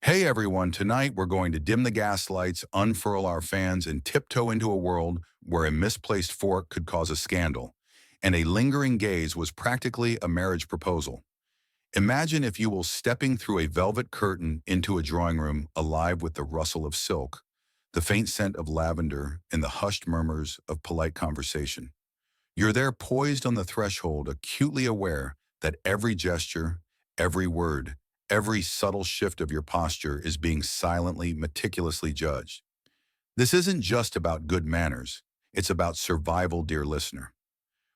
Hey everyone, tonight we're going to dim the gas lights, unfurl our fans, and tiptoe into a world where a misplaced fork could cause a scandal, and a lingering gaze was practically a marriage proposal. Imagine, if you will, stepping through a velvet curtain into a drawing room alive with the rustle of silk, the faint scent of lavender, and the hushed murmurs of polite conversation. You're there poised on the threshold, acutely aware that every gesture, every word, every subtle shift of your posture is being silently, meticulously judged. This isn't just about good manners. It's about survival, dear listener.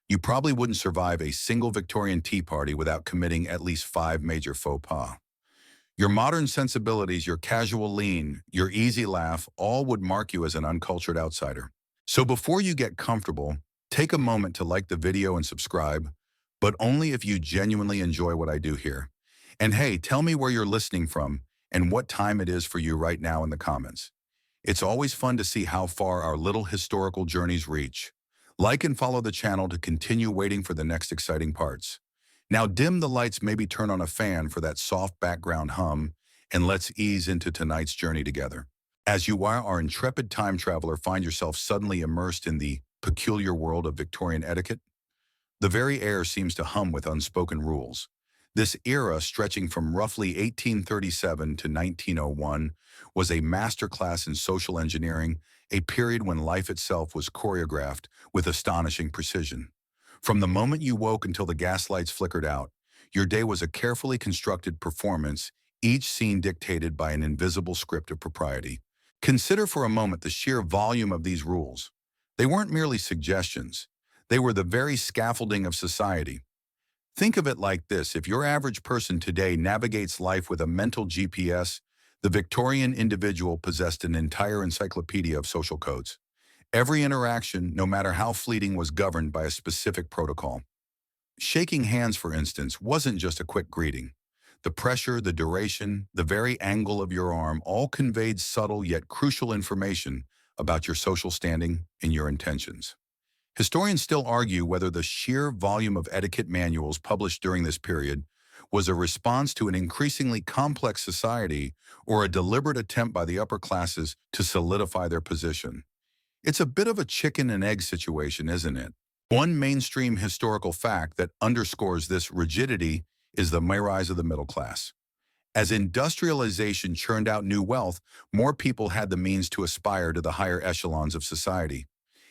You probably wouldn't survive a single Victorian tea party without committing at least five major faux pas. Your modern sensibilities, your casual lean, your easy laugh, all would mark you as an uncultured outsider. So before you get comfortable, take a moment to like the video and subscribe, but only if you genuinely enjoy what I do here. And hey, tell me where you're listening from and what time it is for you right now in the comments. It's always fun to see how far our little historical journeys reach. Like and follow the channel to continue waiting for the next exciting parts. Now dim the lights, maybe turn on a fan for that soft background hum, and let's ease into tonight's journey together. As you are our intrepid time traveler, find yourself suddenly immersed in the peculiar world of Victorian etiquette. The very air seems to hum with unspoken rules. This era, stretching from roughly 1837 to 1901, was a masterclass in social engineering, a period when life itself was choreographed with astonishing precision. From the moment you woke until the gas lights flickered out, your day was a carefully constructed performance, each scene dictated by an invisible script of propriety. Consider for a moment the sheer volume of these rules. They weren't merely suggestions. They were the very scaffolding of society. Think of it like this: if your average person today navigates life with a mental GPS, the Victorian individual possessed an entire encyclopedia of social codes. Every interaction, no matter how fleeting, was governed by a specific protocol. Shaking hands, for instance, wasn't just a quick greeting. The pressure, the duration, the very angle of your arm all conveyed subtle yet crucial information about your social standing and your intentions. Historians still argue whether the sheer volume of etiquette manuals published during this period was a response to an increasingly complex society or a deliberate attempt by the upper classes to solidify their position. It's a bit of a chicken and egg situation, isn't it? One mainstream historical fact that underscores this rigidity is the rise of the middle class. As industrialization churned out new wealth, more people had the means to aspire to the higher echelons of society.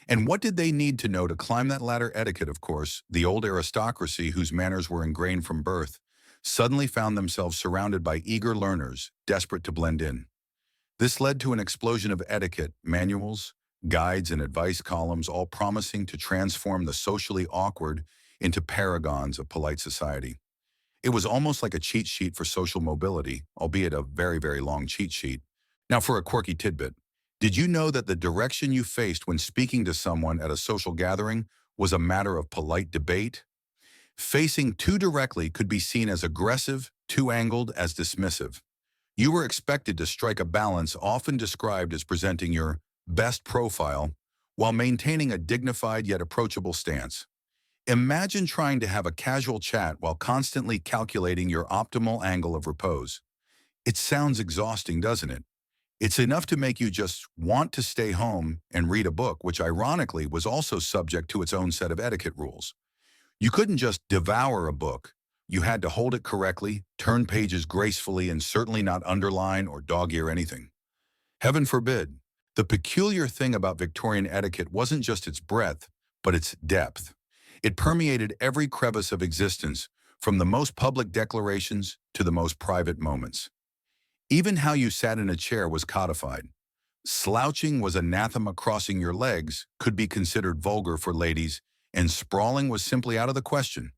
And what did they need to know to climb that ladder? Etiquette, of course. The old aristocracy, whose manners were ingrained from birth, suddenly found themselves surrounded by eager learners, desperate to blend in. This led to an explosion of etiquette manuals, guides, and advice columns, all promising to transform the socially awkward into paragons of polite society. It was almost like a cheat sheet for social mobility, albeit a very, very long cheat sheet. Now, for a quirky tidbit, did you know that the direction you faced when speaking to someone at a social gathering was a matter of polite debate? Facing too directly could be seen as aggressive, too angled as dismissive. You were expected to strike a balance, often described as presenting your best profile, while maintaining a dignified yet approachable stance. Imagine trying to have a casual chat while constantly calculating your optimal angle of repose. It sounds exhausting, doesn't it? It's enough to make you just want to stay home and read a book, which ironically was also subject to its own set of etiquette rules. You couldn't just devour a book. You had to hold it correctly, turn pages gracefully, and certainly not underline or dog-ear anything. Heaven forbid. The peculiar thing about Victorian etiquette wasn't just its breadth, but its depth. It permeated every crevice of existence, from the most public declarations to the most private moments. Even how you sat in a chair was codified. Slouching was anathema, crossing your legs could be considered vulgar for ladies, and sprawling was simply out of the question.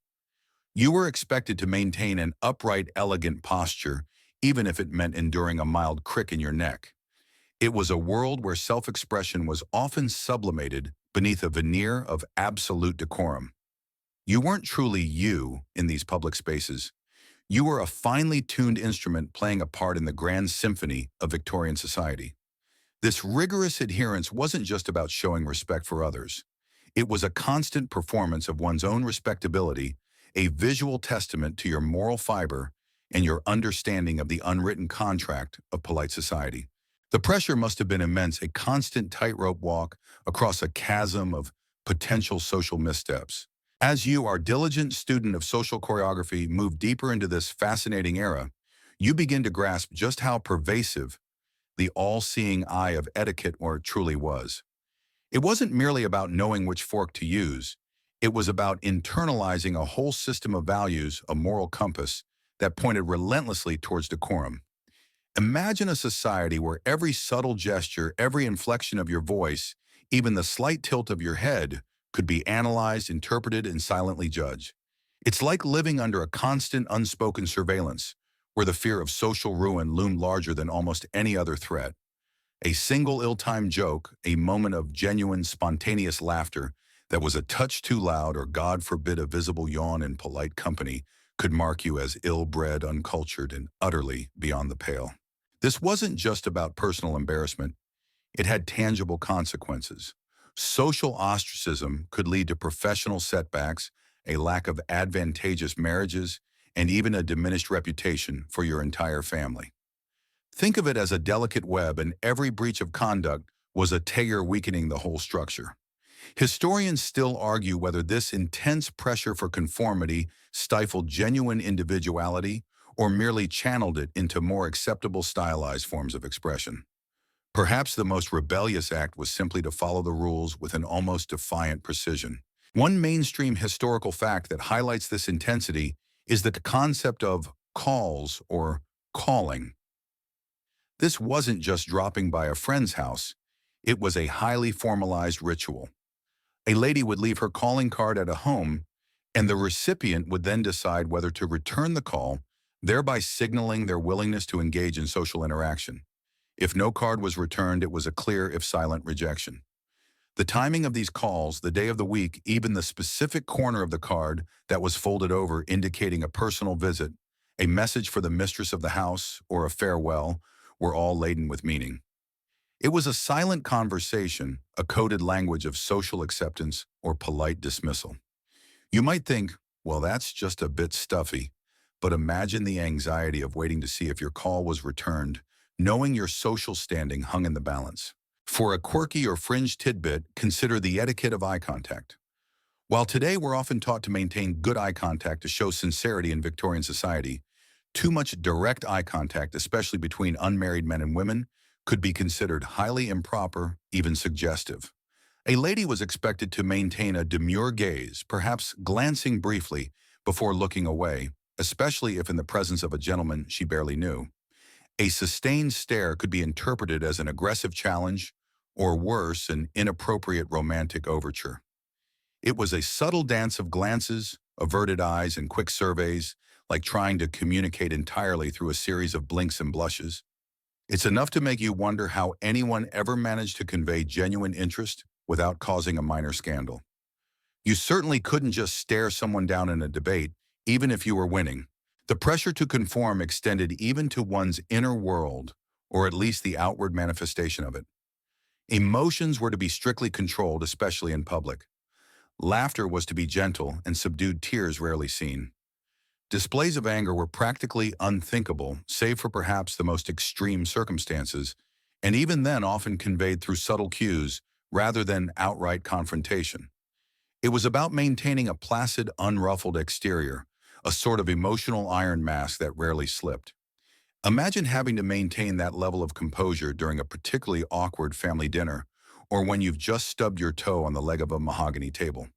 You were expected to maintain an upright, elegant posture, even if it meant enduring a mild crick in your neck. It was a world where self-expression was often sublimated beneath a veneer of absolute decorum. You weren't truly you in these public spaces. You were a finely tuned instrument playing a part in the grand symphony of Victorian society. This rigorous adherence wasn't just about showing respect for others. It was a constant performance of one's own respectability, a visual testament to your moral fiber and your understanding of the unwritten contract of polite society. The pressure must have been immense, a constant tightrope walk across a chasm of potential social missteps. As you, our diligent student of social choreography, move deeper into this fascinating era, you begin to grasp just how pervasive the all-seeing eye of etiquette truly was. It wasn't merely about knowing which fork to use. It was about internalizing a whole system of values, a moral compass, that pointed relentlessly towards decorum. Imagine a society where every subtle gesture, every inflection of your voice, even the slight tilt of your head, could be analyzed, interpreted, and silently judged. It's like living under a constant unspoken surveillance, where the fear of social ruin loomed larger than almost any other threat. A single ill-timed joke, a moment of genuine, spontaneous laughter that was a touch too loud or, God forbid, a visible yawn in polite company could mark you as ill-bred, uncultured, and utterly beyond the pale. This wasn't just about personal embarrassment. It had tangible consequences. Social ostracism could lead to professional setbacks, a lack of advantageous marriages, and even a diminished reputation for your entire family. Think of it as a delicate web, and every breach of conduct was a tear weakening the whole structure. Historians still argue whether this intense pressure for conformity stifled genuine individuality or merely channeled it into more acceptable stylized forms of expression. Perhaps the most rebellious act was simply to follow the rules with an almost defiant precision. One mainstream historical fact that highlights this intensity is that the concept of calls or calling. This wasn't just dropping by a friend's house. It was a highly formalized ritual. A lady would leave her calling card at a home, and the recipient would then decide whether to return the call, thereby signaling their willingness to engage in social interaction. If no card was returned, it was a clear, if silent, rejection. The timing of these calls, the day of the week, even the specific corner of the card that was folded over indicating a personal visit, a message for the mistress of the house, or a farewell, were all laden with meaning. It was a silent conversation, a coded language of social acceptance or polite dismissal. You might think, well, that's just a bit stuffy, but imagine the anxiety of waiting to see if your call was returned, knowing your social standing hung in the balance. For a quirky or fringe tidbit, consider the etiquette of eye contact. While today we're often taught to maintain good eye contact to show sincerity in Victorian society, too much direct eye contact, especially between unmarried men and women, could be considered highly improper, even suggestive. A lady was expected to maintain a demure gaze, perhaps glancing briefly before looking away, especially if in the presence of a gentleman she barely knew. A sustained stare could be interpreted as an aggressive challenge, or worse, an inappropriate romantic overture. It was a subtle dance of glances, averted eyes, and quick surveys, like trying to communicate entirely through a series of blinks and blushes. It's enough to make you wonder how anyone ever managed to convey genuine interest without causing a minor scandal. You certainly couldn't just stare someone down in a debate, even if you were winning. The pressure to conform extended even to one's inner world, or at least the outward manifestation of it. Emotions were to be strictly controlled, especially in public. Laughter was to be gentle, and subdued tears rarely seen. Displays of anger were practically unthinkable, save for perhaps the most extreme circumstances, and even then often conveyed through subtle cues rather than outright confrontation. It was about maintaining a placid, unruffled exterior, a sort of emotional iron mask that rarely slipped. Imagine having to maintain that level of composure during a particularly awkward family dinner, or when you've just stubbed your toe on the leg of a mahogany table.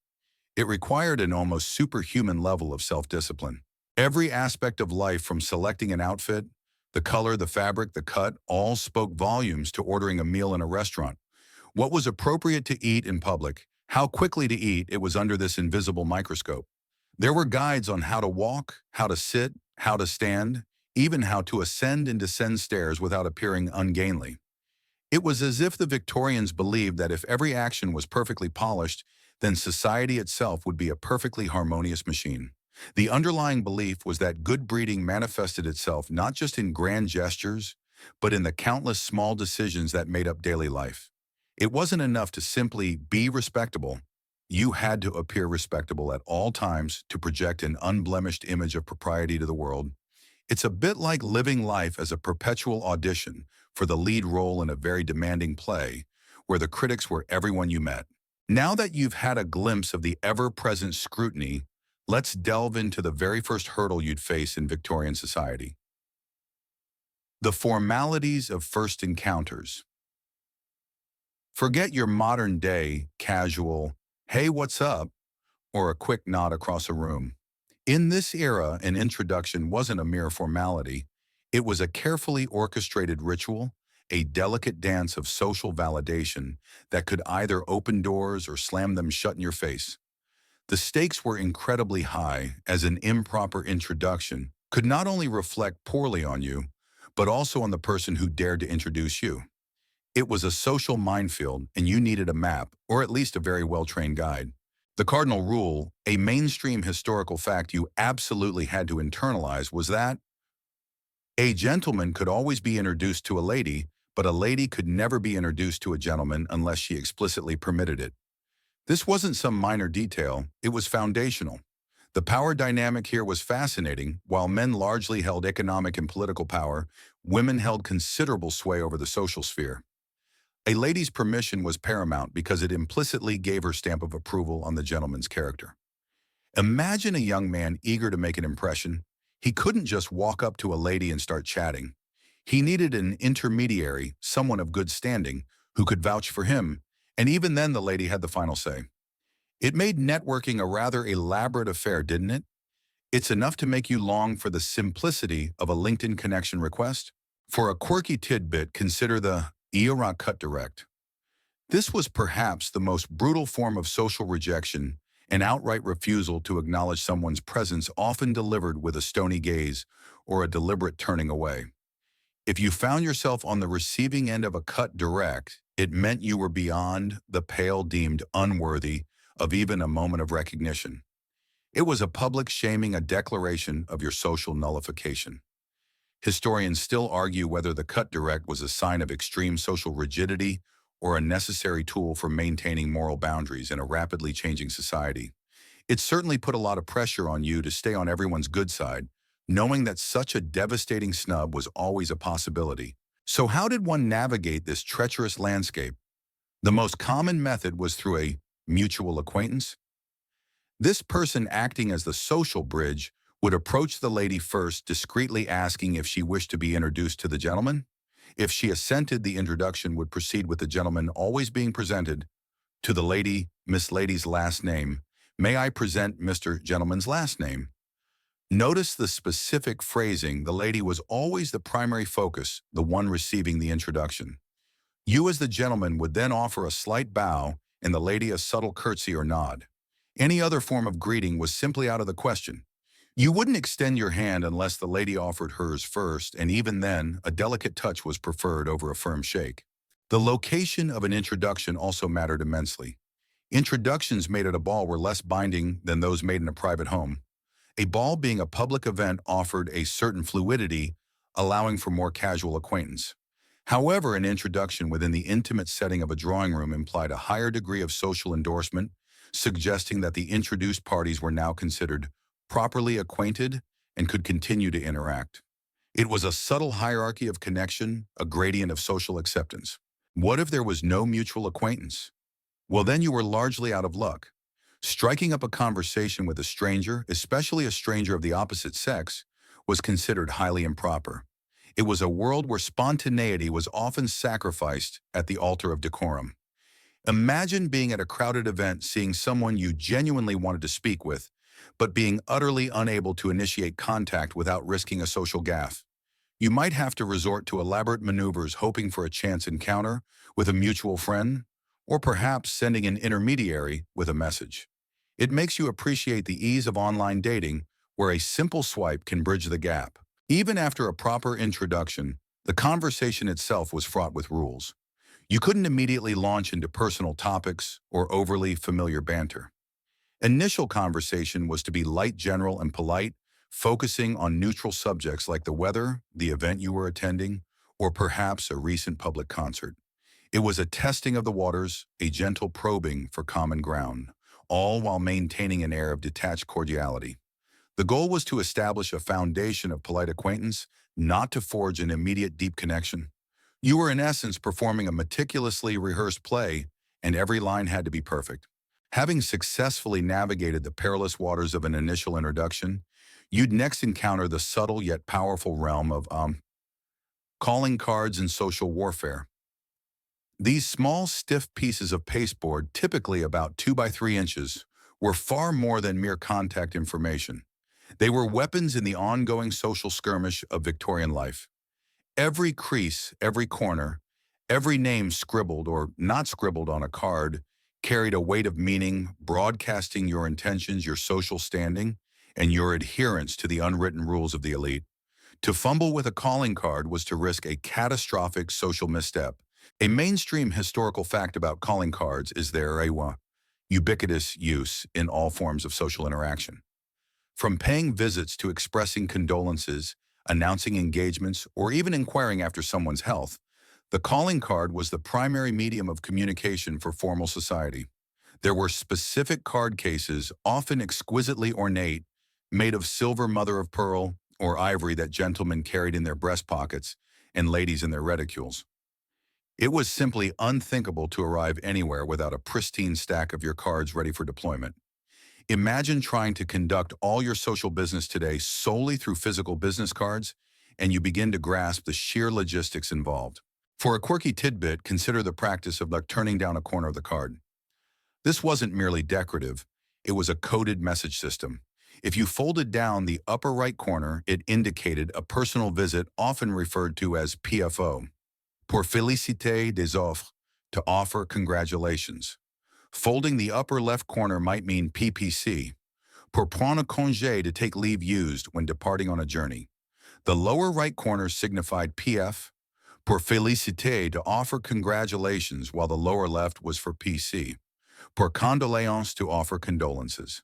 It required an almost superhuman level of self-discipline. Every aspect of life, from selecting an outfit, the color, the fabric, the cut, all spoke volumes to ordering a meal in a restaurant. What was appropriate to eat in public, how quickly to eat, it was under this invisible microscope. There were guides on how to walk, how to sit, how to stand, even how to ascend and descend stairs without appearing ungainly. It was as if the Victorians believed that if every action was perfectly polished, then society itself would be a perfectly harmonious machine. The underlying belief was that good breeding manifested itself not just in grand gestures, but in the countless small decisions that made up daily life. It wasn't enough to simply be respectable. You had to appear respectable at all times to project an unblemished image of propriety to the world. It's a bit like living life as a perpetual audition for the lead role in a very demanding play, where the critics were everyone you met. Now that you've had a glimpse of the ever-present scrutiny, let's delve into the very first hurdle you'd face in Victorian society. The formalities of first encounters. Forget your modern-day, casual, "Hey, what's up?" or a quick nod across a room. In this era, an introduction wasn't a mere formality. It was a carefully orchestrated ritual, a delicate dance of social validation that could either open doors or slam them shut in your face. The stakes were incredibly high, as an improper introduction could not only reflect poorly on you, but also on the person who dared to introduce you. It was a social minefield, and you needed a map, or at least a very well-trained guide. The cardinal rule, a mainstream historical fact you absolutely had to internalize, was that a gentleman could always be introduced to a lady, but a lady could never be introduced to a gentleman unless she explicitly permitted it. This wasn't some minor detail, it was foundational. The power dynamic here was fascinating. While men largely held economic and political power, women held considerable sway over the social sphere. A lady's permission was paramount because it implicitly gave her stamp of approval on the gentleman's character. Imagine a young man eager to make an impression. He couldn't just walk up to a lady and start chatting. He needed an intermediary, someone of good standing, who could vouch for him, and even then the lady had the final say. It made networking a rather elaborate affair, didn't it? It's enough to make you long for the simplicity of a LinkedIn connection request. For a quirky tidbit, consider the Iora cut direct. This was perhaps the most brutal form of social rejection, an outright refusal to acknowledge someone's presence, often delivered with a stony gaze or a deliberate turning away. If you found yourself on the receiving end of a cut direct, it meant you were beyond the pale, deemed unworthy of even a moment of recognition. It was a public shaming, a declaration of your social nullification. Historians still argue whether the cut direct was a sign of extreme social rigidity or a necessary tool for maintaining moral boundaries in a rapidly changing society. It certainly put a lot of pressure on you to stay on everyone's good side, knowing that such a devastating snub was always a possibility. So how did one navigate this treacherous landscape? The most common method was through a mutual acquaintance. This person, acting as the social bridge, would approach the lady first, discreetly asking if she wished to be introduced to the gentleman. If she assented, the introduction would proceed with the gentleman always being presented to the lady, Miss Lady's last name. May I present Mr. Gentleman's last name? Notice the specific phrasing. The lady was always the primary focus, the one receiving the introduction. You as the gentleman would then offer a slight bow and the lady a subtle curtsy or nod. Any other form of greeting was simply out of the question. You wouldn't extend your hand unless the lady offered hers first, and even then, a delicate touch was preferred over a firm shake. The location of an introduction also mattered immensely. Introductions made at a ball were less binding than those made in a private home. A ball, being a public event, offered a certain fluidity, allowing for more casual acquaintance. However, an introduction within the intimate setting of a drawing room implied a higher degree of social endorsement, suggesting that the introduced parties were now considered properly acquainted and could continue to interact. It was a subtle hierarchy of connection, a gradient of social acceptance. What if there was no mutual acquaintance? Well, then you were largely out of luck. Striking up a conversation with a stranger, especially a stranger of the opposite sex, was considered highly improper. It was a world where spontaneity was often sacrificed at the altar of decorum. Imagine being at a crowded event, seeing someone you genuinely wanted to speak with, but being utterly unable to initiate contact without risking a social gaffe. You might have to resort to elaborate maneuvers, hoping for a chance encounter with a mutual friend, or perhaps sending an intermediary with a message. It makes you appreciate the ease of online dating, where a simple swipe can bridge the gap. Even after a proper introduction, the conversation itself was fraught with rules. You couldn't immediately launch into personal topics or overly familiar banter. Initial conversation was to be light, general, and polite, focusing on neutral subjects like the weather, the event you were attending, or perhaps a recent public concert. It was a testing of the waters, a gentle probing for common ground, all while maintaining an air of detached cordiality. The goal was to establish a foundation of polite acquaintance, not to forge an immediate deep connection. You were in essence performing a meticulously rehearsed play, and every line had to be perfect. Having successfully navigated the perilous waters of an initial introduction, you'd next encounter the subtle yet powerful realm of calling cards and social warfare. These small, stiff pieces of pasteboard, typically about 2 by 3 inches, were far more than mere contact information. They were weapons in the ongoing social skirmish of Victorian life. Every crease, every corner, every name scribbled or not scribbled on a card carried a weight of meaning, broadcasting your intentions, your social standing, and your adherence to the unwritten rules of the elite. To fumble with a calling card was to risk a catastrophic social misstep. A mainstream historical fact about calling cards is their ubiquitous use in all forms of social interaction. From paying visits to expressing condolences, announcing engagements, or even inquiring after someone's health, the calling card was the primary medium of communication for formal society. There were specific card cases, often exquisitely ornate, made of silver mother of pearl or ivory that gentlemen carried in their breast pockets and ladies in their reticules. It was simply unthinkable to arrive anywhere without a pristine stack of your cards ready for deployment. Imagine trying to conduct all your social business today solely through physical business cards, and you begin to grasp the sheer logistics involved. For a quirky tidbit, consider the practice of turning down a corner of the card. This wasn't merely decorative, it was a coded message system. If you folded down the upper right corner, it indicated a personal visit, often referred to as PFO, pour féliciter des offres, to offer congratulations. Folding the upper left corner might mean PPC, pour prendre congé, to take leave used when departing on a journey. The lower right corner signified PF, pour féliciter, to offer congratulations, while the lower left was for PC, pour condoléances, to offer condolences.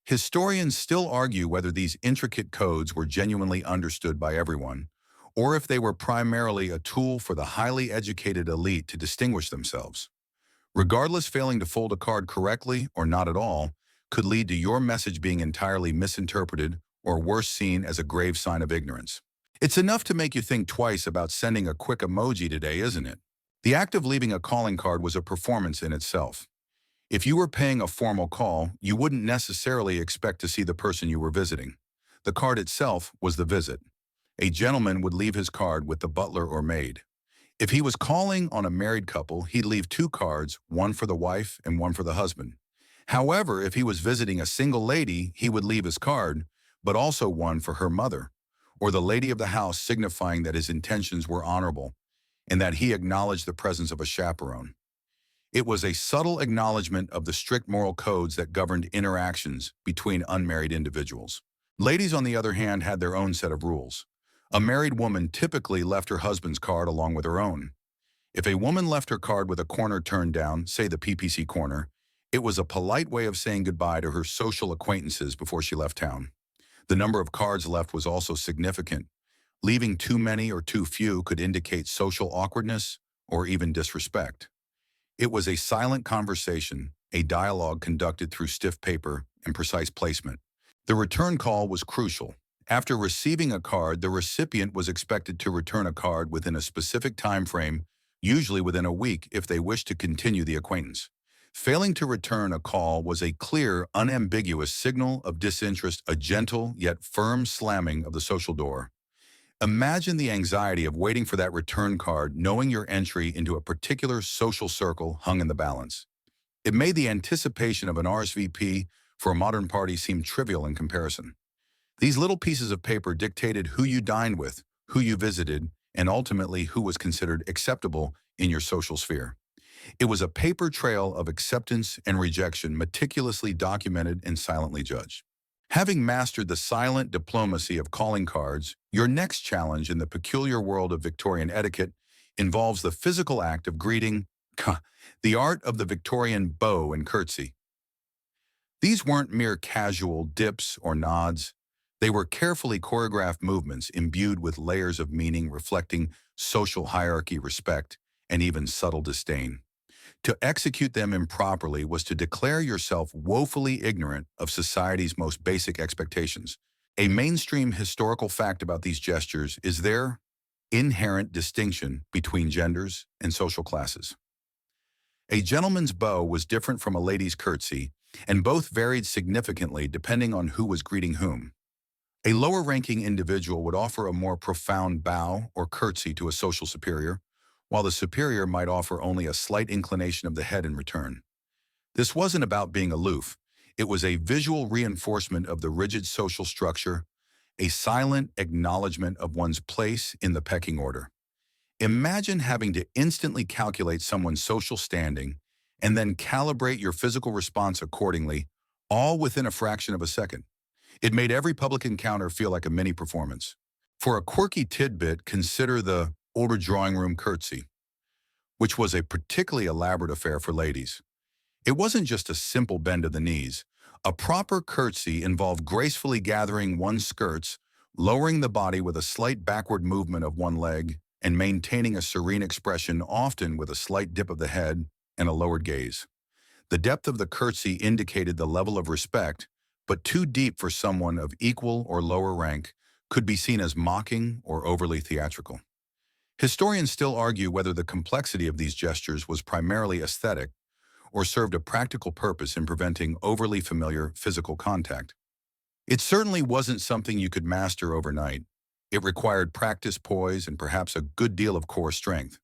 Historians still argue whether these intricate codes were genuinely understood by everyone, or if they were primarily a tool for the highly educated elite to distinguish themselves. Regardless, failing to fold a card correctly or not at all could lead to your message being entirely misinterpreted or worse, seen as a grave sign of ignorance. It's enough to make you think twice about sending a quick emoji today, isn't it? The act of leaving a calling card was a performance in itself. If you were paying a formal call, you wouldn't necessarily expect to see the person you were visiting. The card itself was the visit. A gentleman would leave his card with the butler or maid. If he was calling on a married couple, he'd leave 2 cards, one for the wife and one for the husband. However, if he was visiting a single lady, he would leave his card, but also one for her mother, or the lady of the house, signifying that his intentions were honorable and that he acknowledged the presence of a chaperone. It was a subtle acknowledgement of the strict moral codes that governed interactions between unmarried individuals. Ladies, on the other hand, had their own set of rules. A married woman typically left her husband's card along with her own. If a woman left her card with a corner turned down, say the PPC corner, it was a polite way of saying goodbye to her social acquaintances before she left town. The number of cards left was also significant. Leaving too many or too few could indicate social awkwardness or even disrespect. It was a silent conversation, a dialogue conducted through stiff paper and precise placement. The return call was crucial. After receiving a card, the recipient was expected to return a card within a specific time frame, usually within a week, if they wished to continue the acquaintance. Failing to return a call was a clear, unambiguous signal of disinterest, a gentle yet firm slamming of the social door. Imagine the anxiety of waiting for that return card, knowing your entry into a particular social circle hung in the balance. It made the anticipation of an RSVP for a modern party seem trivial in comparison. These little pieces of paper dictated who you dined with, who you visited, and ultimately who was considered acceptable in your social sphere. It was a paper trail of acceptance and rejection, meticulously documented and silently judged. Having mastered the silent diplomacy of calling cards, your next challenge in the peculiar world of Victorian etiquette involves the physical act of greeting, the art of the Victorian bow and curtsy. These weren't mere casual dips or nods. They were carefully choreographed movements imbued with layers of meaning reflecting social hierarchy, respect, and even subtle disdain. To execute them improperly was to declare yourself woefully ignorant of society's most basic expectations. A mainstream historical fact about these gestures is their inherent distinction between genders and social classes. A gentleman's bow was different from a lady's curtsy, and both varied significantly depending on who was greeting whom. A lower-ranking individual would offer a more profound bow or curtsy to a social superior, while the superior might offer only a slight inclination of the head in return. This wasn't about being aloof. It was a visual reinforcement of the rigid social structure, a silent acknowledgement of one's place in the pecking order. Imagine having to instantly calculate someone's social standing and then calibrate your physical response accordingly, all within a fraction of a second. It made every public encounter feel like a mini performance. For a quirky tidbit, consider the older drawing room curtsy, which was a particularly elaborate affair for ladies. It wasn't just a simple bend of the knees. A proper curtsy involved gracefully gathering one's skirts, lowering the body with a slight backward movement of one leg, and maintaining a serene expression, often with a slight dip of the head and a lowered gaze. The depth of the curtsy indicated the level of respect, but too deep for someone of equal or lower rank could be seen as mocking or overly theatrical. Historians still argue whether the complexity of these gestures was primarily aesthetic or served a practical purpose in preventing overly familiar physical contact. It certainly wasn't something you could master overnight. It required practice, poise, and perhaps a good deal of core strength.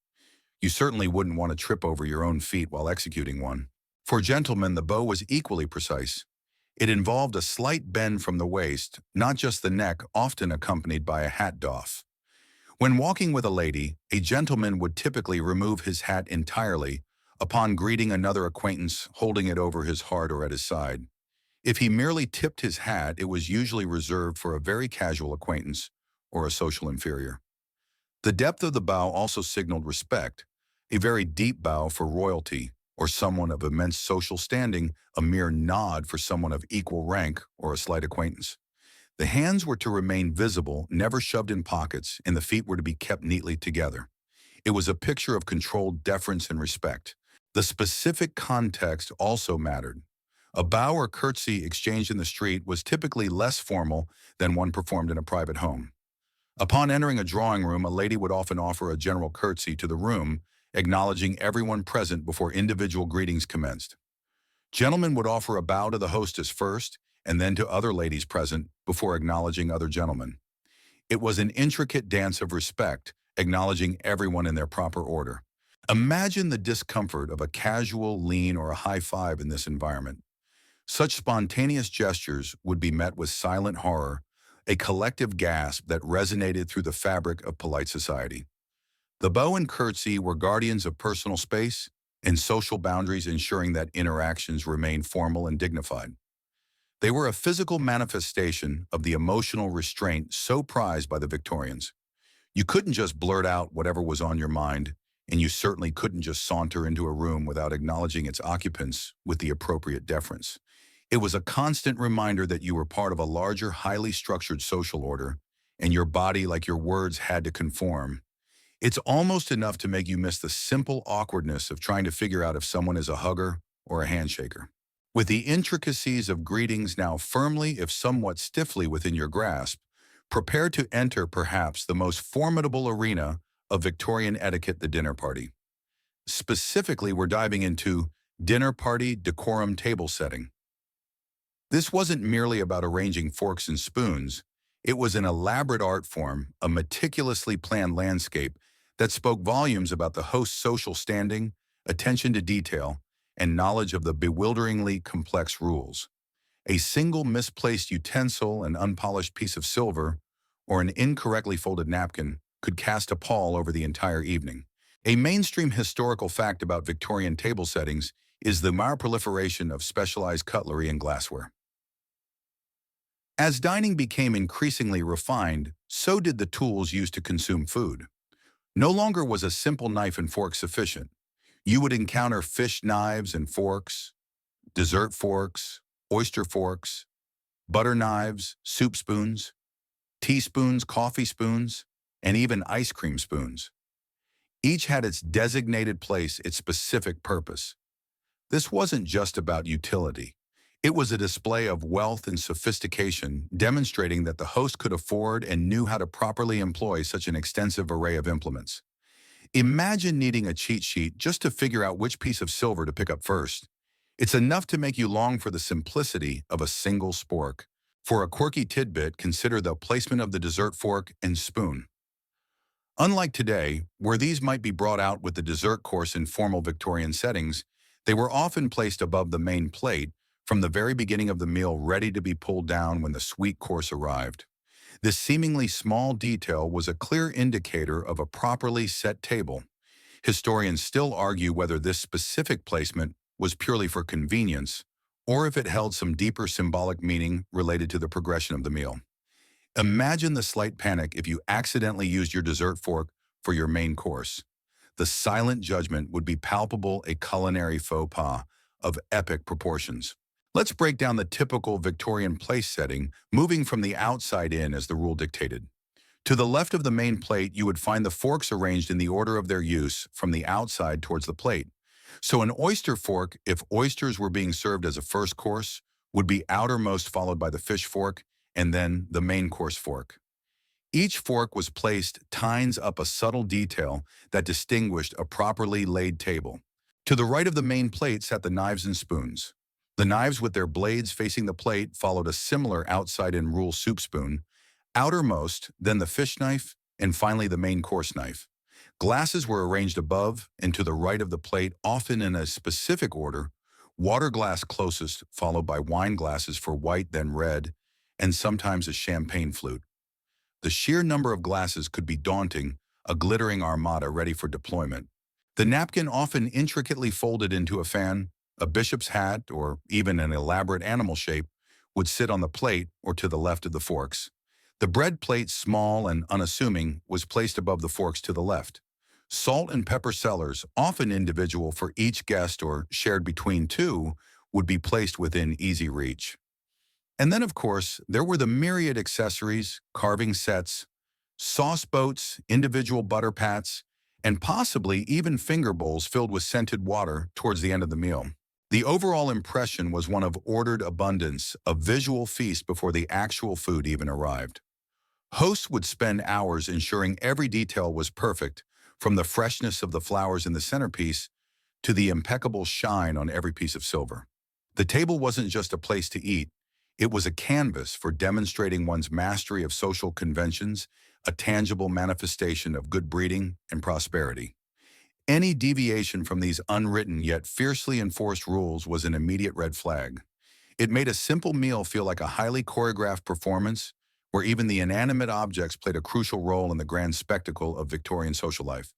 You certainly wouldn't want to trip over your own feet while executing one. For gentlemen, the bow was equally precise. It involved a slight bend from the waist, not just the neck, often accompanied by a hat doff. When walking with a lady, a gentleman would typically remove his hat entirely upon greeting another acquaintance, holding it over his heart or at his side. If he merely tipped his hat, it was usually reserved for a very casual acquaintance or a social inferior. The depth of the bow also signaled respect, a very deep bow for royalty or someone of immense social standing, a mere nod for someone of equal rank or a slight acquaintance. The hands were to remain visible, never shoved in pockets, and the feet were to be kept neatly together. It was a picture of controlled deference and respect. The specific context also mattered. A bow or curtsy exchanged in the street was typically less formal than one performed in a private home. Upon entering a drawing room, a lady would often offer a general curtsy to the room, acknowledging everyone present before individual greetings commenced. Gentlemen would offer a bow to the hostess first, and then to other ladies present before acknowledging other gentlemen. It was an intricate dance of respect, acknowledging everyone in their proper order. Imagine the discomfort of a casual lean or a high five in this environment. Such spontaneous gestures would be met with silent horror, a collective gasp that resonated through the fabric of polite society. The bow and curtsy were guardians of personal space and social boundaries, ensuring that interactions remained formal and dignified. They were a physical manifestation of the emotional restraint so prized by the Victorians. You couldn't just blurt out whatever was on your mind, and you certainly couldn't just saunter into a room without acknowledging its occupants with the appropriate deference. It was a constant reminder that you were part of a larger, highly structured social order, and your body, like your words, had to conform. It's almost enough to make you miss the simple awkwardness of trying to figure out if someone is a hugger or a handshaker. With the intricacies of greetings now firmly, if somewhat stiffly, within your grasp, prepare to enter perhaps the most formidable arena of Victorian etiquette, the dinner party. Specifically, we're diving into dinner party decorum table setting. This wasn't merely about arranging forks and spoons. It was an elaborate art form, a meticulously planned landscape that spoke volumes about the host's social standing, attention to detail, and knowledge of the bewilderingly complex rules. A single misplaced utensil, an unpolished piece of silver, or an incorrectly folded napkin could cast a pall over the entire evening. A mainstream historical fact about Victorian table settings is the proliferation of specialized cutlery and glassware. As dining became increasingly refined, so did the tools used to consume food. No longer was a simple knife and fork sufficient. You would encounter fish knives and forks, dessert forks, oyster forks, butter knives, soup spoons, teaspoons, coffee spoons, and even ice cream spoons. Each had its designated place, its specific purpose. This wasn't just about utility. It was a display of wealth and sophistication, demonstrating that the host could afford and knew how to properly employ such an extensive array of implements. Imagine needing a cheat sheet just to figure out which piece of silver to pick up first. It's enough to make you long for the simplicity of a single spork. For a quirky tidbit, consider the placement of the dessert fork and spoon. Unlike today, where these might be brought out with the dessert course in formal Victorian settings, they were often placed above the main plate from the very beginning of the meal, ready to be pulled down when the sweet course arrived. This seemingly small detail was a clear indicator of a properly set table. Historians still argue whether this specific placement was purely for convenience or if it held some deeper symbolic meaning related to the progression of the meal. Imagine the slight panic if you accidentally used your dessert fork for your main course. The silent judgment would be palpable, a culinary faux pas of epic proportions. Let's break down the typical Victorian place setting, moving from the outside in as the rule dictated. To the left of the main plate, you would find the forks arranged in the order of their use from the outside towards the plate. So an oyster fork, if oysters were being served as a first course, would be outermost, followed by the fish fork, and then the main course fork. Each fork was placed tines up a subtle detail that distinguished a properly laid table. To the right of the main plate sat the knives and spoons. The knives with their blades facing the plate followed a similar outside-in rule soup spoon, outermost, then the fish knife, and finally the main course knife. Glasses were arranged above and to the right of the plate, often in a specific order: water glass closest, followed by wine glasses for white, then red, and sometimes a champagne flute. The sheer number of glasses could be daunting, a glittering armada ready for deployment. The napkin, often intricately folded into a fan, a bishop's hat, or even an elaborate animal shape, would sit on the plate or to the left of the forks. The bread plate, small and unassuming, was placed above the forks to the left. Salt and pepper cellars, often individual for each guest or shared between two, would be placed within easy reach. And then, of course, there were the myriad accessories, carving sets, sauce boats, individual butter pats, and possibly even finger bowls filled with scented water towards the end of the meal. The overall impression was one of ordered abundance, a visual feast before the actual food even arrived. Hosts would spend hours ensuring every detail was perfect, from the freshness of the flowers in the centerpiece to the impeccable shine on every piece of silver. The table wasn't just a place to eat, it was a canvas for demonstrating one's mastery of social conventions, a tangible manifestation of good breeding and prosperity. Any deviation from these unwritten yet fiercely enforced rules was an immediate red flag. It made a simple meal feel like a highly choreographed performance where even the inanimate objects played a crucial role in the grand spectacle of Victorian social life.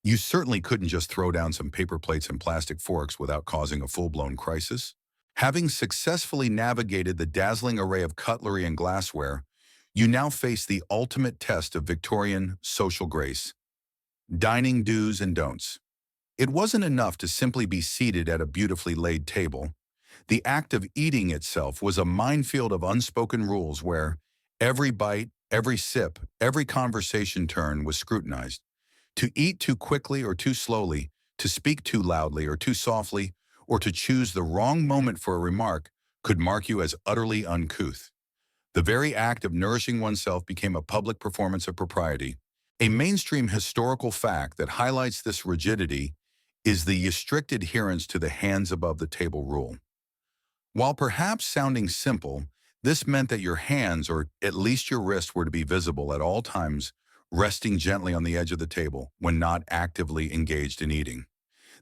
You certainly couldn't just throw down some paper plates and plastic forks without causing a full-blown crisis. Having successfully navigated the dazzling array of cutlery and glassware, you now face the ultimate test of Victorian social grace: dining do's and don'ts. It wasn't enough to simply be seated at a beautifully laid table. The act of eating itself was a minefield of unspoken rules where every bite, every sip, every conversation turn was scrutinized. To eat too quickly or too slowly, to speak too loudly or too softly, or to choose the wrong moment for a remark could mark you as utterly uncouth. The very act of nourishing oneself became a public performance of propriety. A mainstream historical fact that highlights this rigidity is the strict adherence to the hands above the table rule. While perhaps sounding simple, this meant that your hands, or at least your wrists, were to be visible at all times, resting gently on the edge of the table when not actively engaged in eating.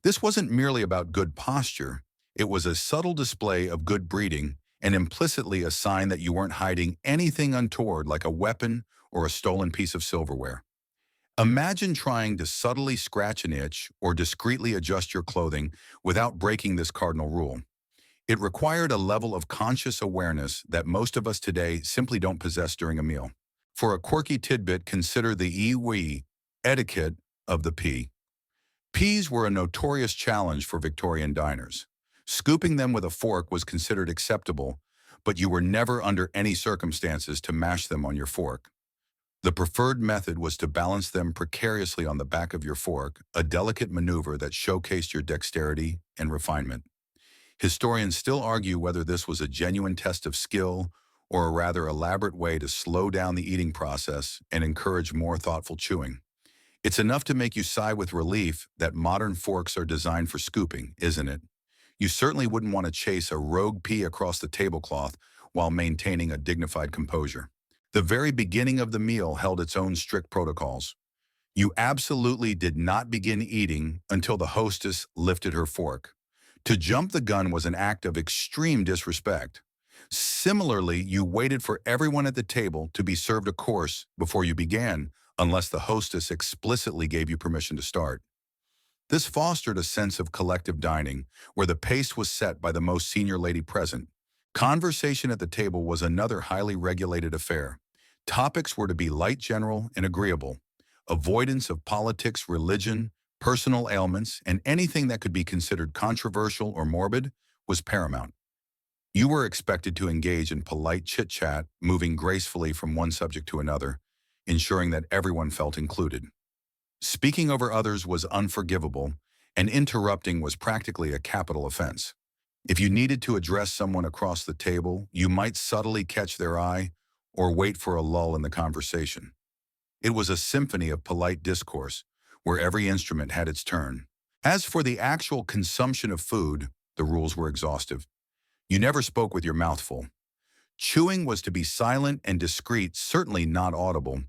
This wasn't merely about good posture, it was a subtle display of good breeding and implicitly a sign that you weren't hiding anything untoward like a weapon or a stolen piece of silverware. Imagine trying to subtly scratch an itch or discreetly adjust your clothing without breaking this cardinal rule. It required a level of conscious awareness that most of us today simply don't possess during a meal. For a quirky tidbit, consider the etiquette of the pea. Peas were a notorious challenge for Victorian diners. Scooping them with a fork was considered acceptable, but you were never under any circumstances to mash them on your fork. The preferred method was to balance them precariously on the back of your fork, a delicate maneuver that showcased your dexterity and refinement. Historians still argue whether this was a genuine test of skill or a rather elaborate way to slow down the eating process and encourage more thoughtful chewing. It's enough to make you sigh with relief that modern forks are designed for scooping, isn't it? You certainly wouldn't want to chase a rogue pea across the tablecloth while maintaining a dignified composure. The very beginning of the meal held its own strict protocols. You absolutely did not begin eating until the hostess lifted her fork. To jump the gun was an act of extreme disrespect. Similarly, you waited for everyone at the table to be served a course before you began, unless the hostess explicitly gave you permission to start. This fostered a sense of collective dining, where the pace was set by the most senior lady present. Conversation at the table was another highly regulated affair. Topics were to be light, general, and agreeable. Avoidance of politics, religion, personal ailments, and anything that could be considered controversial or morbid was paramount. You were expected to engage in polite chit-chat, moving gracefully from one subject to another, ensuring that everyone felt included. Speaking over others was unforgivable, and interrupting was practically a capital offense. If you needed to address someone across the table, you might subtly catch their eye or wait for a lull in the conversation. It was a symphony of polite discourse, where every instrument had its turn. As for the actual consumption of food, the rules were exhaustive. You never spoke with your mouth full. Chewing was to be silent and discreet, certainly not audible.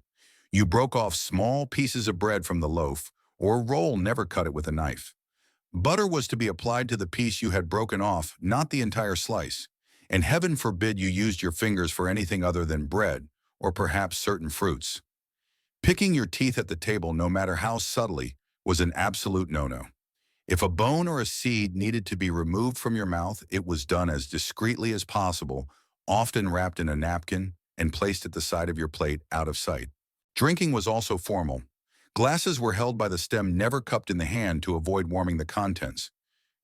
You broke off small pieces of bread from the loaf, or roll, never cut it with a knife. Butter was to be applied to the piece you had broken off, not the entire slice. And heaven forbid you used your fingers for anything other than bread, or perhaps certain fruits. Picking your teeth at the table, no matter how subtly, was an absolute no-no. If a bone or a seed needed to be removed from your mouth, it was done as discreetly as possible, often wrapped in a napkin and placed at the side of your plate out of sight. Drinking was also formal. Glasses were held by the stem, never cupped in the hand to avoid warming the contents.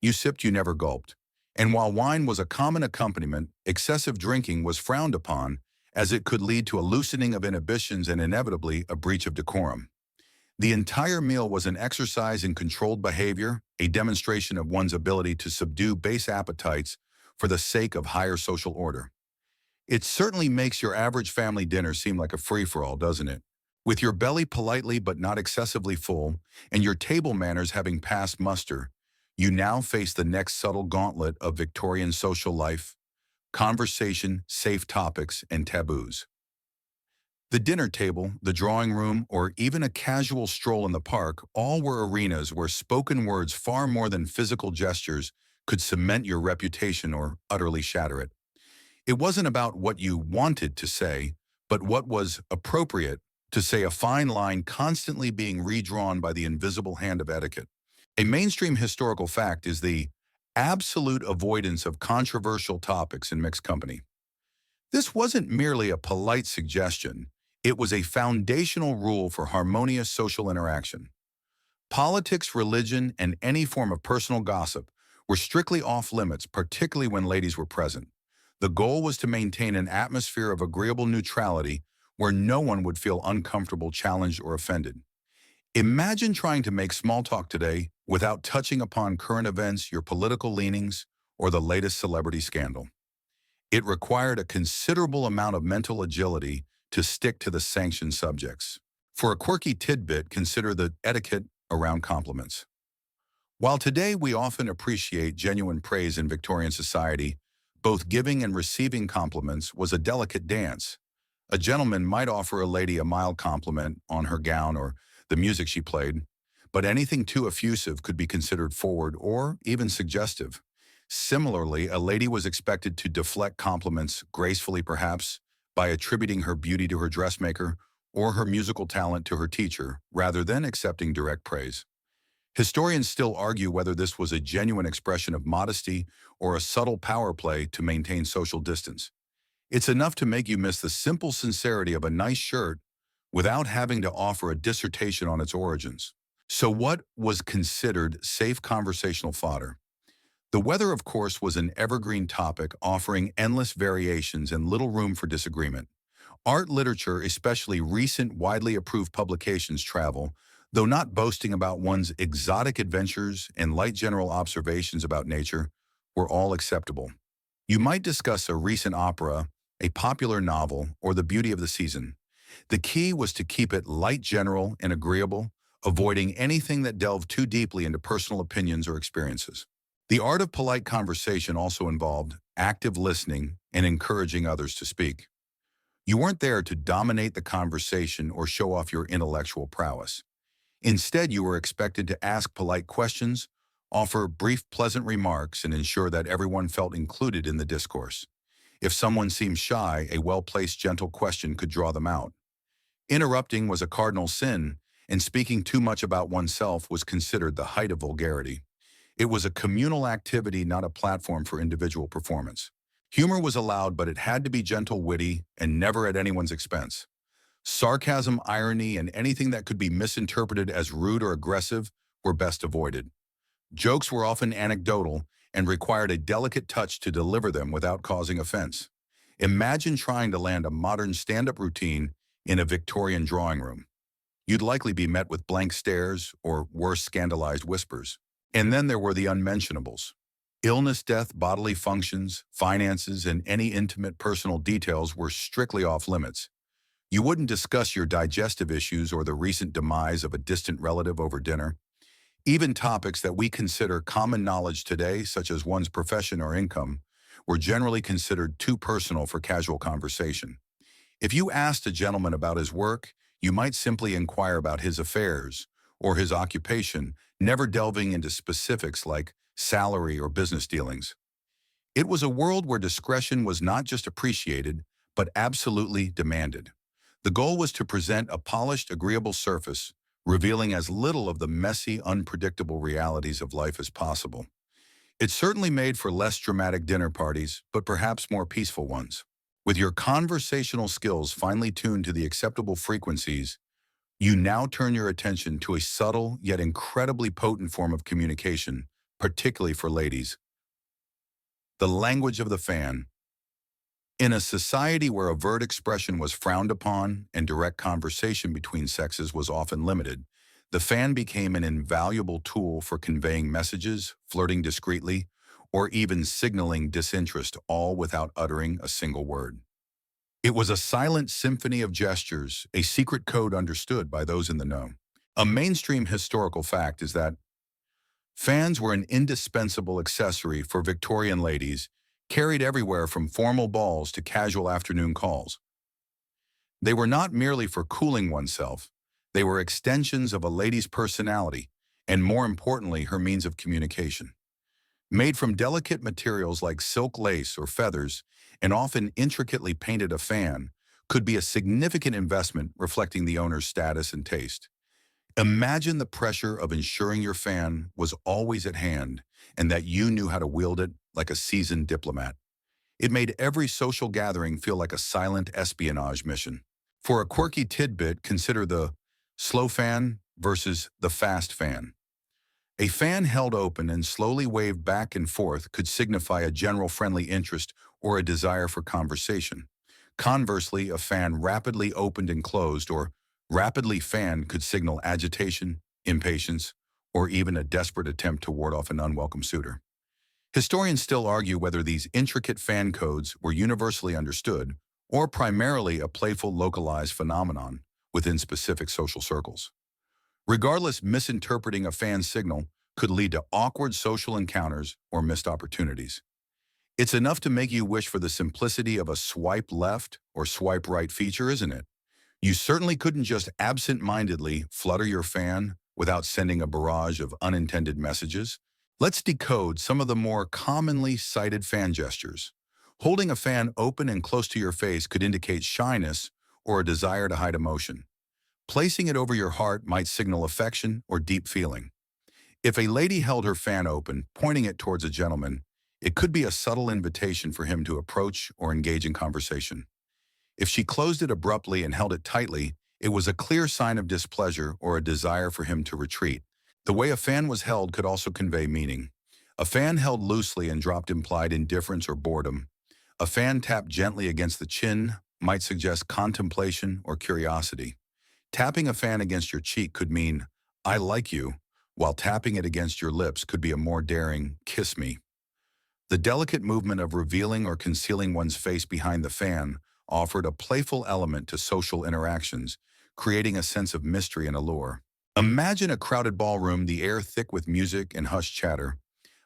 You sipped, you never gulped. And while wine was a common accompaniment, excessive drinking was frowned upon, as it could lead to a loosening of inhibitions and inevitably a breach of decorum. The entire meal was an exercise in controlled behavior, a demonstration of one's ability to subdue base appetites for the sake of higher social order. It certainly makes your average family dinner seem like a free-for-all, doesn't it? With your belly politely but not excessively full, and your table manners having passed muster, you now face the next subtle gauntlet of Victorian social life: conversation, safe topics, and taboos. The dinner table, the drawing room, or even a casual stroll in the park all were arenas where spoken words far more than physical gestures could cement your reputation or utterly shatter it. It wasn't about what you wanted to say, but what was appropriate to say, a fine line constantly being redrawn by the invisible hand of etiquette. A mainstream historical fact is the absolute avoidance of controversial topics in mixed company. This wasn't merely a polite suggestion, it was a foundational rule for harmonious social interaction. Politics, religion, and any form of personal gossip were strictly off limits, particularly when ladies were present. The goal was to maintain an atmosphere of agreeable neutrality where no one would feel uncomfortable, challenged, or offended. Imagine trying to make small talk today without touching upon current events, your political leanings, or the latest celebrity scandal. It required a considerable amount of mental agility to stick to the sanctioned subjects. For a quirky tidbit, consider the etiquette around compliments. While today we often appreciate genuine praise in Victorian society, both giving and receiving compliments was a delicate dance. A gentleman might offer a lady a mild compliment on her gown or the music she played, but anything too effusive could be considered forward or even suggestive. Similarly, a lady was expected to deflect compliments gracefully, perhaps by attributing her beauty to her dressmaker or her musical talent to her teacher, rather than accepting direct praise. Historians still argue whether this was a genuine expression of modesty or a subtle power play to maintain social distance. It's enough to make you miss the simple sincerity of a nice shirt without having to offer a dissertation on its origins. So what was considered safe conversational fodder? The weather, of course, was an evergreen topic, offering endless variations and little room for disagreement. Art, literature, especially recent widely approved publications, travel, though not boasting about one's exotic adventures and light general observations about nature, were all acceptable. You might discuss a recent opera, a popular novel, or the beauty of the season. The key was to keep it light, general, and agreeable, avoiding anything that delved too deeply into personal opinions or experiences. The art of polite conversation also involved active listening and encouraging others to speak. You weren't there to dominate the conversation or show off your intellectual prowess. Instead, you were expected to ask polite questions, offer brief, pleasant remarks, and ensure that everyone felt included in the discourse. If someone seemed shy, a well-placed, gentle question could draw them out. Interrupting was a cardinal sin, and speaking too much about oneself was considered the height of vulgarity. It was a communal activity, not a platform for individual performance. Humor was allowed, but it had to be gentle, witty, and never at anyone's expense. Sarcasm, irony, and anything that could be misinterpreted as rude or aggressive were best avoided. Jokes were often anecdotal and required a delicate touch to deliver them without causing offense. Imagine trying to land a modern stand-up routine in a Victorian drawing room. You'd likely be met with blank stares or worse, scandalized whispers. And then there were the unmentionables. Illness, death, bodily functions, finances, and any intimate personal details were strictly off limits. You wouldn't discuss your digestive issues or the recent demise of a distant relative over dinner. Even topics that we consider common knowledge today, such as one's profession or income, were generally considered too personal for casual conversation. If you asked a gentleman about his work, you might simply inquire about his affairs or his occupation, never delving into specifics like salary or business dealings. It was a world where discretion was not just appreciated, but absolutely demanded. The goal was to present a polished, agreeable surface, revealing as little of the messy, unpredictable realities of life as possible. It certainly made for less dramatic dinner parties, but perhaps more peaceful ones. With your conversational skills finely tuned to the acceptable frequencies, you now turn your attention to a subtle yet incredibly potent form of communication, particularly for ladies: the language of the fan. In a society where overt expression was frowned upon and direct conversation between sexes was often limited, the fan became an invaluable tool for conveying messages, flirting discreetly, or even signaling disinterest, all without uttering a single word. It was a silent symphony of gestures, a secret code understood by those in the know. A mainstream historical fact is that fans were an indispensable accessory for Victorian ladies, carried everywhere from formal balls to casual afternoon calls. They were not merely for cooling oneself, they were extensions of a lady's personality, and more importantly, her means of communication. Made from delicate materials like silk, lace, or feathers, and often intricately painted, a fan could be a significant investment reflecting the owner's status and taste. Imagine the pressure of ensuring your fan was always at hand and that you knew how to wield it like a seasoned diplomat. It made every social gathering feel like a silent espionage mission. For a quirky tidbit, consider the slow fan versus the fast fan. A fan held open and slowly waved back and forth could signify a general friendly interest or a desire for conversation. Conversely, a fan rapidly opened and closed or rapidly fanned could signal agitation, impatience, or even a desperate attempt to ward off an unwelcome suitor. Historians still argue whether these intricate fan codes were universally understood or primarily a playful, localized phenomenon within specific social circles. Regardless, misinterpreting a fan signal could lead to awkward social encounters or missed opportunities. It's enough to make you wish for the simplicity of a swipe left or swipe right feature, isn't it? You certainly couldn't just absent-mindedly flutter your fan without sending a barrage of unintended messages. Let's decode some of the more commonly cited fan gestures. Holding a fan open and close to your face could indicate shyness or a desire to hide emotion. Placing it over your heart might signal affection or deep feeling. If a lady held her fan open, pointing it towards a gentleman, it could be a subtle invitation for him to approach or engage in conversation. If she closed it abruptly and held it tightly, it was a clear sign of displeasure or a desire for him to retreat. The way a fan was held could also convey meaning. A fan held loosely and dropped implied indifference or boredom. A fan tapped gently against the chin might suggest contemplation or curiosity. Tapping a fan against your cheek could mean, "I like you," while tapping it against your lips could be a more daring, "kiss me." The delicate movement of revealing or concealing one's face behind the fan offered a playful element to social interactions, creating a sense of mystery and allure. Imagine a crowded ballroom, the air thick with music and hushed chatter.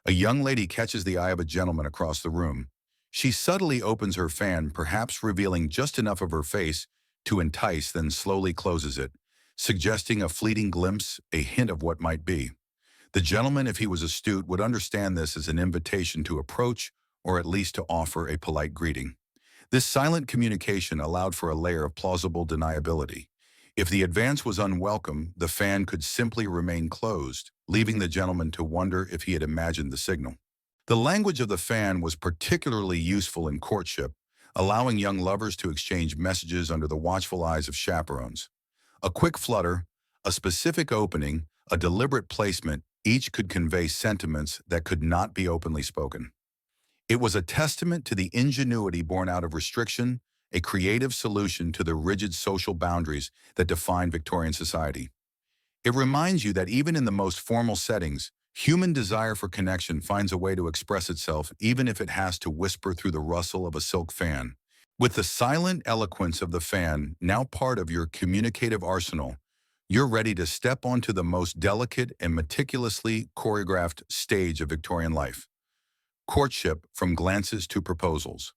A young lady catches the eye of a gentleman across the room. She subtly opens her fan, perhaps revealing just enough of her face to entice, then slowly closes it, suggesting a fleeting glimpse, a hint of what might be. The gentleman, if he was astute, would understand this as an invitation to approach or at least to offer a polite greeting. This silent communication allowed for a layer of plausible deniability. If the advance was unwelcome, the fan could simply remain closed, leaving the gentleman to wonder if he had imagined the signal. The language of the fan was particularly useful in courtship, allowing young lovers to exchange messages under the watchful eyes of chaperones. A quick flutter, a specific opening, a deliberate placement, each could convey sentiments that could not be openly spoken. It was a testament to the ingenuity born out of restriction, a creative solution to the rigid social boundaries that defined Victorian society. It reminds you that even in the most formal settings, human desire for connection finds a way to express itself even if it has to whisper through the rustle of a silk fan. With the silent eloquence of the fan now part of your communicative arsenal, you're ready to step onto the most delicate and meticulously choreographed stage of Victorian life. Courtship from glances to proposals.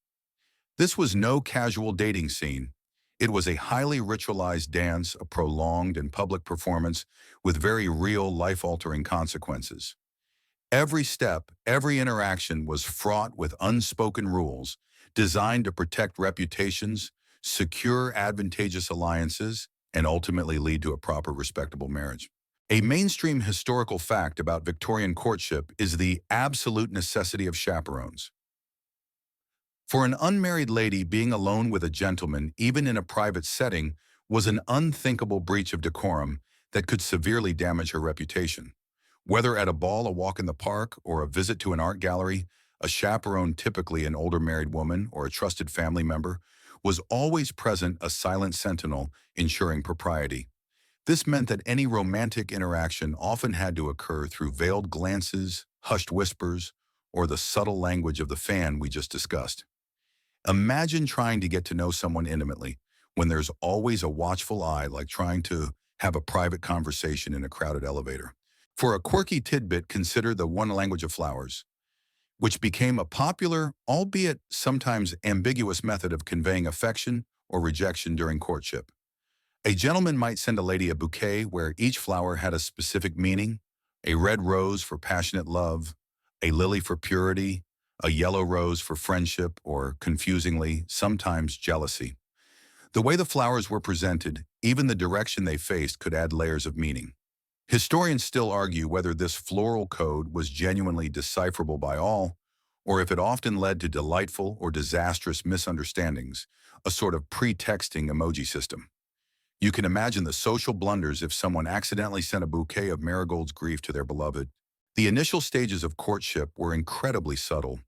This was no casual dating scene. It was a highly ritualized dance, a prolonged and public performance with very real life-altering consequences. Every step, every interaction was fraught with unspoken rules designed to protect reputations, secure advantageous alliances, and ultimately lead to a proper, respectable marriage. A mainstream historical fact about Victorian courtship is the absolute necessity of chaperones. For an unmarried lady, being alone with a gentleman, even in a private setting, was an unthinkable breach of decorum that could severely damage her reputation. Whether at a ball, a walk in the park, or a visit to an art gallery, a chaperone, typically an older married woman or a trusted family member, was always present, a silent sentinel ensuring propriety. This meant that any romantic interaction often had to occur through veiled glances, hushed whispers, or the subtle language of the fan we just discussed. Imagine trying to get to know someone intimately when there's always a watchful eye, like trying to have a private conversation in a crowded elevator. For a quirky tidbit, consider the one language of flowers, which became a popular, albeit sometimes ambiguous method of conveying affection or rejection during courtship. A gentleman might send a lady a bouquet where each flower had a specific meaning: a red rose for passionate love, a lily for purity, a yellow rose for friendship, or, confusingly, sometimes jealousy. The way the flowers were presented, even the direction they faced, could add layers of meaning. Historians still argue whether this floral code was genuinely decipherable by all, or if it often led to delightful or disastrous misunderstandings, a sort of pre-texting emoji system. You can imagine the social blunders if someone accidentally sent a bouquet of marigolds grief to their beloved. The initial stages of courtship were incredibly subtle.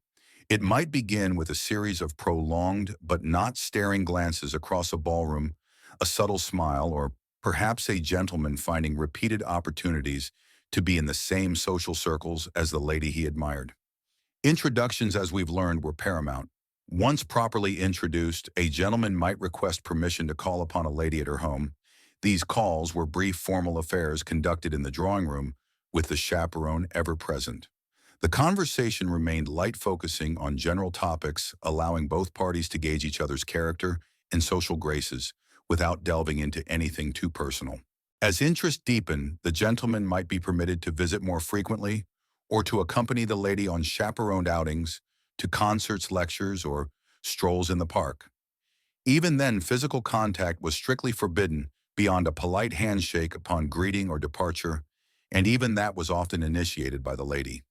It might begin with a series of prolonged but not staring glances across a ballroom, a subtle smile, or perhaps a gentleman finding repeated opportunities to be in the same social circles as the lady he admired. Introductions, as we've learned, were paramount. Once properly introduced, a gentleman might request permission to call upon a lady at her home. These calls were brief formal affairs conducted in the drawing room, with the chaperone ever present. The conversation remained light, focusing on general topics, allowing both parties to gauge each other's character and social graces without delving into anything too personal. As interest deepened, the gentleman might be permitted to visit more frequently or to accompany the lady on chaperoned outings, to concerts, lectures, or strolls in the park. Even then, physical contact was strictly forbidden beyond a polite handshake upon greeting or departure, and even that was often initiated by the lady.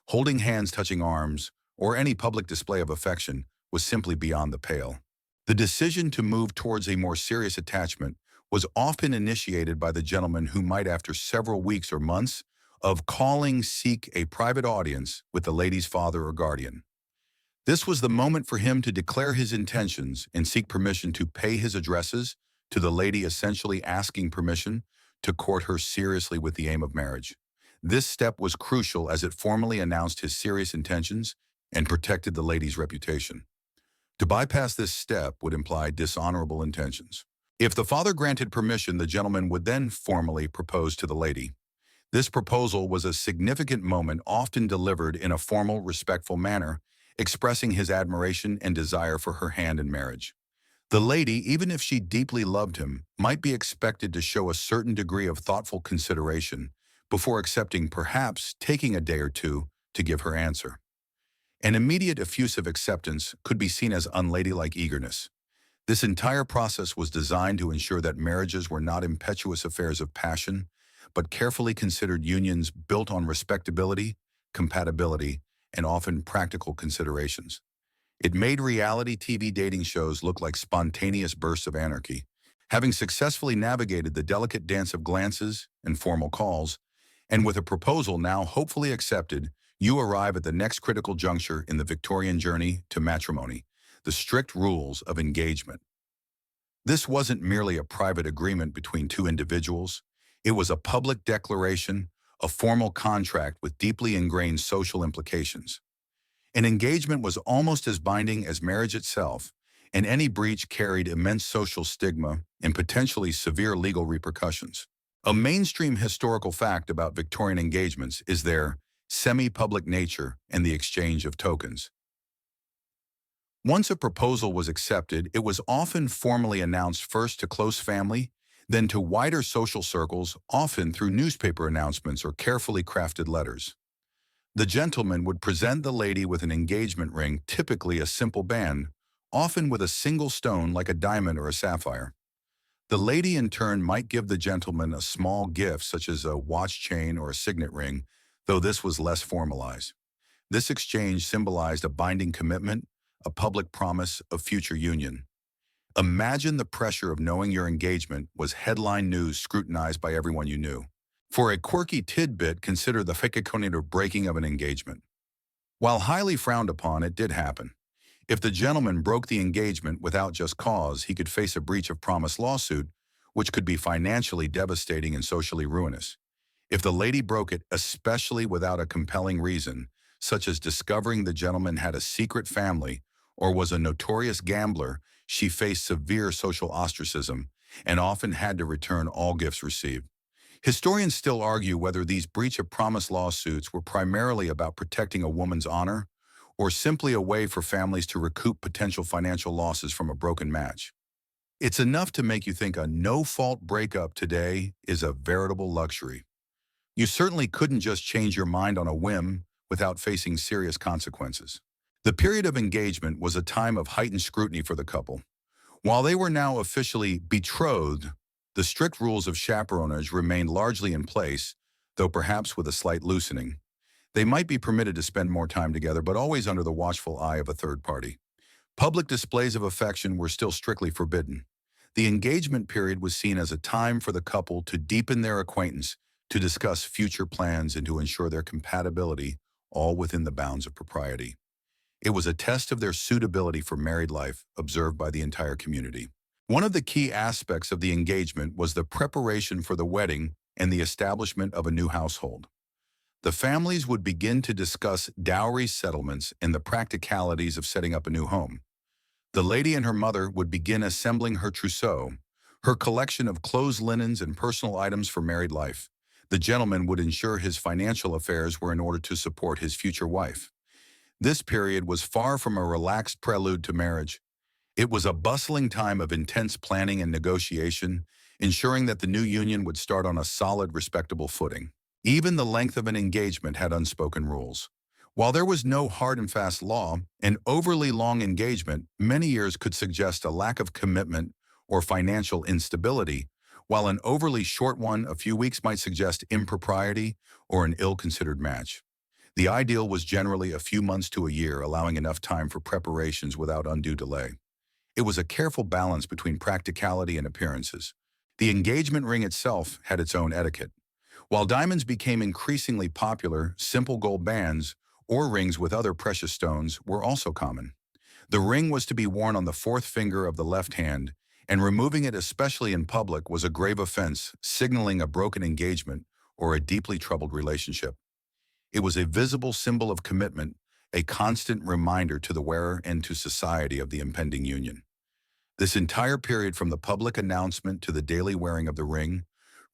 Holding hands, touching arms, or any public display of affection was simply beyond the pale. The decision to move towards a more serious attachment was often initiated by the gentleman, who might, after several weeks or months of calling, seek a private audience with the lady's father or guardian. This was the moment for him to declare his intentions and seek permission to pay his addresses to the lady, essentially asking permission to court her seriously with the aim of marriage. This step was crucial as it formally announced his serious intentions and protected the lady's reputation. To bypass this step would imply dishonorable intentions. If the father granted permission, the gentleman would then formally propose to the lady. This proposal was a significant moment, often delivered in a formal, respectful manner, expressing his admiration and desire for her hand in marriage. The lady, even if she deeply loved him, might be expected to show a certain degree of thoughtful consideration before accepting, perhaps taking a day or two to give her answer. An immediate effusive acceptance could be seen as unladylike eagerness. This entire process was designed to ensure that marriages were not impetuous affairs of passion, but carefully considered unions built on respectability, compatibility, and often practical considerations. It made reality TV dating shows look like spontaneous bursts of anarchy. Having successfully navigated the delicate dance of glances and formal calls, and with a proposal now hopefully accepted, you arrive at the next critical juncture in the Victorian journey to matrimony, the strict rules of engagement. This wasn't merely a private agreement between two individuals. It was a public declaration, a formal contract with deeply ingrained social implications. An engagement was almost as binding as marriage itself, and any breach carried immense social stigma and potentially severe legal repercussions. A mainstream historical fact about Victorian engagements is their semi-public nature and the exchange of tokens. Once a proposal was accepted, it was often formally announced first to close family, then to wider social circles, often through newspaper announcements or carefully crafted letters. The gentleman would present the lady with an engagement ring, typically a simple band, often with a single stone like a diamond or a sapphire. The lady in turn might give the gentleman a small gift such as a watch chain or a signet ring, though this was less formalized. This exchange symbolized a binding commitment, a public promise of future union. Imagine the pressure of knowing your engagement was headline news scrutinized by everyone you knew. For a quirky tidbit, consider the fekikonator breaking of an engagement. While highly frowned upon, it did happen. If the gentleman broke the engagement without just cause, he could face a breach of promise lawsuit, which could be financially devastating and socially ruinous. If the lady broke it, especially without a compelling reason, such as discovering the gentleman had a secret family or was a notorious gambler, she faced severe social ostracism and often had to return all gifts received. Historians still argue whether these breach of promise lawsuits were primarily about protecting a woman's honor or simply a way for families to recoup potential financial losses from a broken match. It's enough to make you think a no-fault breakup today is a veritable luxury. You certainly couldn't just change your mind on a whim without facing serious consequences. The period of engagement was a time of heightened scrutiny for the couple. While they were now officially betrothed, the strict rules of chaperonage remained largely in place, though perhaps with a slight loosening. They might be permitted to spend more time together, but always under the watchful eye of a third party. Public displays of affection were still strictly forbidden. The engagement period was seen as a time for the couple to deepen their acquaintance, to discuss future plans, and to ensure their compatibility, all within the bounds of propriety. It was a test of their suitability for married life, observed by the entire community. One of the key aspects of the engagement was the preparation for the wedding and the establishment of a new household. The families would begin to discuss dowry settlements and the practicalities of setting up a new home. The lady and her mother would begin assembling her trousseau, her collection of clothes, linens, and personal items for married life. The gentleman would ensure his financial affairs were in order to support his future wife. This period was far from a relaxed prelude to marriage. It was a bustling time of intense planning and negotiation, ensuring that the new union would start on a solid, respectable footing. Even the length of an engagement had unspoken rules. While there was no hard and fast law, an overly long engagement, many years, could suggest a lack of commitment or financial instability, while an overly short one, a few weeks, might suggest impropriety or an ill-considered match. The ideal was generally a few months to a year, allowing enough time for preparations without undue delay. It was a careful balance between practicality and appearances. The engagement ring itself had its own etiquette. While diamonds became increasingly popular, simple gold bands or rings with other precious stones were also common. The ring was to be worn on the fourth finger of the left hand, and removing it, especially in public, was a grave offense, signaling a broken engagement or a deeply troubled relationship. It was a visible symbol of commitment, a constant reminder to the wearer and to society of the impending union. This entire period from the public announcement to the daily wearing of the ring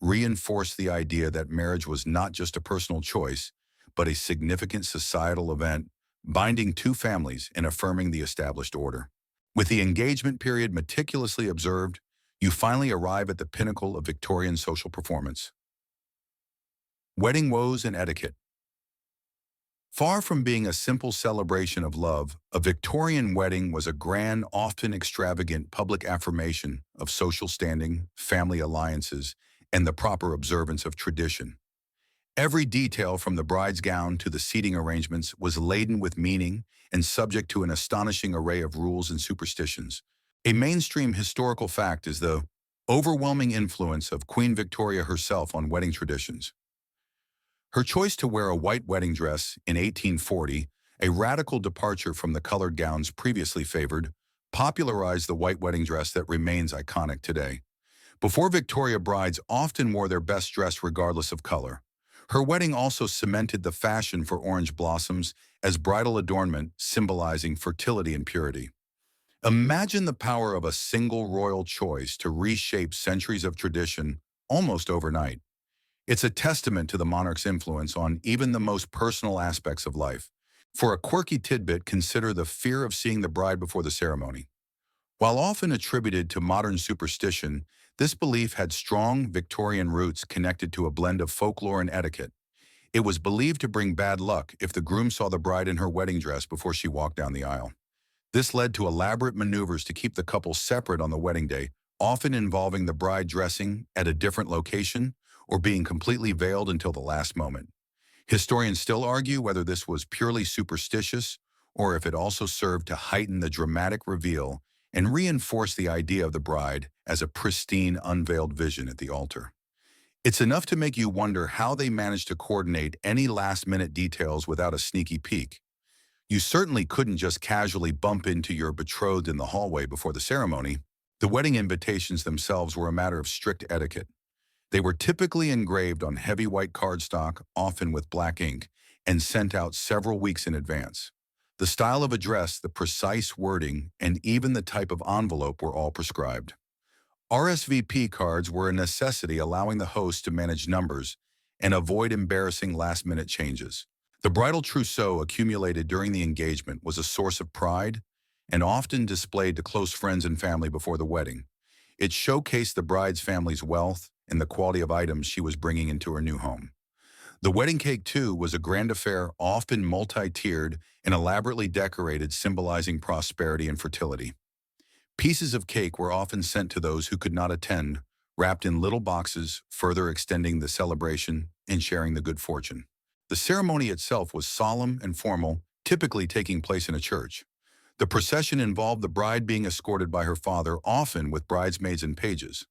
reinforced the idea that marriage was not just a personal choice, but a significant societal event binding two families and affirming the established order. With the engagement period meticulously observed, you finally arrive at the pinnacle of Victorian social performance. Wedding woes and etiquette. Far from being a simple celebration of love, a Victorian wedding was a grand, often extravagant public affirmation of social standing, family alliances, and the proper observance of tradition. Every detail from the bride's gown to the seating arrangements was laden with meaning and subject to an astonishing array of rules and superstitions. A mainstream historical fact is the overwhelming influence of Queen Victoria herself on wedding traditions. Her choice to wear a white wedding dress in 1840, a radical departure from the colored gowns previously favored, popularized the white wedding dress that remains iconic today. Before Victoria, brides often wore their best dress regardless of color. Her wedding also cemented the fashion for orange blossoms as bridal adornment, symbolizing fertility and purity. Imagine the power of a single royal choice to reshape centuries of tradition almost overnight. It's a testament to the monarch's influence on even the most personal aspects of life. For a quirky tidbit, consider the fear of seeing the bride before the ceremony. While often attributed to modern superstition, this belief had strong Victorian roots connected to a blend of folklore and etiquette. It was believed to bring bad luck if the groom saw the bride in her wedding dress before she walked down the aisle. This led to elaborate maneuvers to keep the couple separate on the wedding day, often involving the bride dressing at a different location or being completely veiled until the last moment. Historians still argue whether this was purely superstitious or if it also served to heighten the dramatic reveal and reinforce the idea of the bride as a pristine, unveiled vision at the altar. It's enough to make you wonder how they managed to coordinate any last-minute details without a sneaky peek. You certainly couldn't just casually bump into your betrothed in the hallway before the ceremony. The wedding invitations themselves were a matter of strict etiquette. They were typically engraved on heavy white cardstock, often with black ink, and sent out several weeks in advance. The style of address, the precise wording, and even the type of envelope were all prescribed. RSVP cards were a necessity, allowing the host to manage numbers and avoid embarrassing last-minute changes. The bridal trousseau accumulated during the engagement was a source of pride and often displayed to close friends and family before the wedding. It showcased the bride's family's wealth and the quality of items she was bringing into her new home. The wedding cake, too, was a grand affair, often multi-tiered and elaborately decorated, symbolizing prosperity and fertility. Pieces of cake were often sent to those who could not attend, wrapped in little boxes, further extending the celebration and sharing the good fortune. The ceremony itself was solemn and formal, typically taking place in a church. The procession involved the bride being escorted by her father, often with bridesmaids and pages.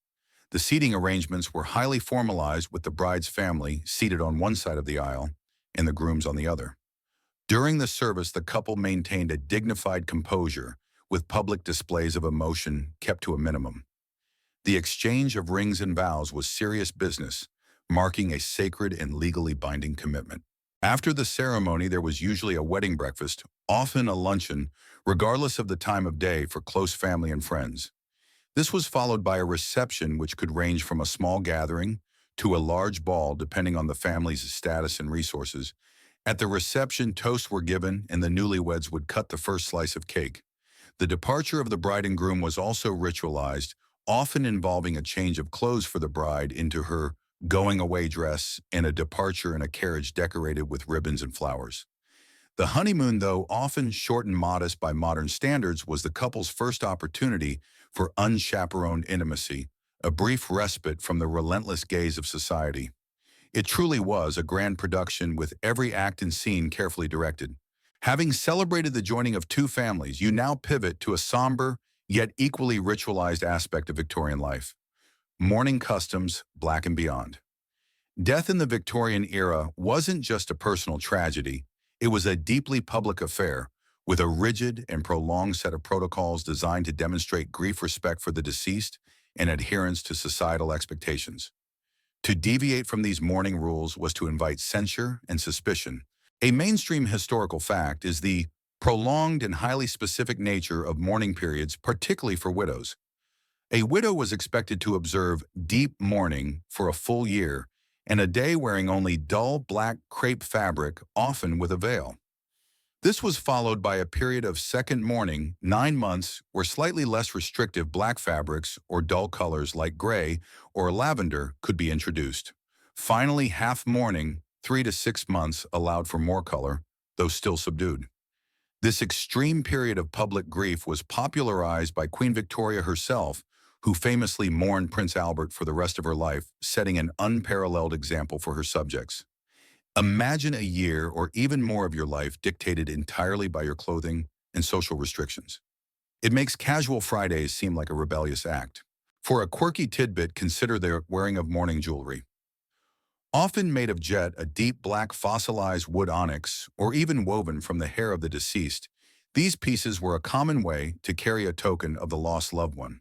The seating arrangements were highly formalized, with the bride's family seated on one side of the aisle and the groom's on the other. During the service, the couple maintained a dignified composure, with public displays of emotion kept to a minimum. The exchange of rings and vows was serious business, marking a sacred and legally binding commitment. After the ceremony, there was usually a wedding breakfast, often a luncheon, regardless of the time of day, for close family and friends. This was followed by a reception, which could range from a small gathering to a large ball depending on the family's status and resources. At the reception, toasts were given and the newlyweds would cut the first slice of cake. The departure of the bride and groom was also ritualized, often involving a change of clothes for the bride into her going-away dress and a departure in a carriage decorated with ribbons and flowers. The honeymoon, though often short and modest by modern standards, was the couple's first opportunity for unchaperoned intimacy, a brief respite from the relentless gaze of society. It truly was a grand production, with every act and scene carefully directed. Having celebrated the joining of two families, you now pivot to a somber, yet equally ritualized aspect of Victorian life: mourning customs, Black and beyond. Death in the Victorian era wasn't just a personal tragedy, it was a deeply public affair, with a rigid and prolonged set of protocols designed to demonstrate grief, respect for the deceased, and adherence to societal expectations. To deviate from these mourning rules was to invite censure and suspicion, A mainstream historical fact is the prolonged and highly specific nature of mourning periods, particularly for widows. A widow was expected to observe deep mourning for a full year and a day wearing only dull black crepe fabric, often with a veil. This was followed by a period of second mourning, 9 months, where slightly less restrictive black fabrics or dull colors like gray or lavender could be introduced. Finally, half mourning, 3 to 6 months, allowed for more color, though still subdued. This extreme period of public grief was popularized by Queen Victoria herself, who famously mourned Prince Albert for the rest of her life, setting an unparalleled example for her subjects. Imagine a year or even more of your life dictated entirely by your clothing and social restrictions. It makes casual Fridays seem like a rebellious act. For a quirky tidbit, consider the wearing of mourning jewelry. Often made of jet, a deep black fossilized wood onyx, or even woven from the hair of the deceased, these pieces were a common way to carry a token of the lost loved one.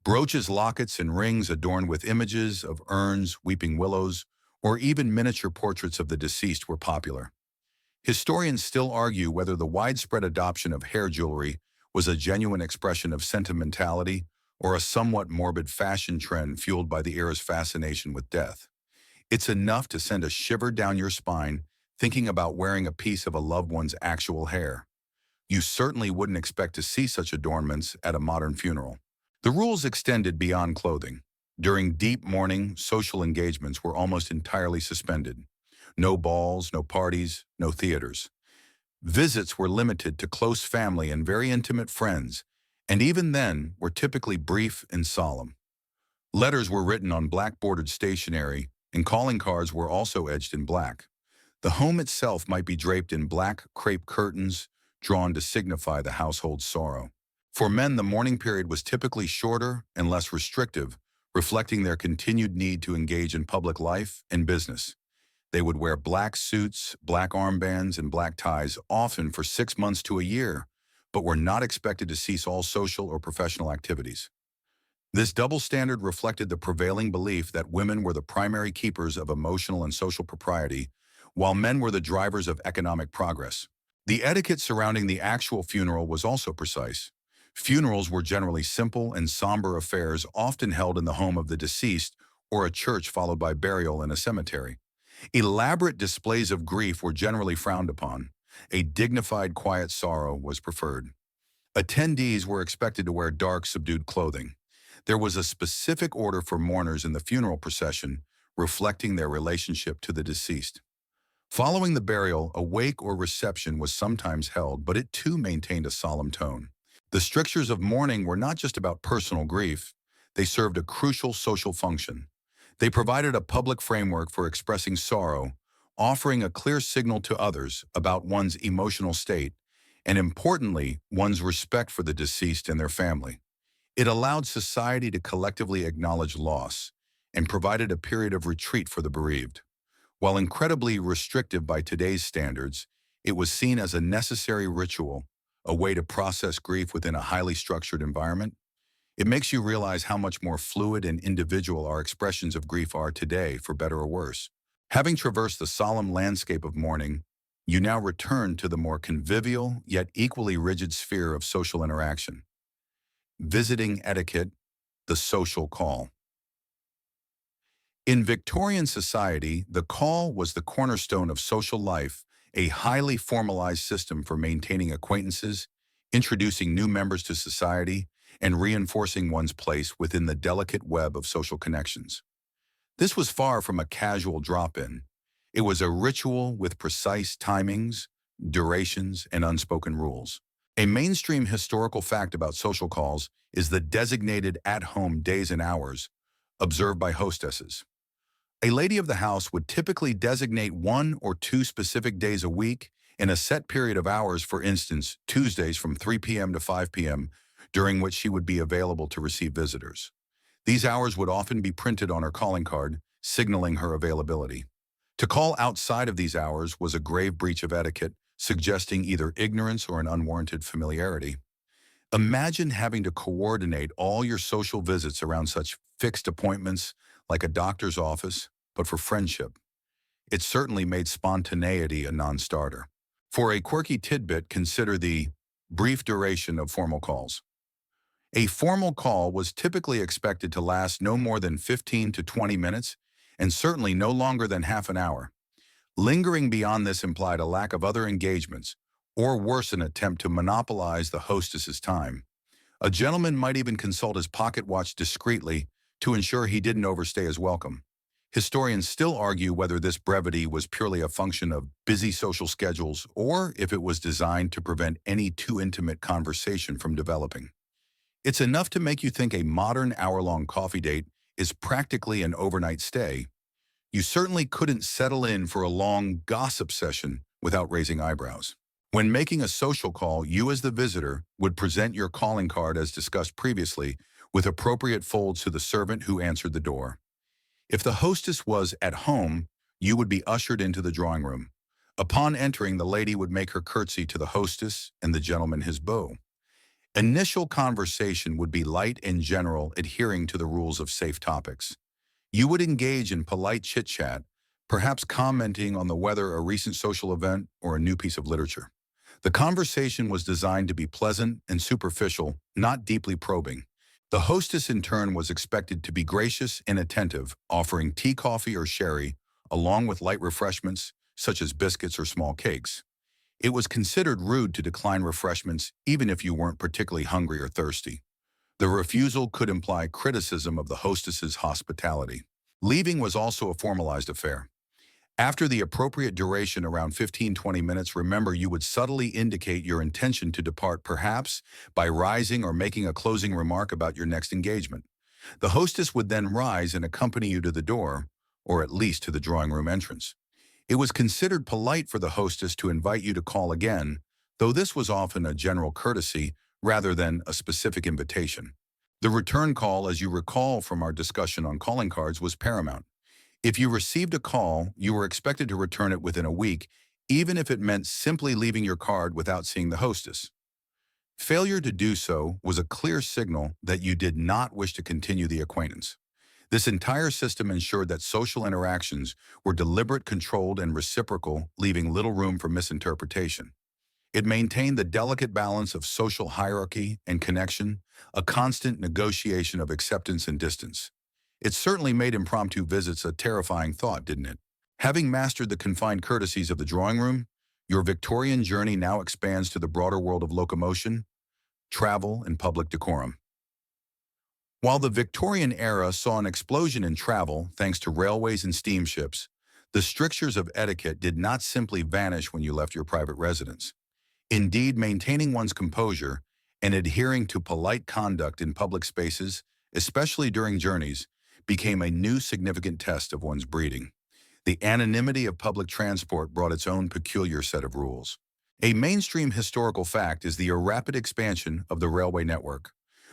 Brooches, lockets, and rings adorned with images of urns, weeping willows, or even miniature portraits of the deceased were popular. Historians still argue whether the widespread adoption of hair jewelry was a genuine expression of sentimentality or a somewhat morbid fashion trend fueled by the era's fascination with death. It's enough to send a shiver down your spine thinking about wearing a piece of a loved one's actual hair. You certainly wouldn't expect to see such adornments at a modern funeral. The rules extended beyond clothing. During deep mourning, social engagements were almost entirely suspended. No balls, no parties, no theaters. Visits were limited to close family and very intimate friends, and even then were typically brief and solemn. Letters were written on black-bordered stationery, and calling cards were also edged in black. The home itself might be draped in black crepe curtains, drawn to signify the household's sorrow. For men, the mourning period was typically shorter and less restrictive, reflecting their continued need to engage in public life and business. They would wear black suits, black armbands, and black ties, often for 6 months to a year, but were not expected to cease all social or professional activities. This double standard reflected the prevailing belief that women were the primary keepers of emotional and social propriety, while men were the drivers of economic progress. The etiquette surrounding the actual funeral was also precise. Funerals were generally simple and somber affairs, often held in the home of the deceased or a church, followed by burial in a cemetery. Elaborate displays of grief were generally frowned upon. A dignified, quiet sorrow was preferred. Attendees were expected to wear dark, subdued clothing. There was a specific order for mourners in the funeral procession, reflecting their relationship to the deceased. Following the burial, a wake or reception was sometimes held, but it too maintained a solemn tone. The strictures of mourning were not just about personal grief. They served a crucial social function. They provided a public framework for expressing sorrow, offering a clear signal to others about one's emotional state, and importantly, one's respect for the deceased and their family. It allowed society to collectively acknowledge loss and provided a period of retreat for the bereaved. While incredibly restrictive by today's standards, it was seen as a necessary ritual, a way to process grief within a highly structured environment. It makes you realize how much more fluid and individual our expressions of grief are today, for better or worse. Having traversed the solemn landscape of mourning, you now return to the more convivial yet equally rigid sphere of social interaction. Visiting etiquette, the social call. In Victorian society, the call was the cornerstone of social life, a highly formalized system for maintaining acquaintances, introducing new members to society, and reinforcing one's place within the delicate web of social connections. This was far from a casual drop-in. It was a ritual with precise timings, durations, and unspoken rules. A mainstream historical fact about social calls is the designated at-home days and hours observed by hostesses. A lady of the house would typically designate 1 or 2 specific days a week in a set period of hours, for instance, Tuesdays from 3 p.m. to 5 p.m., during which she would be available to receive visitors. These hours would often be printed on her calling card, signaling her availability. To call outside of these hours was a grave breach of etiquette, suggesting either ignorance or an unwarranted familiarity. Imagine having to coordinate all your social visits around such fixed appointments like a doctor's office, but for friendship. It certainly made spontaneity a non-starter. For a quirky tidbit, consider the brief duration of formal calls. A formal call was typically expected to last no more than 15 to 20 minutes, and certainly no longer than half an hour. Lingering beyond this implied a lack of other engagements, or worse, an attempt to monopolize the hostess's time. A gentleman might even consult his pocket watch discreetly to ensure he didn't overstay his welcome. Historians still argue whether this brevity was purely a function of busy social schedules or if it was designed to prevent any too intimate conversation from developing. It's enough to make you think a modern hour-long coffee date is practically an overnight stay. You certainly couldn't settle in for a long gossip session without raising eyebrows. When making a social call, you as the visitor would present your calling card as discussed previously, with appropriate folds to the servant who answered the door. If the hostess was at home, you would be ushered into the drawing room. Upon entering, the lady would make her curtsy to the hostess and the gentleman his bow. Initial conversation would be light and general, adhering to the rules of safe topics. You would engage in polite chit-chat, perhaps commenting on the weather, a recent social event, or a new piece of literature. The conversation was designed to be pleasant and superficial, not deeply probing. The hostess, in turn, was expected to be gracious and attentive, offering tea, coffee, or sherry, along with light refreshments, such as biscuits or small cakes. It was considered rude to decline refreshments even if you weren't particularly hungry or thirsty. The refusal could imply criticism of the hostess's hospitality. Leaving was also a formalized affair. After the appropriate duration, around 15-20 minutes, remember, you would subtly indicate your intention to depart, perhaps by rising or making a closing remark about your next engagement. The hostess would then rise and accompany you to the door, or at least to the drawing room entrance. It was considered polite for the hostess to invite you to call again, though this was often a general courtesy rather than a specific invitation. The return call, as you recall from our discussion on calling cards, was paramount. If you received a call, you were expected to return it within a week, even if it meant simply leaving your card without seeing the hostess. Failure to do so was a clear signal that you did not wish to continue the acquaintance. This entire system ensured that social interactions were deliberate, controlled, and reciprocal, leaving little room for misinterpretation. It maintained the delicate balance of social hierarchy and connection, a constant negotiation of acceptance and distance. It certainly made impromptu visits a terrifying thought, didn't it? Having mastered the confined courtesies of the drawing room, your Victorian journey now expands to the broader world of locomotion, travel, and public decorum. While the Victorian era saw an explosion in travel thanks to railways and steamships, the strictures of etiquette did not simply vanish when you left your private residence. Indeed, maintaining one's composure and adhering to polite conduct in public spaces, especially during journeys, became a new significant test of one's breeding. The anonymity of public transport brought its own peculiar set of rules. A mainstream historical fact is the rapid expansion of the railway network,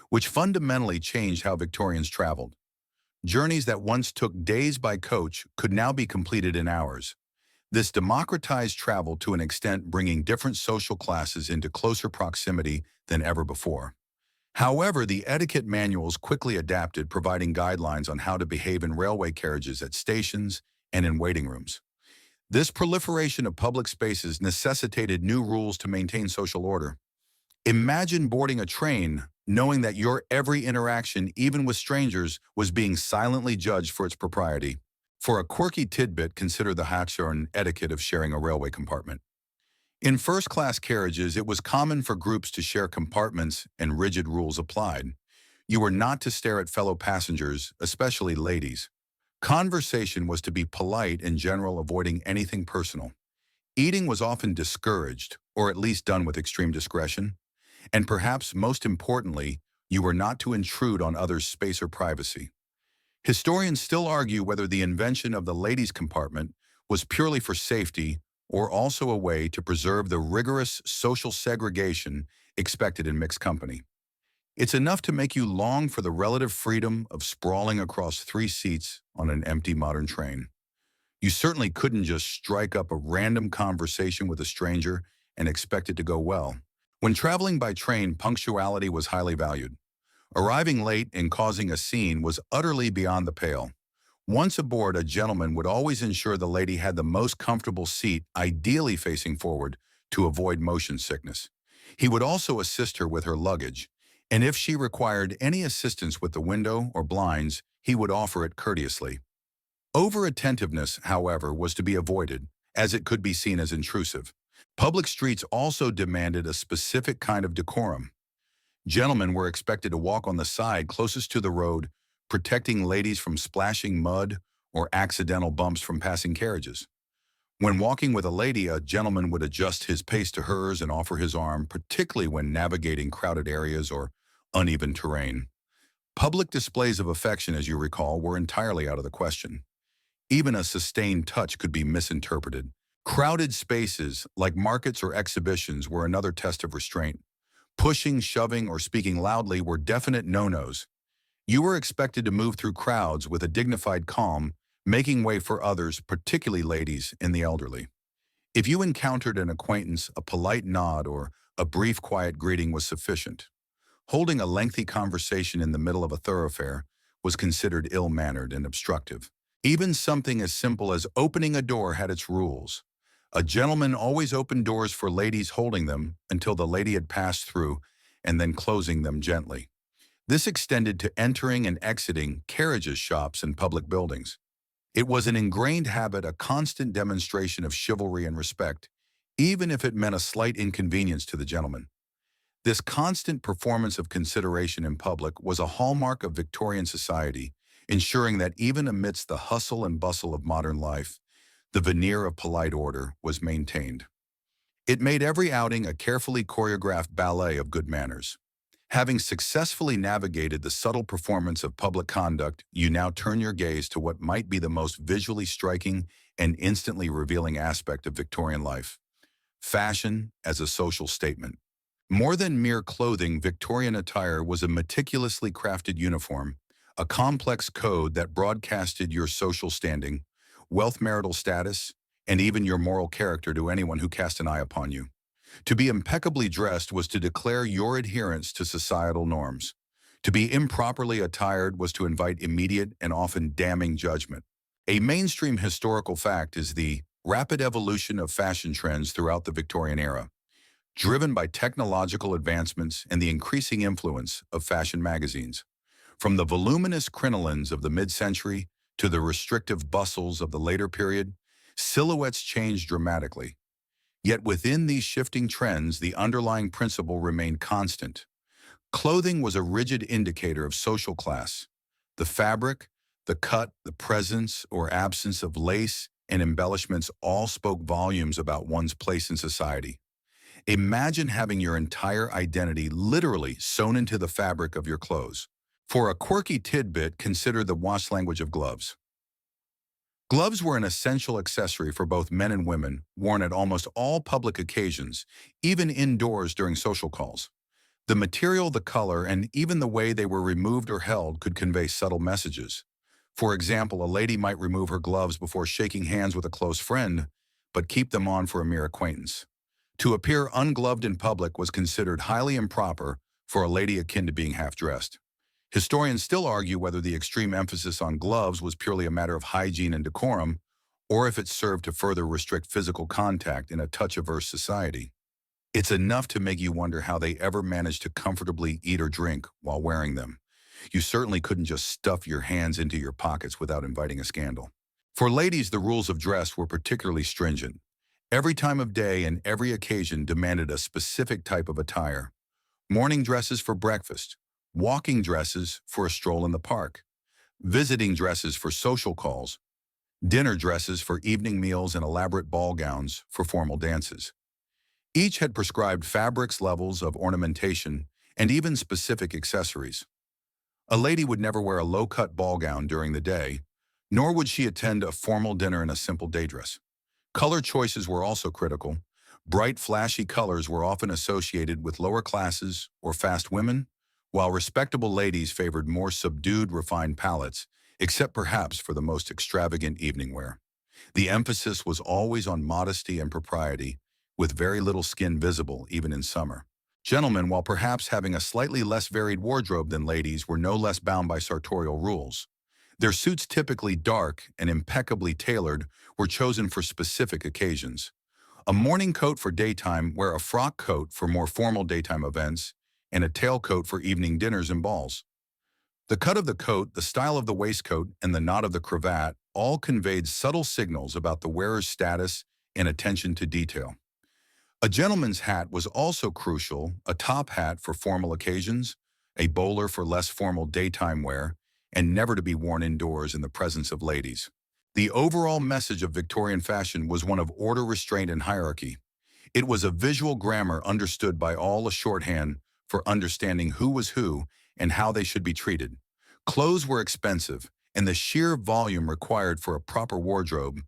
which fundamentally changed how Victorians traveled. Journeys that once took days by coach could now be completed in hours. This democratized travel to an extent, bringing different social classes into closer proximity than ever before. However, the etiquette manuals quickly adapted, providing guidelines on how to behave in railway carriages, at stations, and in waiting rooms. This proliferation of public spaces necessitated new rules to maintain social order. Imagine boarding a train knowing that your every interaction, even with strangers, was being silently judged for its propriety. For a quirky tidbit, consider the Victorian etiquette of sharing a railway compartment. In first-class carriages, it was common for groups to share compartments, and rigid rules applied. You were not to stare at fellow passengers, especially ladies. Conversation was to be polite and general, avoiding anything personal. Eating was often discouraged, or at least done with extreme discretion. And perhaps most importantly, you were not to intrude on others' space or privacy. Historians still argue whether the invention of the ladies' compartment was purely for safety or also a way to preserve the rigorous social segregation expected in mixed company. It's enough to make you long for the relative freedom of sprawling across 3 seats on an empty modern train. You certainly couldn't just strike up a random conversation with a stranger and expect it to go well. When traveling by train, punctuality was highly valued. Arriving late and causing a scene was utterly beyond the pale. Once aboard, a gentleman would always ensure the lady had the most comfortable seat, ideally facing forward, to avoid motion sickness. He would also assist her with her luggage, and if she required any assistance with the window or blinds, he would offer it courteously. Over-attentiveness, however, was to be avoided, as it could be seen as intrusive. Public streets also demanded a specific kind of decorum. Gentlemen were expected to walk on the side closest to the road, protecting ladies from splashing mud or accidental bumps from passing carriages. When walking with a lady, a gentleman would adjust his pace to hers and offer his arm, particularly when navigating crowded areas or uneven terrain. Public displays of affection, as you recall, were entirely out of the question. Even a sustained touch could be misinterpreted. Crowded spaces, like markets or exhibitions, were another test of restraint. Pushing, shoving, or speaking loudly were definite no-nos. You were expected to move through crowds with a dignified calm, making way for others, particularly ladies and the elderly. If you encountered an acquaintance, a polite nod or a brief quiet greeting was sufficient. Holding a lengthy conversation in the middle of a thoroughfare was considered ill-mannered and obstructive. Even something as simple as opening a door had its rules. A gentleman always opened doors for ladies, holding them until the lady had passed through and then closing them gently. This extended to entering and exiting carriages, shops, and public buildings. It was an ingrained habit, a constant demonstration of chivalry and respect, even if it meant a slight inconvenience to the gentleman. This constant performance of consideration in public was a hallmark of Victorian society, ensuring that even amidst the hustle and bustle of modern life, the veneer of polite order was maintained. It made every outing a carefully choreographed ballet of good manners. Having successfully navigated the subtle performance of public conduct, you now turn your gaze to what might be the most visually striking and instantly revealing aspect of Victorian life: fashion as a social statement. More than mere clothing, Victorian attire was a meticulously crafted uniform, a complex code that broadcasted your social standing, wealth, marital status, and even your moral character to anyone who cast an eye upon you. To be impeccably dressed was to declare your adherence to societal norms. To be improperly attired was to invite immediate and often damning judgment. A mainstream historical fact is the rapid evolution of fashion trends throughout the Victorian era, driven by technological advancements and the increasing influence of fashion magazines. From the voluminous crinolines of the mid-century to the restrictive bustles of the later period, silhouettes changed dramatically. Yet within these shifting trends, the underlying principle remained constant. Clothing was a rigid indicator of social class. The fabric, the cut, the presence or absence of lace and embellishments all spoke volumes about one's place in society. Imagine having your entire identity literally sewn into the fabric of your clothes. For a quirky tidbit, consider the wash language of gloves. Gloves were an essential accessory for both men and women, worn at almost all public occasions, even indoors during social calls. The material, the color, and even the way they were removed or held could convey subtle messages. For example, a lady might remove her gloves before shaking hands with a close friend, but keep them on for a mere acquaintance. To appear ungloved in public was considered highly improper for a lady akin to being half-dressed. Historians still argue whether the extreme emphasis on gloves was purely a matter of hygiene and decorum, or if it served to further restrict physical contact in a touch-averse society. It's enough to make you wonder how they ever managed to comfortably eat or drink while wearing them. You certainly couldn't just stuff your hands into your pockets without inviting a scandal. For ladies, the rules of dress were particularly stringent. Every time of day and every occasion demanded a specific type of attire. Morning dresses for breakfast, walking dresses for a stroll in the park, visiting dresses for social calls, dinner dresses for evening meals, and elaborate ball gowns for formal dances. Each had prescribed fabrics, levels of ornamentation, and even specific accessories. A lady would never wear a low-cut ball gown during the day, nor would she attend a formal dinner in a simple day dress. Color choices were also critical. Bright, flashy colors were often associated with lower classes or fast women, while respectable ladies favored more subdued, refined palettes, except perhaps for the most extravagant evening wear. The emphasis was always on modesty and propriety, with very little skin visible even in summer. Gentlemen, while perhaps having a slightly less varied wardrobe than ladies, were no less bound by sartorial rules. Their suits, typically dark and impeccably tailored, were chosen for specific occasions. A morning coat for daytime, where a frock coat for more formal daytime events, and a tailcoat for evening dinners and balls. The cut of the coat, the style of the waistcoat, and the knot of the cravat all conveyed subtle signals about the wearer's status and attention to detail. A gentleman's hat was also crucial, a top hat for formal occasions, a bowler for less formal daytime wear, and never to be worn indoors in the presence of ladies. The overall message of Victorian fashion was one of order, restraint, and hierarchy. It was a visual grammar understood by all, a shorthand for understanding who was who and how they should be treated. Clothes were expensive, and the sheer volume required for a proper wardrobe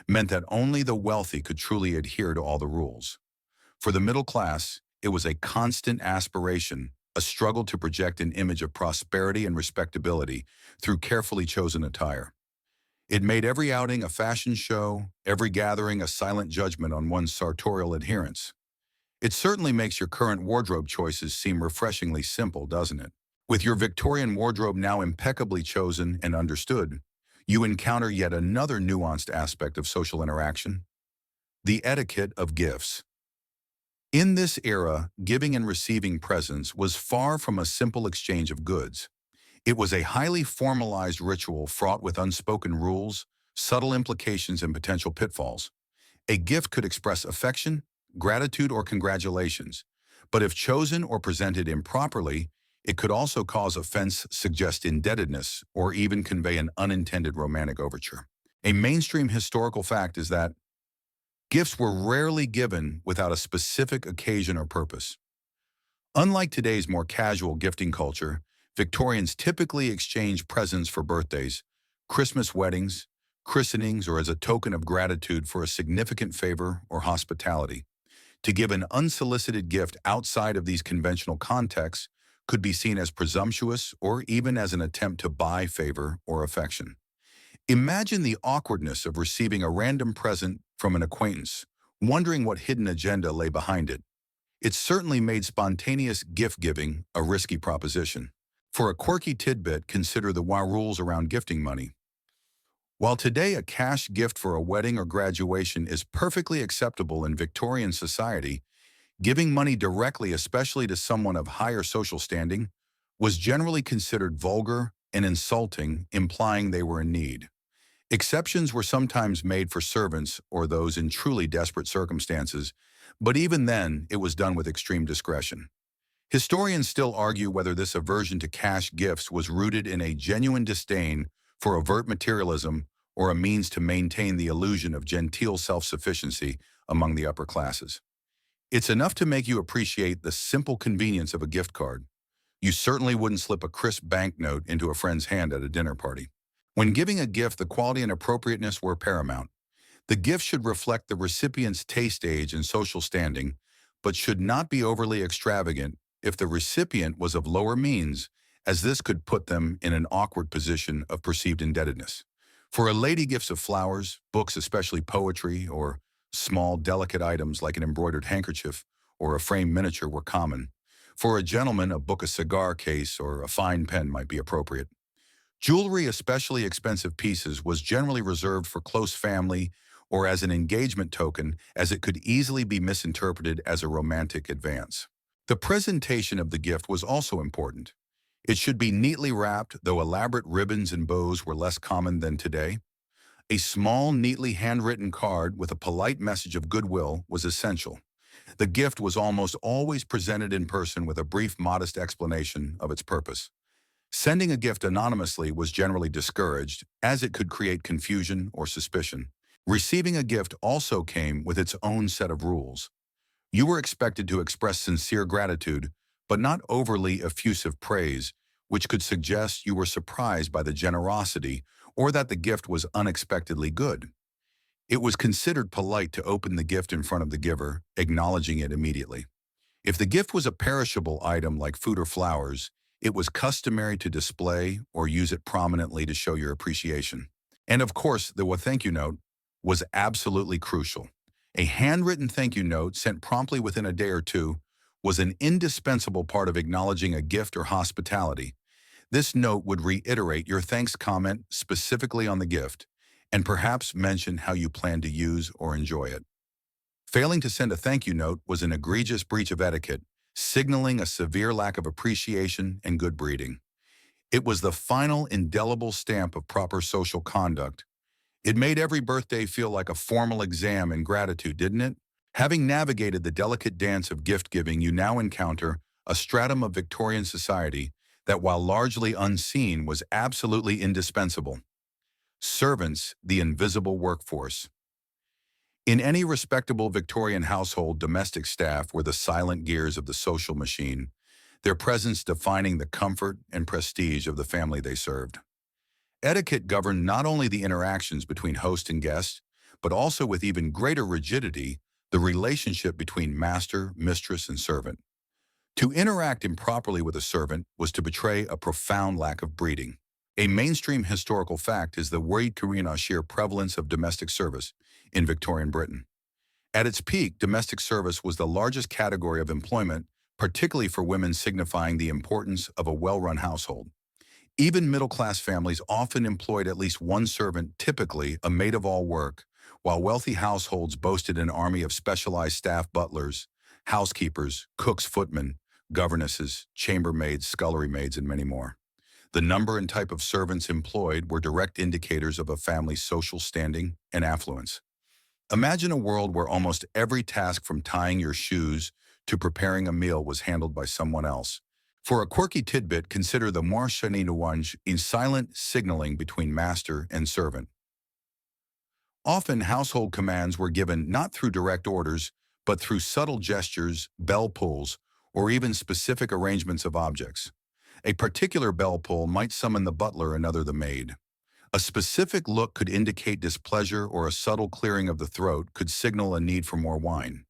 meant that only the wealthy could truly adhere to all the rules. For the middle class, it was a constant aspiration, a struggle to project an image of prosperity and respectability through carefully chosen attire. It made every outing a fashion show, every gathering a silent judgment on one's sartorial adherence. It certainly makes your current wardrobe choices seem refreshingly simple, doesn't it? With your Victorian wardrobe now impeccably chosen and understood, you encounter yet another nuanced aspect of social interaction: the etiquette of gifts. In this era, giving and receiving presents was far from a simple exchange of goods. It was a highly formalized ritual fraught with unspoken rules, subtle implications, and potential pitfalls. A gift could express affection, gratitude, or congratulations, but if chosen or presented improperly, it could also cause offense, suggest indebtedness, or even convey an unintended romantic overture. A mainstream historical fact is that gifts were rarely given without a specific occasion or purpose. Unlike today's more casual gifting culture, Victorians typically exchanged presents for birthdays, Christmas, weddings, christenings, or as a token of gratitude for a significant favor or hospitality. To give an unsolicited gift outside of these conventional contexts could be seen as presumptuous or even as an attempt to buy favor or affection. Imagine the awkwardness of receiving a random present from an acquaintance, wondering what hidden agenda lay behind it. It certainly made spontaneous gift-giving a risky proposition. For a quirky tidbit, consider the WOW rules around gifting money. While today a cash gift for a wedding or graduation is perfectly acceptable in Victorian society, giving money directly, especially to someone of higher social standing, was generally considered vulgar and insulting, implying they were in need. Exceptions were sometimes made for servants or those in truly desperate circumstances, but even then, it was done with extreme discretion. Historians still argue whether this aversion to cash gifts was rooted in a genuine disdain for overt materialism or a means to maintain the illusion of genteel self-sufficiency among the upper classes. It's enough to make you appreciate the simple convenience of a gift card. You certainly wouldn't slip a crisp banknote into a friend's hand at a dinner party. When giving a gift, the quality and appropriateness were paramount. The gift should reflect the recipient's taste, age, and social standing, but should not be overly extravagant if the recipient was of lower means, as this could put them in an awkward position of perceived indebtedness. For a lady, gifts of flowers, books, especially poetry, or small, delicate items like an embroidered handkerchief or a framed miniature were common. For a gentleman, a book, a cigar case, or a fine pen might be appropriate. Jewelry, especially expensive pieces, was generally reserved for close family or as an engagement token, as it could easily be misinterpreted as a romantic advance. The presentation of the gift was also important. It should be neatly wrapped, though elaborate ribbons and bows were less common than today. A small, neatly handwritten card with a polite message of goodwill was essential. The gift was almost always presented in person with a brief, modest explanation of its purpose. Sending a gift anonymously was generally discouraged, as it could create confusion or suspicion. Receiving a gift also came with its own set of rules. You were expected to express sincere gratitude, but not overly effusive praise, which could suggest you were surprised by the generosity or that the gift was unexpectedly good. It was considered polite to open the gift in front of the giver, acknowledging it immediately. If the gift was a perishable item like food or flowers, it was customary to display or use it prominently to show your appreciation. And of course, the thank you note was absolutely crucial. A handwritten thank you note sent promptly within a day or two was an indispensable part of acknowledging a gift or hospitality. This note would reiterate your thanks comment specifically on the gift and perhaps mention how you plan to use or enjoy it. Failing to send a thank you note was an egregious breach of etiquette, signaling a severe lack of appreciation and good breeding. It was the final indelible stamp of proper social conduct. It made every birthday feel like a formal exam in gratitude, didn't it? Having navigated the delicate dance of gift-giving, you now encounter a stratum of Victorian society that, while largely unseen, was absolutely indispensable. Servants, the invisible workforce. In any respectable Victorian household, domestic staff were the silent gears of the social machine, their presence defining the comfort and prestige of the family they served. Etiquette governed not only the interactions between host and guest, but also with even greater rigidity, the relationship between master, mistress, and servant. To interact improperly with a servant was to betray a profound lack of breeding. A mainstream historical fact is the worried sheer prevalence of domestic service in Victorian Britain. At its peak, domestic service was the largest category of employment, particularly for women, signifying the importance of a well-run household. Even middle-class families often employed at least one servant, typically a maid-of-all-work, while wealthy households boasted an army of specialized staff: butlers, housekeepers, cooks, footmen, governesses, chambermaids, scullery maids, and many more. The number and type of servants employed were direct indicators of a family's social standing and affluence. Imagine a world where almost every task, from tying your shoes to preparing a meal, was handled by someone else. For a quirky tidbit, consider the marshani nuange in silent signaling between master and servant. Often, household commands were given not through direct orders, but through subtle gestures, bell pulls, or even specific arrangements of objects. A particular bell pull might summon the butler, another the maid. A specific look could indicate displeasure, or a subtle clearing of the throat could signal a need for more wine.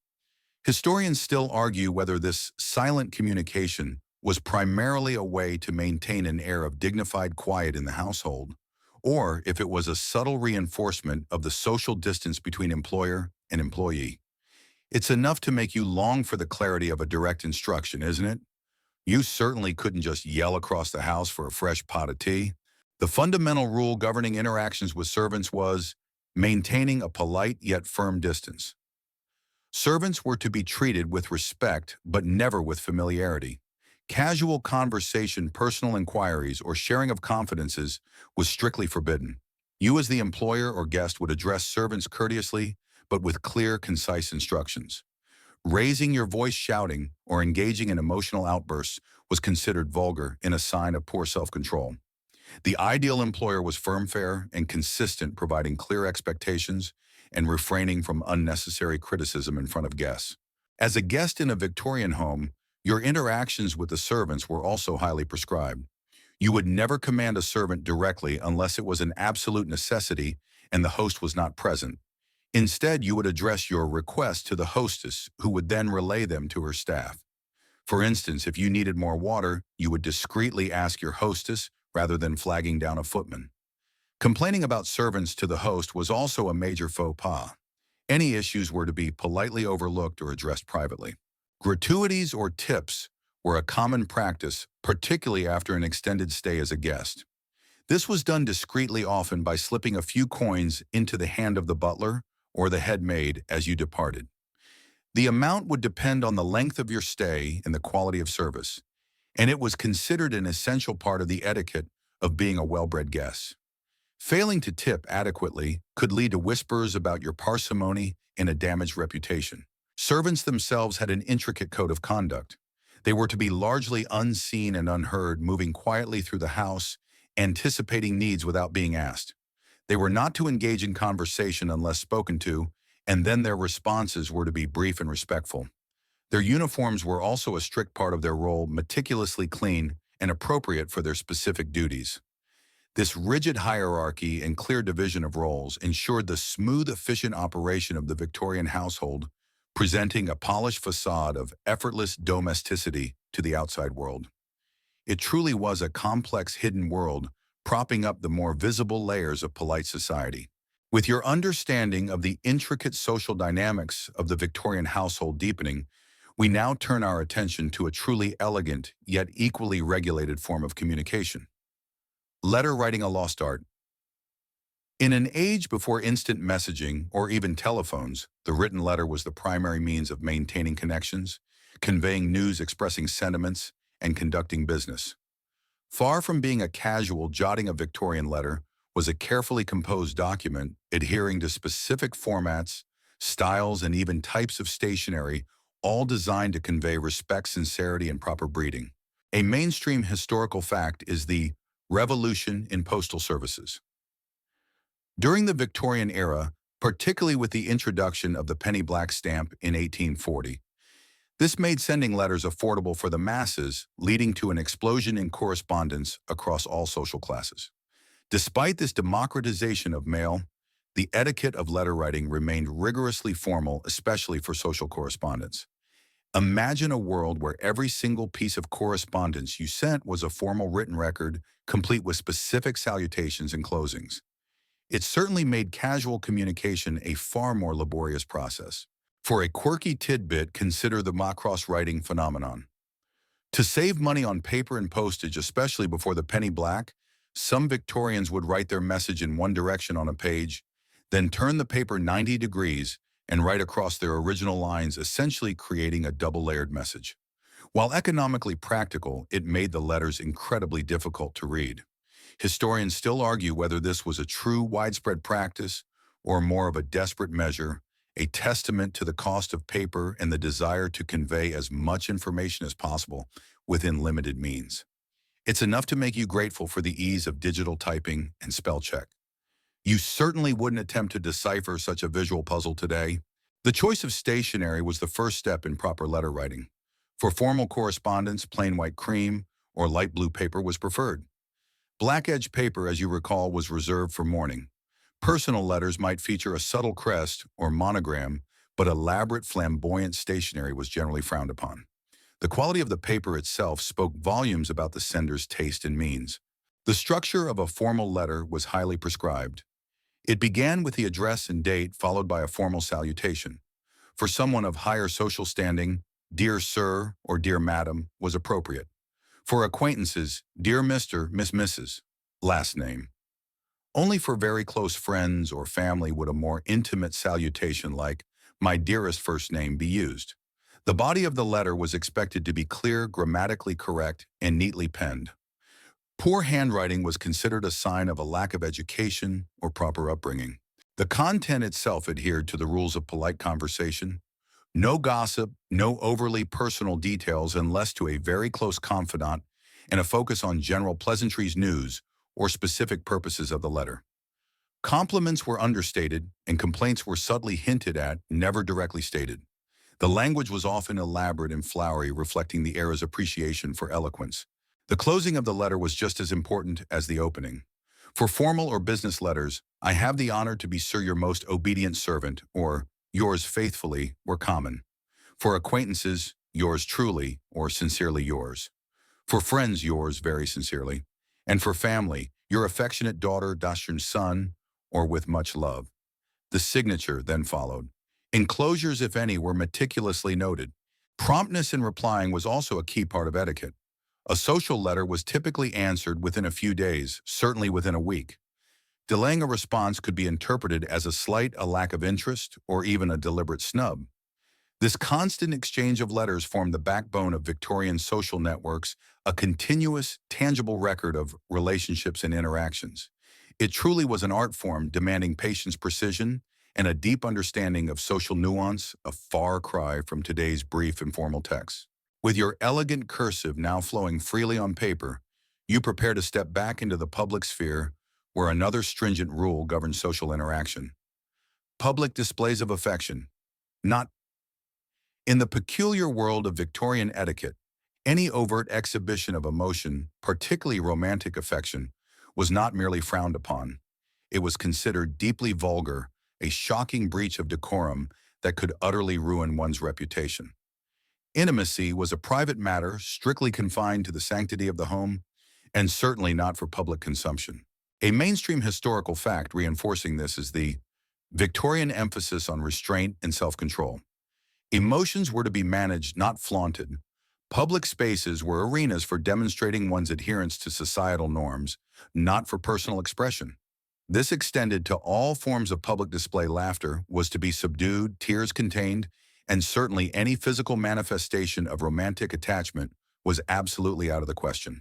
Historians still argue whether this silent communication was primarily a way to maintain an air of dignified quiet in the household, or if it was a subtle reinforcement of the social distance between employer and employee. It's enough to make you long for the clarity of a direct instruction, isn't it? You certainly couldn't just yell across the house for a fresh pot of tea. The fundamental rule governing interactions with servants was maintaining a polite yet firm distance. Servants were to be treated with respect, but never with familiarity. Casual conversation, personal inquiries, or sharing of confidences was strictly forbidden. You, as the employer or guest, would address servants courteously, but with clear, concise instructions. Raising your voice, shouting, or engaging in emotional outbursts was considered vulgar and a sign of poor self-control. The ideal employer was firm, fair, and consistent, providing clear expectations and refraining from unnecessary criticism in front of guests. As a guest in a Victorian home, your interactions with the servants were also highly prescribed. You would never command a servant directly unless it was an absolute necessity and the host was not present. Instead, you would address your request to the hostess, who would then relay them to her staff. For instance, if you needed more water, you would discreetly ask your hostess rather than flagging down a footman. Complaining about servants to the host was also a major faux pas. Any issues were to be politely overlooked or addressed privately. Gratuities or tips were a common practice, particularly after an extended stay as a guest. This was done discreetly, often by slipping a few coins into the hand of the butler or the head maid as you departed. The amount would depend on the length of your stay and the quality of service, and it was considered an essential part of the etiquette of being a well-bred guest. Failing to tip adequately could lead to whispers about your parsimony and a damaged reputation. Servants themselves had an intricate code of conduct. They were to be largely unseen and unheard, moving quietly through the house, anticipating needs without being asked. They were not to engage in conversation unless spoken to, and then their responses were to be brief and respectful. Their uniforms were also a strict part of their role, meticulously clean and appropriate for their specific duties. This rigid hierarchy and clear division of roles ensured the smooth, efficient operation of the Victorian household, presenting a polished facade of effortless domesticity to the outside world. It truly was a complex, hidden world, propping up the more visible layers of polite society. With your understanding of the intricate social dynamics of the Victorian household deepening, we now turn our attention to a truly elegant, yet equally regulated form of communication: Letter writing, a lost art. In an age before instant messaging or even telephones, the written letter was the primary means of maintaining connections, conveying news, expressing sentiments, and conducting business. Far from being a casual jotting, a Victorian letter was a carefully composed document adhering to specific formats, styles, and even types of stationery, all designed to convey respect, sincerity, and proper breeding. A mainstream historical fact is the revolution in postal services. During the Victorian era, particularly with the introduction of the penny black stamp in 1840, this made sending letters affordable for the masses, leading to an explosion in correspondence across all social classes. Despite this democratization of mail, the etiquette of letter writing remained rigorously formal, especially for social correspondence. Imagine a world where every single piece of correspondence you sent was a formal written record, complete with specific salutations and closings. It certainly made casual communication a far more laborious process. For a quirky tidbit, consider the macross writing phenomenon. To save money on paper and postage, especially before the penny black, some Victorians would write their message in one direction on a page, then turn the paper 90 degrees and write across their original lines, essentially creating a double-layered message. While economically practical, it made the letters incredibly difficult to read. Historians still argue whether this was a true widespread practice or more of a desperate measure, a testament to the cost of paper and the desire to convey as much information as possible within limited means. It's enough to make you grateful for the ease of digital typing and spell check. You certainly wouldn't attempt to decipher such a visual puzzle today. The choice of stationery was the first step in proper letter writing. For formal correspondence, plain white cream or light blue paper was preferred. Black edge paper, as you recall, was reserved for mourning. Personal letters might feature a subtle crest or monogram, but elaborate flamboyant stationery was generally frowned upon. The quality of the paper itself spoke volumes about the sender's taste and means. The structure of a formal letter was highly prescribed. It began with the address and date, followed by a formal salutation. For someone of higher social standing, "Dear Sir" or "Dear Madam" was appropriate. For acquaintances, "Dear Mr., Miss Mrs., last name." Only for very close friends or family would a more intimate salutation like "My dearest" first name be used. The body of the letter was expected to be clear, grammatically correct, and neatly penned. Poor handwriting was considered a sign of a lack of education or proper upbringing. The content itself adhered to the rules of polite conversation. No gossip, no overly personal details unless to a very close confidant, and a focus on general pleasantries, news, or specific purposes of the letter. Compliments were understated, and complaints were subtly hinted at, never directly stated. The language was often elaborate and flowery, reflecting the era's appreciation for eloquence. The closing of the letter was just as important as the opening. For formal or business letters, "I have the honor to be, sir, your most obedient servant," or "yours faithfully," were common. For acquaintances, "yours truly," or "sincerely yours." For friends, "yours very sincerely." And for family, "your affectionate daughter, Dashun son," or "with much love." The signature then followed. Enclosures, if any, were meticulously noted. Promptness in replying was also a key part of etiquette. A social letter was typically answered within a few days, certainly within a week. Delaying a response could be interpreted as a slight, a lack of interest, or even a deliberate snub. This constant exchange of letters formed the backbone of Victorian social networks, a continuous, tangible record of relationships and interactions. It truly was an art form demanding patience, precision, and a deep understanding of social nuance, a far cry from today's brief, informal texts. With your elegant cursive now flowing freely on paper, you prepare to step back into the public sphere where another stringent rule governs social interaction. Public displays of affection. Not in the peculiar world of Victorian etiquette, any overt exhibition of emotion, particularly romantic affection, was not merely frowned upon. It was considered deeply vulgar, a shocking breach of decorum that could utterly ruin one's reputation. Intimacy was a private matter strictly confined to the sanctity of the home, and certainly not for public consumption. A mainstream historical fact reinforcing this is the Victorian emphasis on restraint and self-control. Emotions were to be managed, not flaunted. Public spaces were arenas for demonstrating one's adherence to societal norms, not for personal expression. This extended to all forms of public display. Laughter was to be subdued, tears contained, and certainly any physical manifestation of romantic attachment was absolutely out of the question.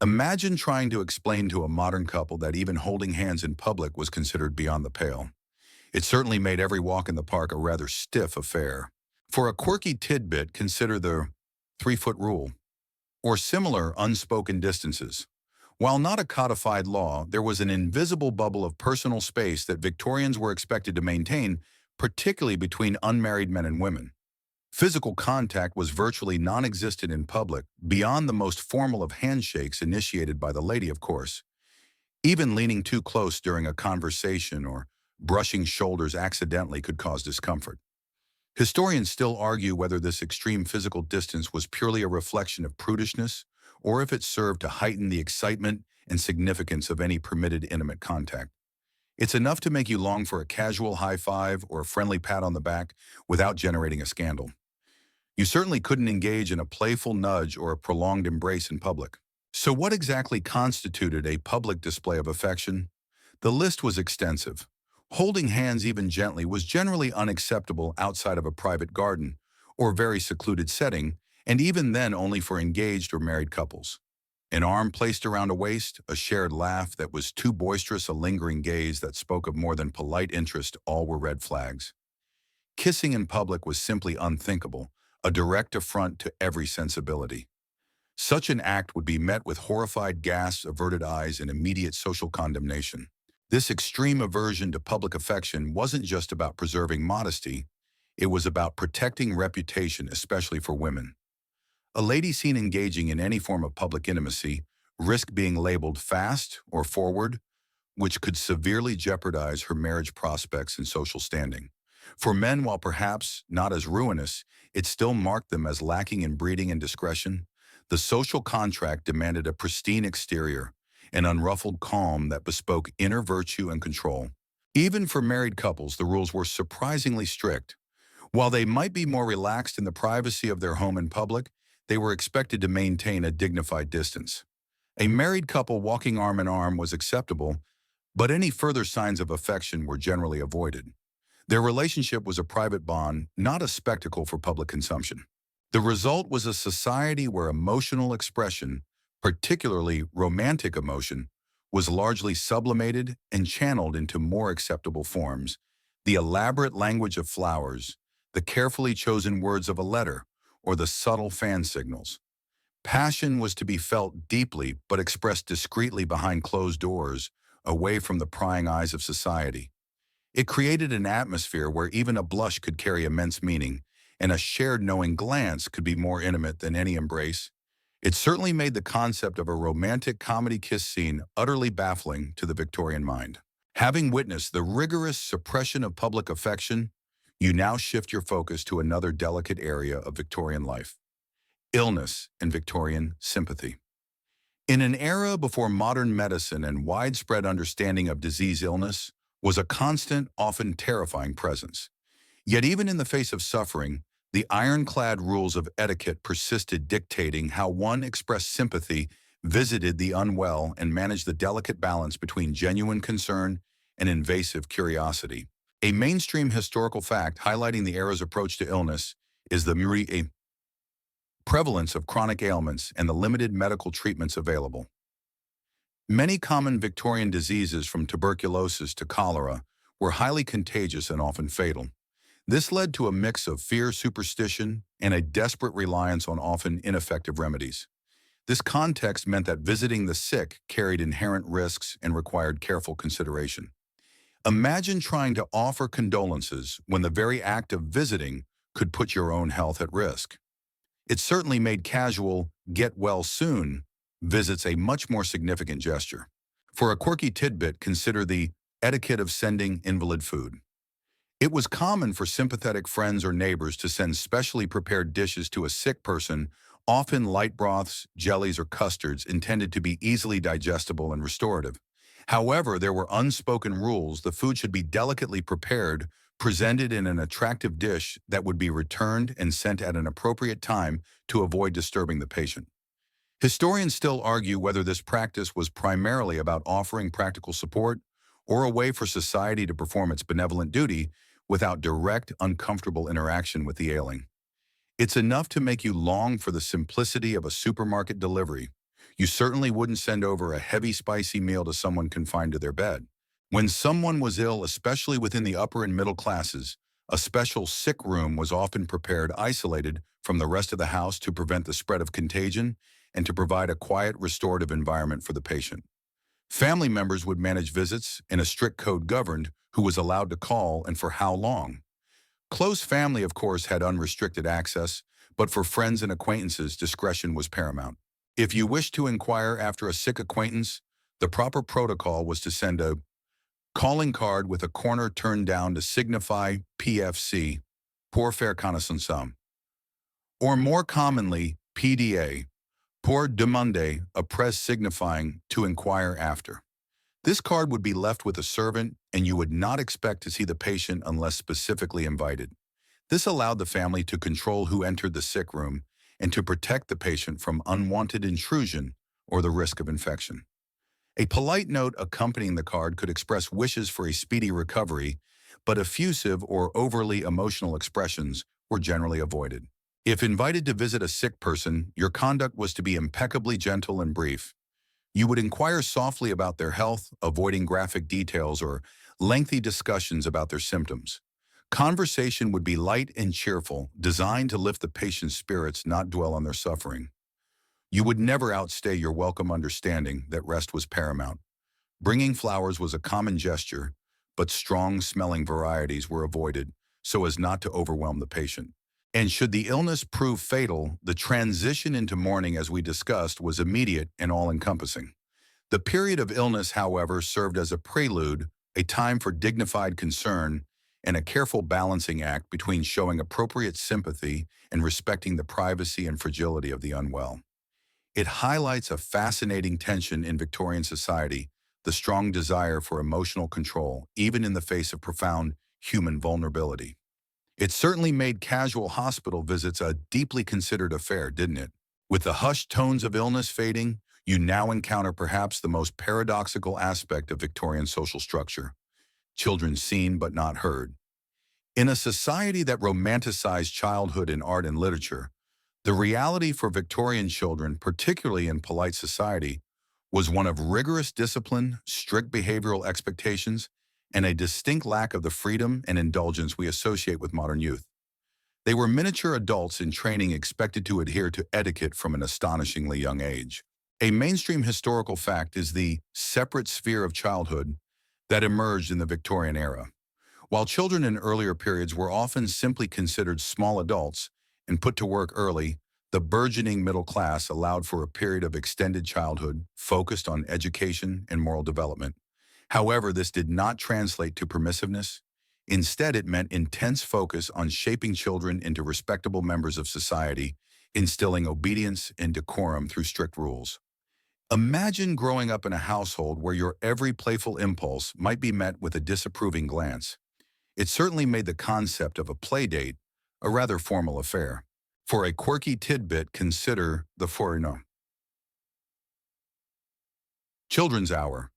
Imagine trying to explain to a modern couple that even holding hands in public was considered beyond the pale. It certainly made every walk in the park a rather stiff affair. For a quirky tidbit, consider the 3-foot rule, or similar unspoken distances. While not a codified law, there was an invisible bubble of personal space that Victorians were expected to maintain, particularly between unmarried men and women. Physical contact was virtually non-existent in public, beyond the most formal of handshakes initiated by the lady, of course. Even leaning too close during a conversation or brushing shoulders accidentally could cause discomfort. Historians still argue whether this extreme physical distance was purely a reflection of prudishness or if it served to heighten the excitement and significance of any permitted intimate contact. It's enough to make you long for a casual high five or a friendly pat on the back without generating a scandal. You certainly couldn't engage in a playful nudge or a prolonged embrace in public. So what exactly constituted a public display of affection? The list was extensive. Holding hands even gently was generally unacceptable outside of a private garden or very secluded setting, and even then only for engaged or married couples. An arm placed around a waist, a shared laugh that was too boisterous, a lingering gaze that spoke of more than polite interest, all were red flags. Kissing in public was simply unthinkable, a direct affront to every sensibility. Such an act would be met with horrified gasps, averted eyes, and immediate social condemnation. This extreme aversion to public affection wasn't just about preserving modesty, it was about protecting reputation, especially for women. A lady seen engaging in any form of public intimacy risked being labeled fast or forward, which could severely jeopardize her marriage prospects and social standing. For men, while perhaps not as ruinous, it still marked them as lacking in breeding and discretion. The social contract demanded a pristine exterior, an unruffled calm that bespoke inner virtue and control. Even for married couples, the rules were surprisingly strict. While they might be more relaxed in the privacy of their home in public, they were expected to maintain a dignified distance. A married couple walking arm in arm was acceptable, but any further signs of affection were generally avoided. Their relationship was a private bond, not a spectacle for public consumption. The result was a society where emotional expression, particularly romantic emotion, was largely sublimated and channeled into more acceptable forms. The elaborate language of flowers, the carefully chosen words of a letter, or the subtle fan signals. Passion was to be felt deeply but expressed discreetly behind closed doors, away from the prying eyes of society. It created an atmosphere where even a blush could carry immense meaning, and a shared knowing glance could be more intimate than any embrace. It certainly made the concept of a romantic comedy kiss scene utterly baffling to the Victorian mind. Having witnessed the rigorous suppression of public affection, you now shift your focus to another delicate area of Victorian life: illness and Victorian sympathy. In an era before modern medicine and widespread understanding of disease, illness was a constant, often terrifying presence. Yet even in the face of suffering, the ironclad rules of etiquette persisted, dictating how one expressed sympathy, visited the unwell, and managed the delicate balance between genuine concern and invasive curiosity. A mainstream historical fact highlighting the era's approach to illness is the prevalence of chronic ailments and the limited medical treatments available. Many common Victorian diseases, from tuberculosis to cholera, were highly contagious and often fatal. This led to a mix of fear, superstition, and a desperate reliance on often ineffective remedies. This context meant that visiting the sick carried inherent risks and required careful consideration. Imagine trying to offer condolences when the very act of visiting could put your own health at risk. It certainly made casual, get well soon visits a much more significant gesture. For a quirky tidbit, consider the etiquette of sending invalid food. It was common for sympathetic friends or neighbors to send specially prepared dishes to a sick person, often light broths, jellies, or custards intended to be easily digestible and restorative. However, there were unspoken rules: the food should be delicately prepared, presented in an attractive dish that would be returned and sent at an appropriate time to avoid disturbing the patient. Historians still argue whether this practice was primarily about offering practical support or a way for society to perform its benevolent duty without direct, uncomfortable interaction with the ailing. It's enough to make you long for the simplicity of a supermarket delivery. You certainly wouldn't send over a heavy, spicy meal to someone confined to their bed. When someone was ill, especially within the upper and middle classes, a special sick room was often prepared isolated from the rest of the house to prevent the spread of contagion and to provide a quiet, restorative environment for the patient. Family members would manage visits, and a strict code governed who was allowed to call and for how long. Close family, of course, had unrestricted access, but for friends and acquaintances, discretion was paramount. If you wished to inquire after a sick acquaintance, the proper protocol was to send a calling card with a corner turned down to signify PFC, pour faire connaissance, or more commonly, PDA, pour demander, a press signifying to inquire after. This card would be left with a servant, and you would not expect to see the patient unless specifically invited. This allowed the family to control who entered the sick room and to protect the patient from unwanted intrusion or the risk of infection. A polite note accompanying the card could express wishes for a speedy recovery, but effusive or overly emotional expressions were generally avoided. If invited to visit a sick person, your conduct was to be impeccably gentle and brief. You would inquire softly about their health, avoiding graphic details or lengthy discussions about their symptoms. Conversation would be light and cheerful, designed to lift the patient's spirits, not dwell on their suffering. You would never outstay your welcome, understanding that rest was paramount. Bringing flowers was a common gesture, but strong-smelling varieties were avoided so as not to overwhelm the patient. And should the illness prove fatal, the transition into mourning, as we discussed, was immediate and all-encompassing. The period of illness, however, served as a prelude, a time for dignified concern, and a careful balancing act between showing appropriate sympathy and respecting the privacy and fragility of the unwell. It highlights a fascinating tension in Victorian society, the strong desire for emotional control, even in the face of profound human vulnerability. It certainly made casual hospital visits a deeply considered affair, didn't it? With the hushed tones of illness fading, you now encounter perhaps the most paradoxical aspect of Victorian social structure: children seen but not heard. In a society that romanticized childhood in art and literature, the reality for Victorian children, particularly in polite society, was one of rigorous discipline, strict behavioral expectations, and a distinct lack of the freedom and indulgence we associate with modern youth. They were miniature adults in training, expected to adhere to etiquette from an astonishingly young age. A mainstream historical fact is the separate sphere of childhood that emerged in the Victorian era. While children in earlier periods were often simply considered small adults and put to work early, the burgeoning middle class allowed for a period of extended childhood focused on education and moral development. However, this did not translate to permissiveness. Instead, it meant intense focus on shaping children into respectable members of society, instilling obedience and decorum through strict rules. Imagine growing up in a household where your every playful impulse might be met with a disapproving glance. It certainly made the concept of a play date a rather formal affair. For a quirky tidbit, consider the Forno Children's Hour.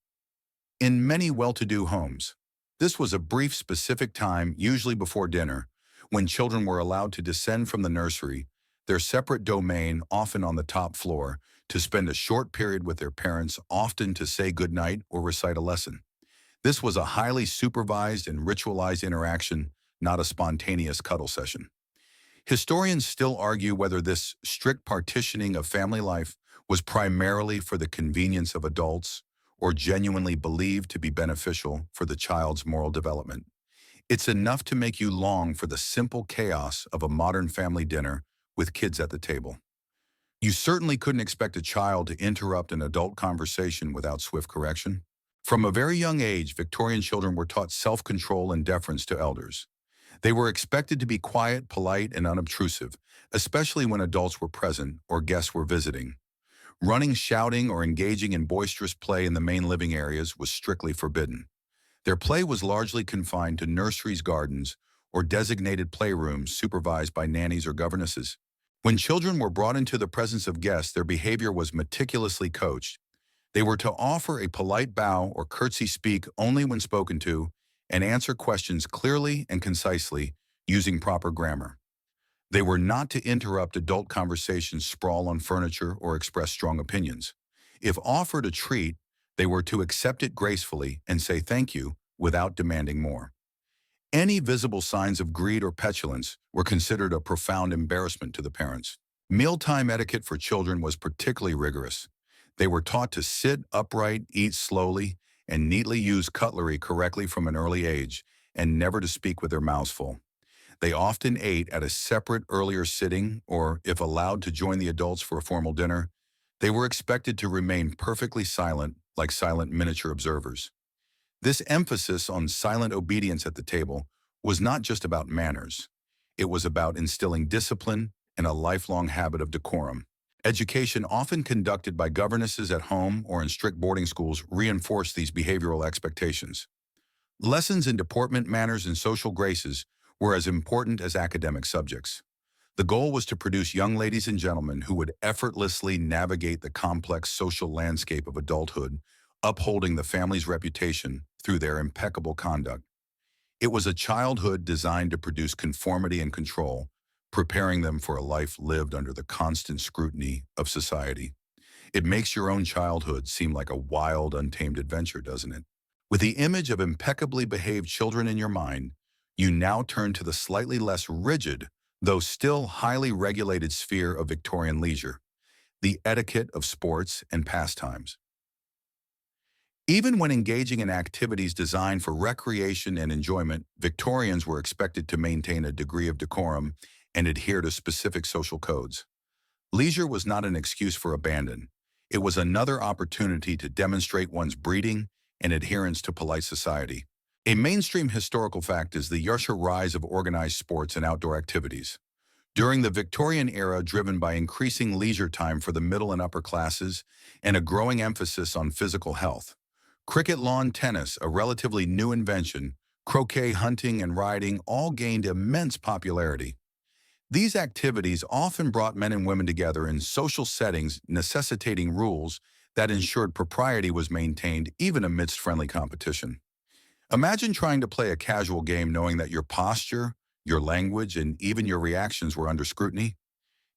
In many well-to-do homes, this was a brief, specific time, usually before dinner, when children were allowed to descend from the nursery, their separate domain, often on the top floor, to spend a short period with their parents, often to say goodnight or recite a lesson. This was a highly supervised and ritualized interaction, not a spontaneous cuddle session. Historians still argue whether this strict partitioning of family life was primarily for the convenience of adults or genuinely believed to be beneficial for the child's moral development. It's enough to make you long for the simple chaos of a modern family dinner with kids at the table. You certainly couldn't expect a child to interrupt an adult conversation without swift correction. From a very young age, Victorian children were taught self-control and deference to elders. They were expected to be quiet, polite, and unobtrusive, especially when adults were present or guests were visiting. Running, shouting, or engaging in boisterous play in the main living areas was strictly forbidden. Their play was largely confined to nurseries, gardens, or designated playrooms supervised by nannies or governesses. When children were brought into the presence of guests, their behavior was meticulously coached. They were to offer a polite bow or curtsy, speak only when spoken to, and answer questions clearly and concisely using proper grammar. They were not to interrupt adult conversations, sprawl on furniture, or express strong opinions. If offered a treat, they were to accept it gracefully and say thank you without demanding more. Any visible signs of greed or petulance were considered a profound embarrassment to the parents. Mealtime etiquette for children was particularly rigorous. They were taught to sit upright, eat slowly, and neatly use cutlery correctly from an early age, and never to speak with their mouths full. They often ate at a separate earlier sitting, or if allowed to join the adults for a formal dinner, they were expected to remain perfectly silent, like silent miniature observers. This emphasis on silent obedience at the table was not just about manners. It was about instilling discipline and a lifelong habit of decorum. Education, often conducted by governesses at home or in strict boarding schools, reinforced these behavioral expectations. Lessons in deportment, manners, and social graces were as important as academic subjects. The goal was to produce young ladies and gentlemen who would effortlessly navigate the complex social landscape of adulthood, upholding the family's reputation through their impeccable conduct. It was a childhood designed to produce conformity and control, preparing them for a life lived under the constant scrutiny of society. It makes your own childhood seem like a wild, untamed adventure, doesn't it? With the image of impeccably behaved children in your mind, you now turn to the slightly less rigid, though still highly regulated sphere of Victorian leisure, the etiquette of sports and pastimes. Even when engaging in activities designed for recreation and enjoyment, Victorians were expected to maintain a degree of decorum and adhere to specific social codes. Leisure was not an excuse for abandon. It was another opportunity to demonstrate one's breeding and adherence to polite society. A mainstream historical fact is the rise of organized sports and outdoor activities. During the Victorian era, driven by increasing leisure time for the middle and upper classes and a growing emphasis on physical health, cricket, lawn tennis, a relatively new invention, croquet, hunting, and riding all gained immense popularity. These activities often brought men and women together in social settings, necessitating rules that ensured propriety was maintained even amidst friendly competition. Imagine trying to play a casual game knowing that your posture, your language, and even your reactions were under scrutiny.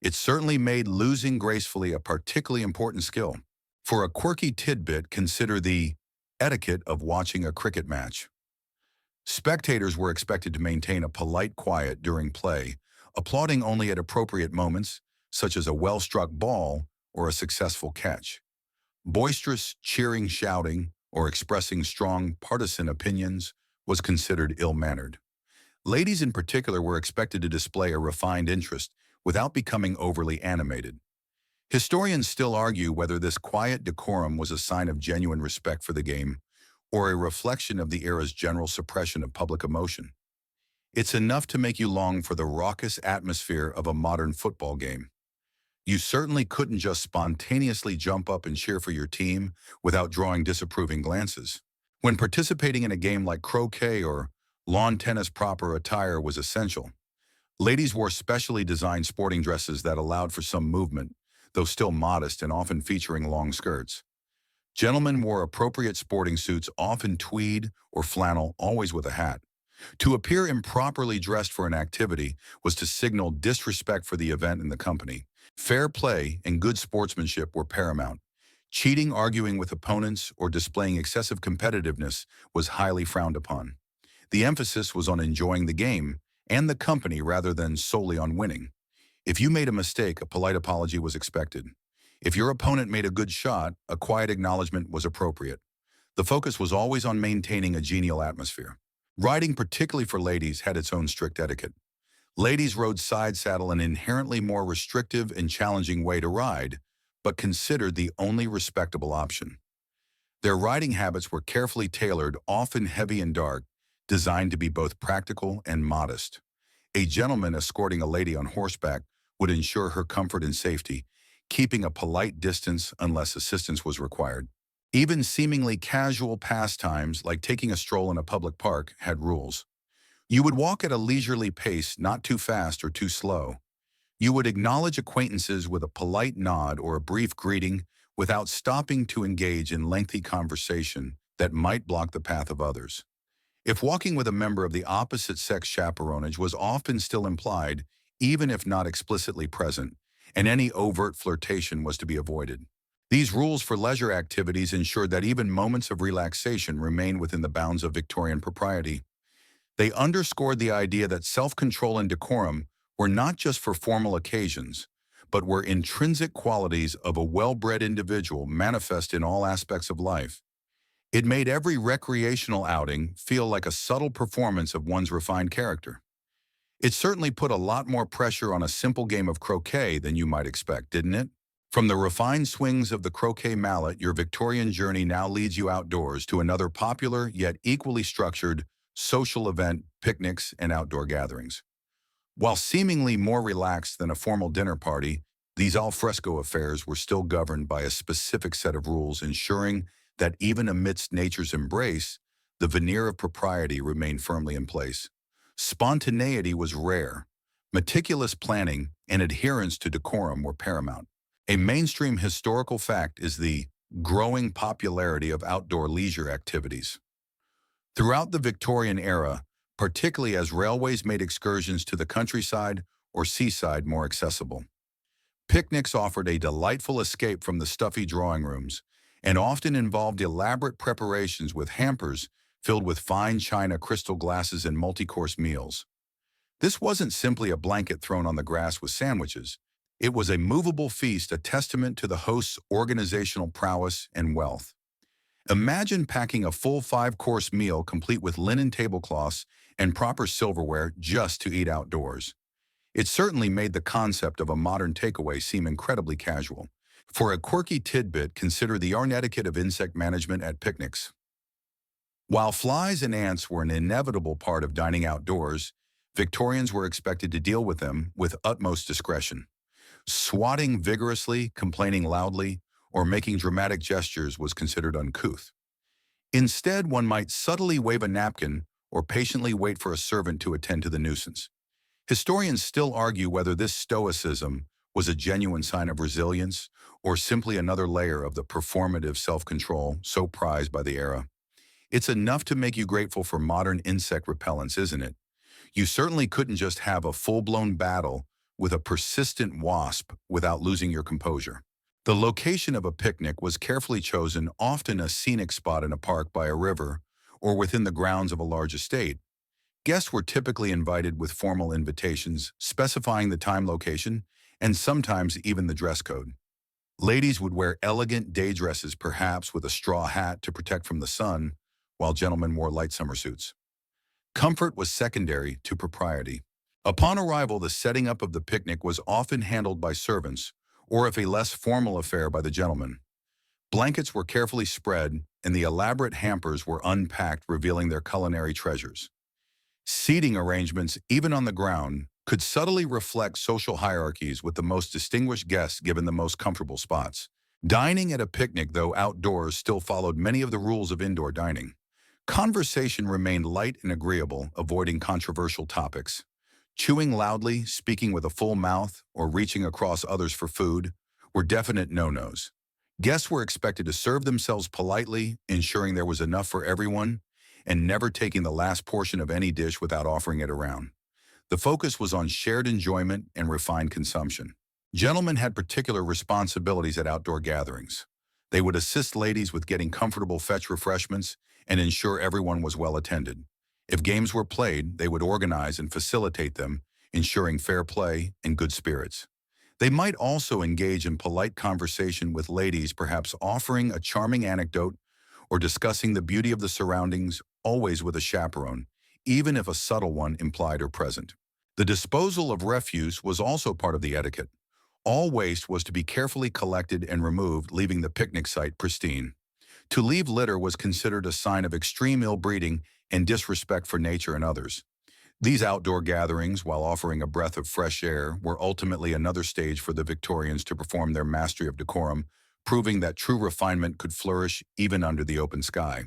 It certainly made losing gracefully a particularly important skill. For a quirky tidbit, consider the etiquette of watching a cricket match. Spectators were expected to maintain a polite quiet during play, applauding only at appropriate moments, such as a well-struck ball or a successful catch. Boisterous cheering, shouting, or expressing strong partisan opinions was considered ill-mannered. Ladies in particular were expected to display a refined interest without becoming overly animated. Historians still argue whether this quiet decorum was a sign of genuine respect for the game or a reflection of the era's general suppression of public emotion. It's enough to make you long for the raucous atmosphere of a modern football game. You certainly couldn't just spontaneously jump up and cheer for your team without drawing disapproving glances. When participating in a game like croquet or lawn tennis, proper attire was essential. Ladies wore specially designed sporting dresses that allowed for some movement, though still modest and often featuring long skirts. Gentlemen wore appropriate sporting suits, often tweed or flannel, always with a hat. To appear improperly dressed for an activity was to signal disrespect for the event and the company. Fair play and good sportsmanship were paramount. Cheating, arguing with opponents, or displaying excessive competitiveness was highly frowned upon. The emphasis was on enjoying the game and the company rather than solely on winning. If you made a mistake, a polite apology was expected. If your opponent made a good shot, a quiet acknowledgement was appropriate. The focus was always on maintaining a genial atmosphere. Riding, particularly for ladies, had its own strict etiquette. Ladies rode side saddle, an inherently more restrictive and challenging way to ride, but considered the only respectable option. Their riding habits were carefully tailored, often heavy and dark, designed to be both practical and modest. A gentleman escorting a lady on horseback would ensure her comfort and safety, keeping a polite distance unless assistance was required. Even seemingly casual pastimes like taking a stroll in a public park had rules. You would walk at a leisurely pace, not too fast or too slow. You would acknowledge acquaintances with a polite nod or a brief greeting without stopping to engage in lengthy conversation that might block the path of others. If walking with a member of the opposite sex, chaperonage was often still implied, even if not explicitly present, and any overt flirtation was to be avoided. These rules for leisure activities ensured that even moments of relaxation remained within the bounds of Victorian propriety. They underscored the idea that self-control and decorum were not just for formal occasions, but were intrinsic qualities of a well-bred individual manifest in all aspects of life. It made every recreational outing feel like a subtle performance of one's refined character. It certainly put a lot more pressure on a simple game of croquet than you might expect, didn't it? From the refined swings of the croquet mallet, your Victorian journey now leads you outdoors to another popular yet equally structured social event, picnics, and outdoor gatherings. While seemingly more relaxed than a formal dinner party, these al fresco affairs were still governed by a specific set of rules, ensuring that even amidst nature's embrace, the veneer of propriety remained firmly in place. Spontaneity was rare. Meticulous planning and adherence to decorum were paramount. A mainstream historical fact is the growing popularity of outdoor leisure activities. Throughout the Victorian era, particularly as railways made excursions to the countryside or seaside more accessible, picnics offered a delightful escape from the stuffy drawing rooms and often involved elaborate preparations with hampers filled with fine china, crystal glasses, and multi-course meals. This wasn't simply a blanket thrown on the grass with sandwiches. It was a movable feast, a testament to the host's organizational prowess and wealth. Imagine packing a full five-course meal complete with linen tablecloths and proper silverware just to eat outdoors. It certainly made the concept of a modern takeaway seem incredibly casual. For a quirky tidbit, consider the etiquette of insect management at picnics. While flies and ants were an inevitable part of dining outdoors, Victorians were expected to deal with them with utmost discretion. Swatting vigorously, complaining loudly, or making dramatic gestures was considered uncouth. Instead, one might subtly wave a napkin or patiently wait for a servant to attend to the nuisance. Historians still argue whether this stoicism was a genuine sign of resilience or simply another layer of the performative self-control so prized by the era. It's enough to make you grateful for modern insect repellents, isn't it? You certainly couldn't just have a full-blown battle with a persistent wasp without losing your composure. The location of a picnic was carefully chosen, often a scenic spot in a park by a river or within the grounds of a large estate. Guests were typically invited with formal invitations, specifying the time, location, and sometimes even the dress code. Ladies would wear elegant day dresses, perhaps with a straw hat to protect from the sun, while gentlemen wore light summer suits. Comfort was secondary to propriety. Upon arrival, the setting up of the picnic was often handled by servants, or if a less formal affair by the gentlemen. Blankets were carefully spread, and the elaborate hampers were unpacked, revealing their culinary treasures. Seating arrangements, even on the ground, could subtly reflect social hierarchies, with the most distinguished guests given the most comfortable spots. Dining at a picnic, though outdoors, still followed many of the rules of indoor dining. Conversation remained light and agreeable, avoiding controversial topics. Chewing loudly, speaking with a full mouth, or reaching across others for food were definite no-nos. Guests were expected to serve themselves politely, ensuring there was enough for everyone, and never taking the last portion of any dish without offering it around. The focus was on shared enjoyment and refined consumption. Gentlemen had particular responsibilities at outdoor gatherings. They would assist ladies with getting comfortable, fetch refreshments, and ensure everyone was well attended. If games were played, they would organize and facilitate them, ensuring fair play and good spirits. They might also engage in polite conversation with ladies, perhaps offering a charming anecdote or discussing the beauty of the surroundings, always with a chaperone, even if a subtle one implied or present. The disposal of refuse was also part of the etiquette. All waste was to be carefully collected and removed, leaving the picnic site pristine. To leave litter was considered a sign of extreme ill-breeding and disrespect for nature and others. These outdoor gatherings, while offering a breath of fresh air, were ultimately another stage for the Victorians to perform their mastery of decorum, proving that true refinement could flourish even under the open sky.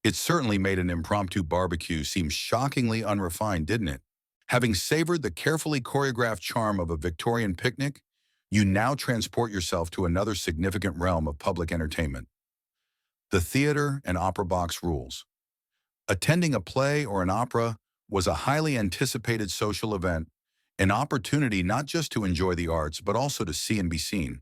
It certainly made an impromptu barbecue seem shockingly unrefined, didn't it? Having savored the carefully choreographed charm of a Victorian picnic, you now transport yourself to another significant realm of public entertainment: the theater and opera box rules. Attending a play or an opera was a highly anticipated social event, an opportunity not just to enjoy the arts, but also to see and be seen.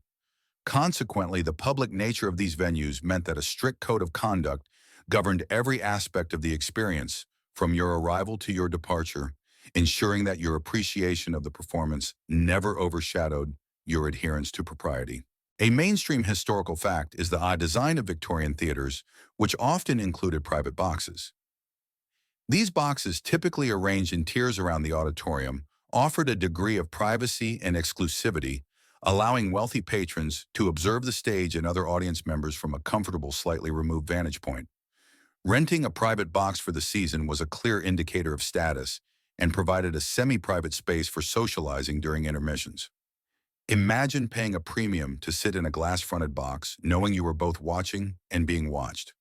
Consequently, the public nature of these venues meant that a strict code of conduct governed every aspect of the experience, from your arrival to your departure, ensuring that your appreciation of the performance never overshadowed your adherence to propriety. A mainstream historical fact is the odd design of Victorian theaters, which often included private boxes. These boxes, typically arranged in tiers around the auditorium, offered a degree of privacy and exclusivity, allowing wealthy patrons to observe the stage and other audience members from a comfortable, slightly removed vantage point. Renting a private box for the season was a clear indicator of status and provided a semi-private space for socializing during intermissions. Imagine paying a premium to sit in a glass-fronted box, knowing you were both watching and being watched.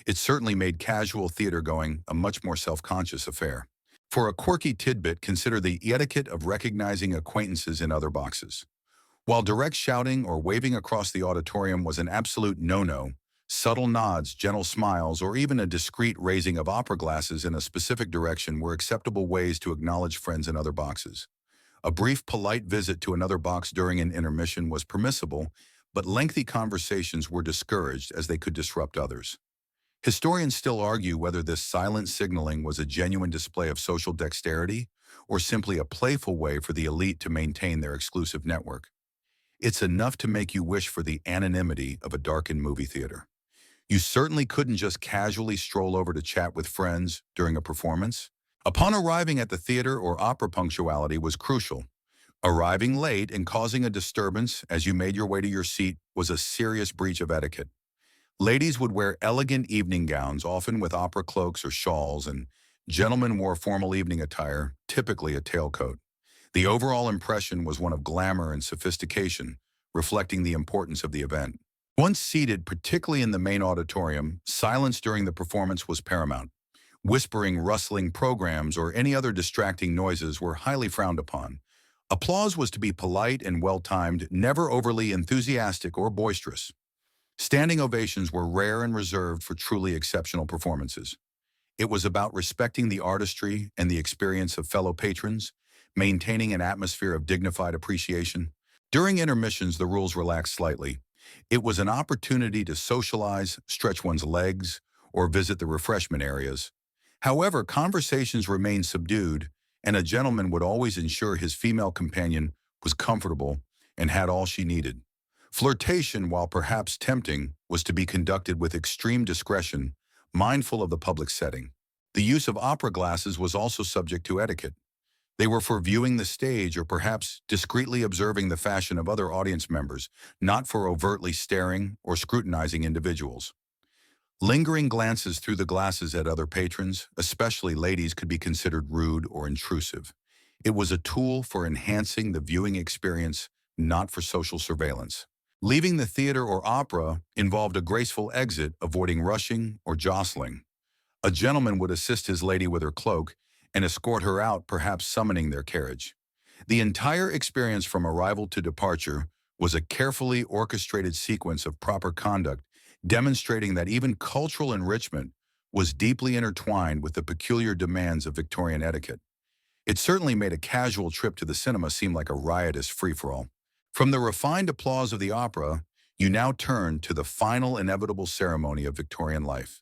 It certainly made casual theater-going a much more self-conscious affair. For a quirky tidbit, consider the etiquette of recognizing acquaintances in other boxes. While direct shouting or waving across the auditorium was an absolute no-no, subtle nods, gentle smiles, or even a discreet raising of opera glasses in a specific direction were acceptable ways to acknowledge friends in other boxes. A brief, polite visit to another box during an intermission was permissible, but lengthy conversations were discouraged as they could disrupt others. Historians still argue whether this silent signaling was a genuine display of social dexterity or simply a playful way for the elite to maintain their exclusive network. It's enough to make you wish for the anonymity of a darkened movie theater. You certainly couldn't just casually stroll over to chat with friends during a performance. Upon arriving at the theater, or opera, punctuality was crucial. Arriving late and causing a disturbance as you made your way to your seat was a serious breach of etiquette. Ladies would wear elegant evening gowns, often with opera cloaks or shawls, and gentlemen wore formal evening attire, typically a tailcoat. The overall impression was one of glamour and sophistication, reflecting the importance of the event. Once seated, particularly in the main auditorium, silence during the performance was paramount. Whispering, rustling programs, or any other distracting noises were highly frowned upon. Applause was to be polite and well-timed, never overly enthusiastic or boisterous. Standing ovations were rare and reserved for truly exceptional performances. It was about respecting the artistry and the experience of fellow patrons, maintaining an atmosphere of dignified appreciation. During intermissions, the rules relaxed slightly. It was an opportunity to socialize, stretch one's legs, or visit the refreshment areas. However, conversations remained subdued, and a gentleman would always ensure his female companion was comfortable and had all she needed. Flirtation, while perhaps tempting, was to be conducted with extreme discretion, mindful of the public setting. The use of opera glasses was also subject to etiquette. They were for viewing the stage or perhaps discreetly observing the fashion of other audience members, not for overtly staring or scrutinizing individuals. Lingering glances through the glasses at other patrons, especially ladies, could be considered rude or intrusive. It was a tool for enhancing the viewing experience, not for social surveillance. Leaving the theater or opera involved a graceful exit, avoiding rushing or jostling. A gentleman would assist his lady with her cloak and escort her out, perhaps summoning their carriage. The entire experience from arrival to departure was a carefully orchestrated sequence of proper conduct, demonstrating that even cultural enrichment was deeply intertwined with the peculiar demands of Victorian etiquette. It certainly made a casual trip to the cinema seem like a riotous free-for-all. From the refined applause of the opera, you now turn to the final inevitable ceremony of Victorian life: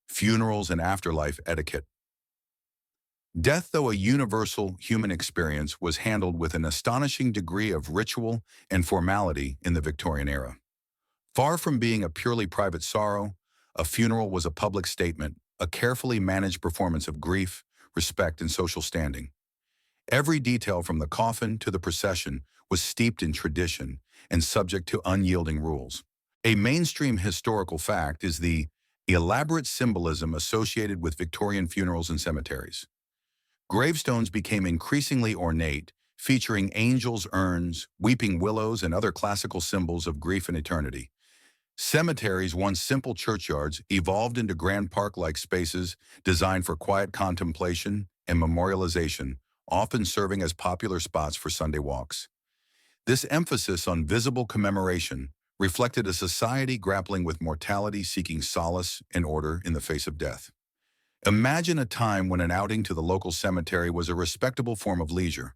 funerals and afterlife etiquette. Death, though a universal human experience, was handled with an astonishing degree of ritual and formality in the Victorian era. Far from being a purely private sorrow, a funeral was a public statement, a carefully managed performance of grief, respect, and social standing. Every detail from the coffin to the procession was steeped in tradition and subject to unyielding rules. A mainstream historical fact is the elaborate symbolism associated with Victorian funerals and cemeteries. Gravestones became increasingly ornate, featuring angels' urns, weeping willows, and other classical symbols of grief and eternity. Cemeteries, once simple churchyards, evolved into grand park-like spaces designed for quiet contemplation and memorialization, often serving as popular spots for Sunday walks. This emphasis on visible commemoration reflected a society grappling with mortality, seeking solace and order in the face of death. Imagine a time when an outing to the local cemetery was a respectable form of leisure.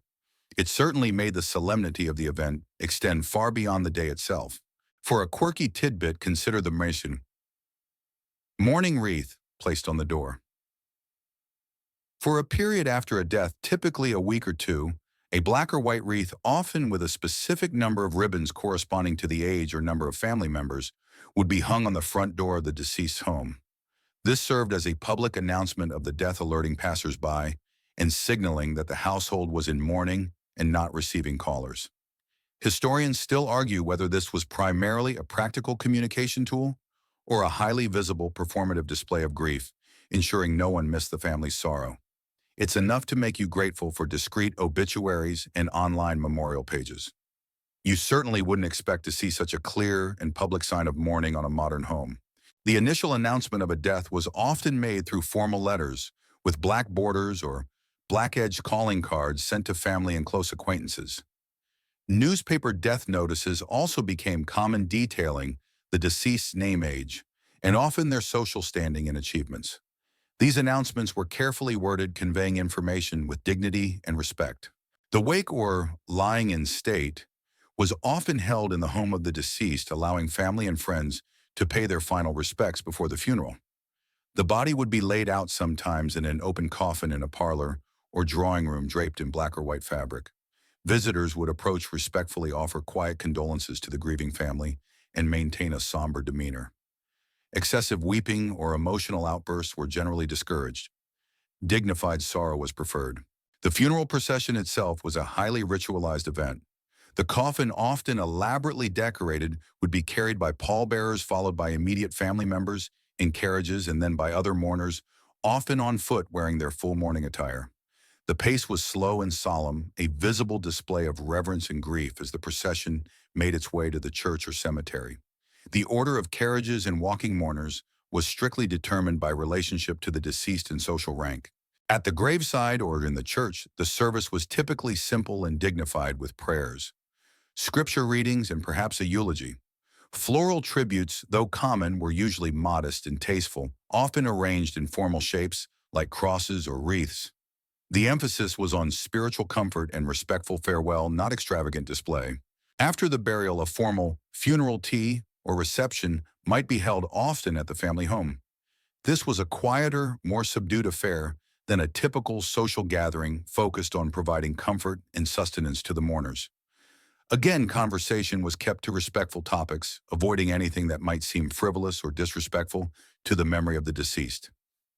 It certainly made the solemnity of the event extend far beyond the day itself. For a quirky tidbit, consider the mourning wreath placed on the door. For a period after a death, typically a week or two, a black or white wreath, often with a specific number of ribbons corresponding to the age or number of family members, would be hung on the front door of the deceased's home. This served as a public announcement of the death, alerting passersby and signaling that the household was in mourning and not receiving callers. Historians still argue whether this was primarily a practical communication tool or a highly visible performative display of grief, ensuring no one missed the family's sorrow. It's enough to make you grateful for discreet obituaries and online memorial pages. You certainly wouldn't expect to see such a clear and public sign of mourning on a modern home. The initial announcement of a death was often made through formal letters, with black borders or black-edged calling cards sent to family and close acquaintances. Newspaper death notices also became common, detailing the deceased's name, age, and often their social standing and achievements. These announcements were carefully worded, conveying information with dignity and respect. The wake, or lying in state, was often held in the home of the deceased, allowing family and friends to pay their final respects before the funeral. The body would be laid out, sometimes in an open coffin in a parlor or drawing room draped in black or white fabric. Visitors would approach, respectfully offer quiet condolences to the grieving family, and maintain a somber demeanor. Excessive weeping or emotional outbursts were generally discouraged. Dignified sorrow was preferred. The funeral procession itself was a highly ritualized event. The coffin, often elaborately decorated, would be carried by pallbearers, followed by immediate family members in carriages, and then by other mourners, often on foot, wearing their full mourning attire. The pace was slow and solemn, a visible display of reverence and grief as the procession made its way to the church or cemetery. The order of carriages and walking mourners was strictly determined by relationship to the deceased and social rank. At the graveside or in the church, the service was typically simple and dignified, with prayers, scripture readings, and perhaps a eulogy. Floral tributes, though common, were usually modest and tasteful, often arranged in formal shapes like crosses or wreaths. The emphasis was on spiritual comfort and respectful farewell, not extravagant display. After the burial, a formal funeral tea or reception might be held, often at the family home. This was a quieter, more subdued affair than a typical social gathering, focused on providing comfort and sustenance to the mourners. Again, conversation was kept to respectful topics, avoiding anything that might seem frivolous or disrespectful to the memory of the deceased.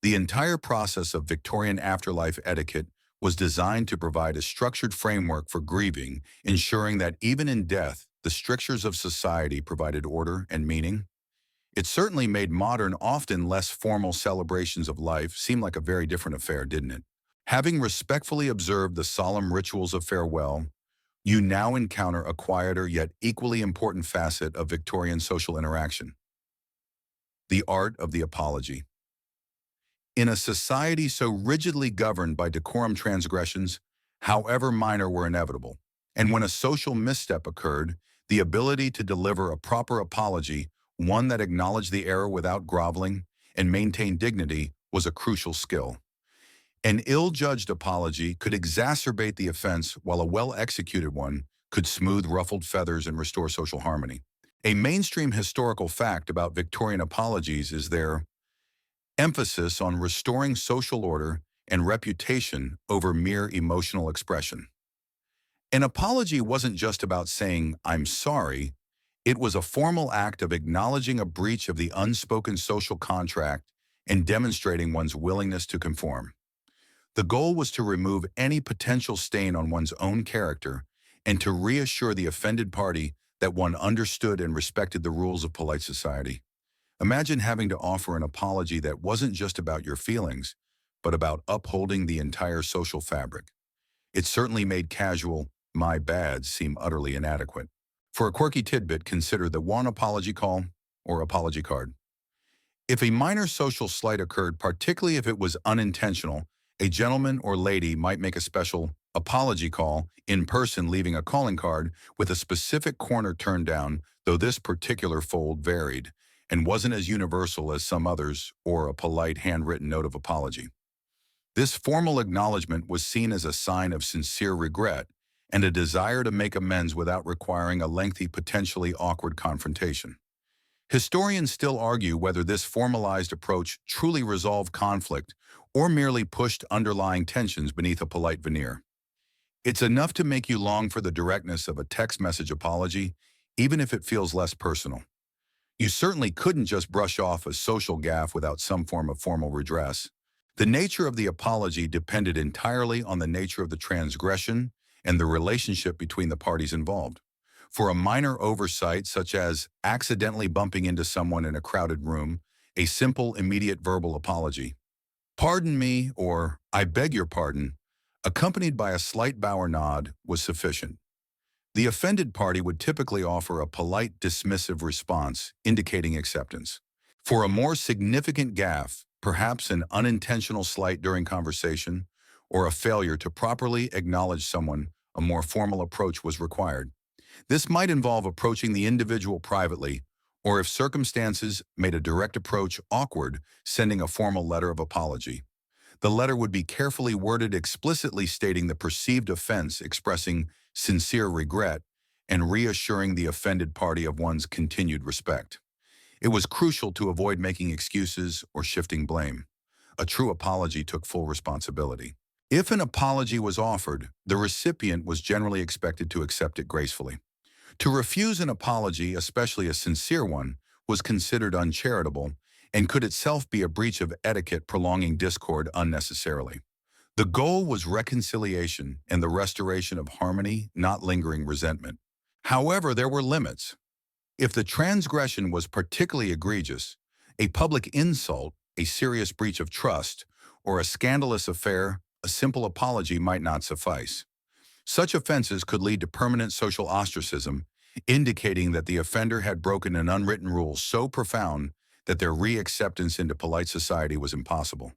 The entire process of Victorian afterlife etiquette was designed to provide a structured framework for grieving, ensuring that even in death, the strictures of society provided order and meaning. It certainly made modern, often less formal celebrations of life seem like a very different affair, didn't it? Having respectfully observed the solemn rituals of farewell, you now encounter a quieter yet equally important facet of Victorian social interaction: the art of the apology. In a society so rigidly governed by decorum, transgressions, however minor, were inevitable. And when a social misstep occurred, the ability to deliver a proper apology, one that acknowledged the error without groveling and maintained dignity, was a crucial skill. An ill-judged apology could exacerbate the offense, while a well-executed one could smooth ruffled feathers and restore social harmony. A mainstream historical fact about Victorian apologies is their emphasis on restoring social order and reputation over mere emotional expression. An apology wasn't just about saying, "I'm sorry." It was a formal act of acknowledging a breach of the unspoken social contract and demonstrating one's willingness to conform. The goal was to remove any potential stain on one's own character and to reassure the offended party that one understood and respected the rules of polite society. Imagine having to offer an apology that wasn't just about your feelings, but about upholding the entire social fabric. It certainly made casual "my bads" seem utterly inadequate. For a quirky tidbit, consider the one apology call. or apology card. If a minor social slight occurred, particularly if it was unintentional, a gentleman or lady might make a special apology call in person, leaving a calling card with a specific corner turned down, though this particular fold varied and wasn't as universal as some others, or a polite handwritten note of apology. This formal acknowledgement was seen as a sign of sincere regret and a desire to make amends without requiring a lengthy, potentially awkward confrontation. Historians still argue whether this formalized approach truly resolved conflict or merely pushed underlying tensions beneath a polite veneer. It's enough to make you long for the directness of a text message apology, even if it feels less personal. You certainly couldn't just brush off a social gaffe without some form of formal redress. The nature of the apology depended entirely on the nature of the transgression and the relationship between the parties involved. For a minor oversight, such as accidentally bumping into someone in a crowded room, a simple, immediate verbal apology, "Pardon me," or "I beg your pardon," accompanied by a slight bow or nod, was sufficient. The offended party would typically offer a polite, dismissive response, indicating acceptance. For a more significant gaffe, perhaps an unintentional slight during conversation, or a failure to properly acknowledge someone, a more formal approach was required. This might involve approaching the individual privately, or if circumstances made a direct approach awkward, sending a formal letter of apology. The letter would be carefully worded, explicitly stating the perceived offense, expressing sincere regret, and reassuring the offended party of one's continued respect. It was crucial to avoid making excuses or shifting blame. A true apology took full responsibility. If an apology was offered, the recipient was generally expected to accept it gracefully. To refuse an apology, especially a sincere one, was considered uncharitable and could itself be a breach of etiquette, prolonging discord unnecessarily. The goal was reconciliation and the restoration of harmony, not lingering resentment. However, there were limits. If the transgression was particularly egregious, a public insult, a serious breach of trust, or a scandalous affair, a simple apology might not suffice. Such offenses could lead to permanent social ostracism, indicating that the offender had broken an unwritten rule so profound that their reacceptance into polite society was impossible.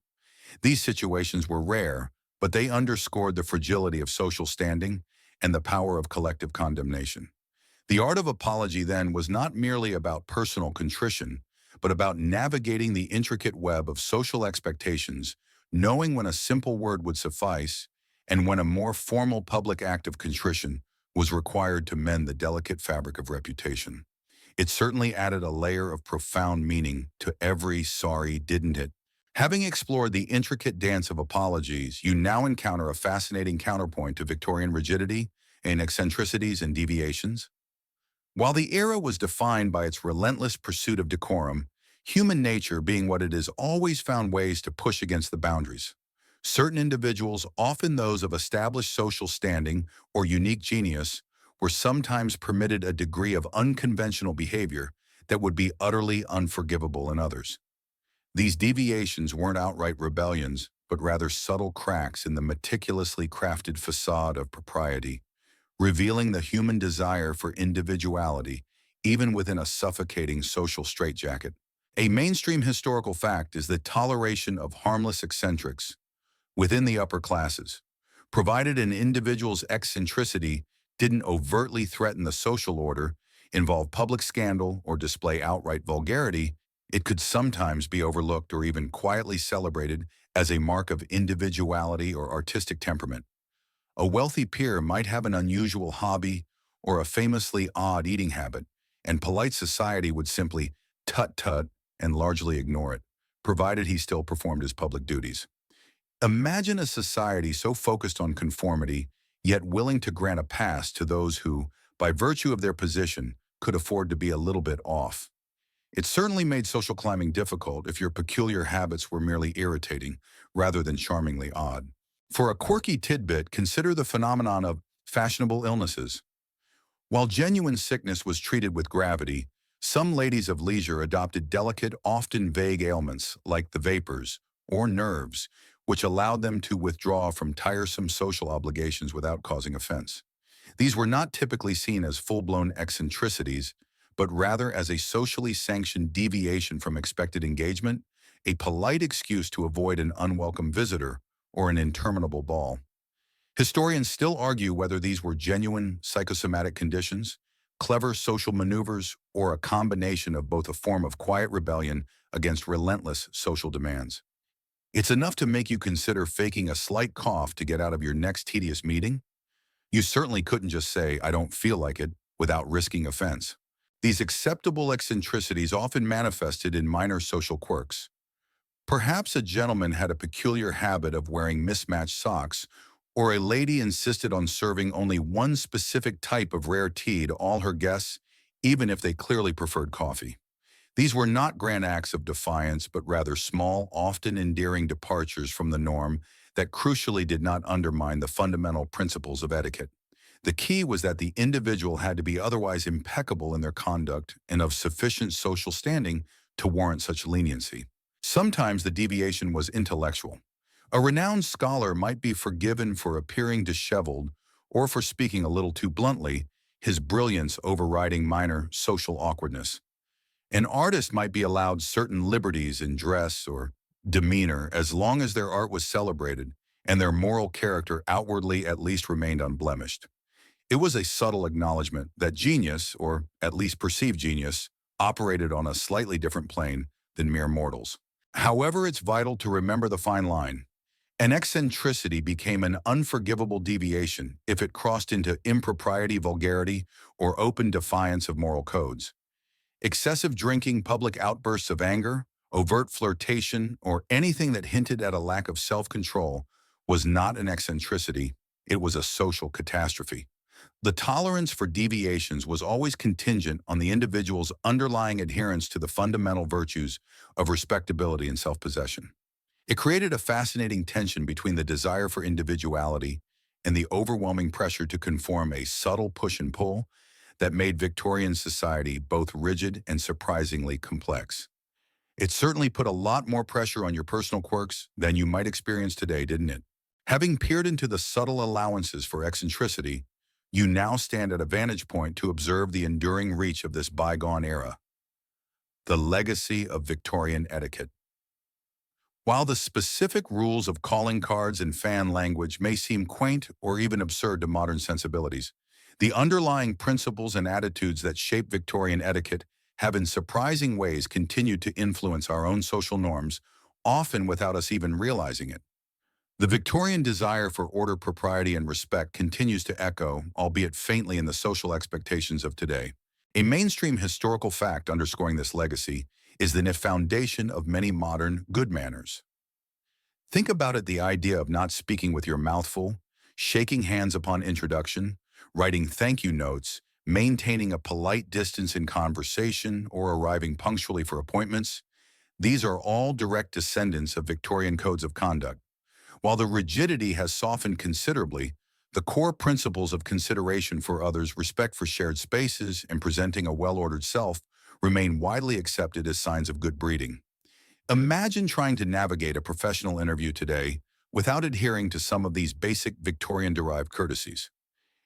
These situations were rare, but they underscored the fragility of social standing and the power of collective condemnation. The art of apology then was not merely about personal contrition, but about navigating the intricate web of social expectations, knowing when a simple word would suffice and when a more formal public act of contrition was required to mend the delicate fabric of reputation. It certainly added a layer of profound meaning to every sorry, didn't it? Having explored the intricate dance of apologies, you now encounter a fascinating counterpoint to Victorian rigidity and eccentricities and deviations. While the era was defined by its relentless pursuit of decorum, human nature being what it is always found ways to push against the boundaries. Certain individuals, often those of established social standing or unique genius, were sometimes permitted a degree of unconventional behavior that would be utterly unforgivable in others. These deviations weren't outright rebellions, but rather subtle cracks in the meticulously crafted facade of propriety, revealing the human desire for individuality, even within a suffocating social straitjacket. A mainstream historical fact is the toleration of harmless eccentrics within the upper classes. Provided an individual's eccentricity didn't overtly threaten the social order, involve public scandal, or display outright vulgarity, it could sometimes be overlooked or even quietly celebrated as a mark of individuality or artistic temperament. A wealthy peer might have an unusual hobby or a famously odd eating habit, and polite society would simply tut-tut and largely ignore it, provided he still performed his public duties. Imagine a society so focused on conformity, yet willing to grant a pass to those who, by virtue of their position, could afford to be a little bit off. It certainly made social climbing difficult if your peculiar habits were merely irritating rather than charmingly odd. For a quirky tidbit, consider the phenomenon of fashionable illnesses. While genuine sickness was treated with gravity, some ladies of leisure adopted delicate, often vague ailments like the vapors or nerves, which allowed them to withdraw from tiresome social obligations without causing offense. These were not typically seen as full-blown eccentricities, but rather as a socially sanctioned deviation from expected engagement, a polite excuse to avoid an unwelcome visitor or an interminable ball. Historians still argue whether these were genuine psychosomatic conditions, clever social maneuvers, or a combination of both a form of quiet rebellion against relentless social demands. It's enough to make you consider faking a slight cough to get out of your next tedious meeting. You certainly couldn't just say, "I don't feel like it," without risking offense. These acceptable eccentricities often manifested in minor social quirks. Perhaps a gentleman had a peculiar habit of wearing mismatched socks, or a lady insisted on serving only one specific type of rare tea to all her guests, even if they clearly preferred coffee. These were not grand acts of defiance, but rather small, often endearing departures from the norm that crucially did not undermine the fundamental principles of etiquette. The key was that the individual had to be otherwise impeccable in their conduct and of sufficient social standing to warrant such leniency. Sometimes the deviation was intellectual. A renowned scholar might be forgiven for appearing disheveled or for speaking a little too bluntly, his brilliance overriding minor social awkwardness. An artist might be allowed certain liberties in dress or demeanor as long as their art was celebrated and their moral character outwardly at least remained unblemished. It was a subtle acknowledgement that genius, or at least perceived genius, operated on a slightly different plane than mere mortals. However, it's vital to remember the fine line. An eccentricity became an unforgivable deviation if it crossed into impropriety, vulgarity, or open defiance of moral codes. Excessive drinking, public outbursts of anger, overt flirtation, or anything that hinted at a lack of self-control was not an eccentricity, it was a social catastrophe. The tolerance for deviations was always contingent on the individual's underlying adherence to the fundamental virtues of respectability and self-possession. It created a fascinating tension between the desire for individuality and the overwhelming pressure to conform, a subtle push and pull that made Victorian society both rigid and surprisingly complex. It certainly put a lot more pressure on your personal quirks than you might experience today, didn't it? Having peered into the subtle allowances for eccentricity, you now stand at a vantage point to observe the enduring reach of this bygone era, the legacy of Victorian etiquette. While the specific rules of calling cards and fan language may seem quaint or even absurd to modern sensibilities, the underlying principles and attitudes that shape Victorian etiquette have in surprising ways continued to influence our own social norms, often without us even realizing it. The Victorian desire for order, propriety, and respect continues to echo, albeit faintly, in the social expectations of today. A mainstream historical fact underscoring this legacy is the foundation of many modern good manners. Think about it: the idea of not speaking with your mouth full, shaking hands upon introduction, writing thank you notes, maintaining a polite distance in conversation, or arriving punctually for appointments. These are all direct descendants of Victorian codes of conduct. While the rigidity has softened considerably, the core principles of consideration for others, respect for shared spaces, and presenting a well-ordered self remain widely accepted as signs of good breeding. Imagine trying to navigate a professional interview today without adhering to some of these basic Victorian-derived courtesies.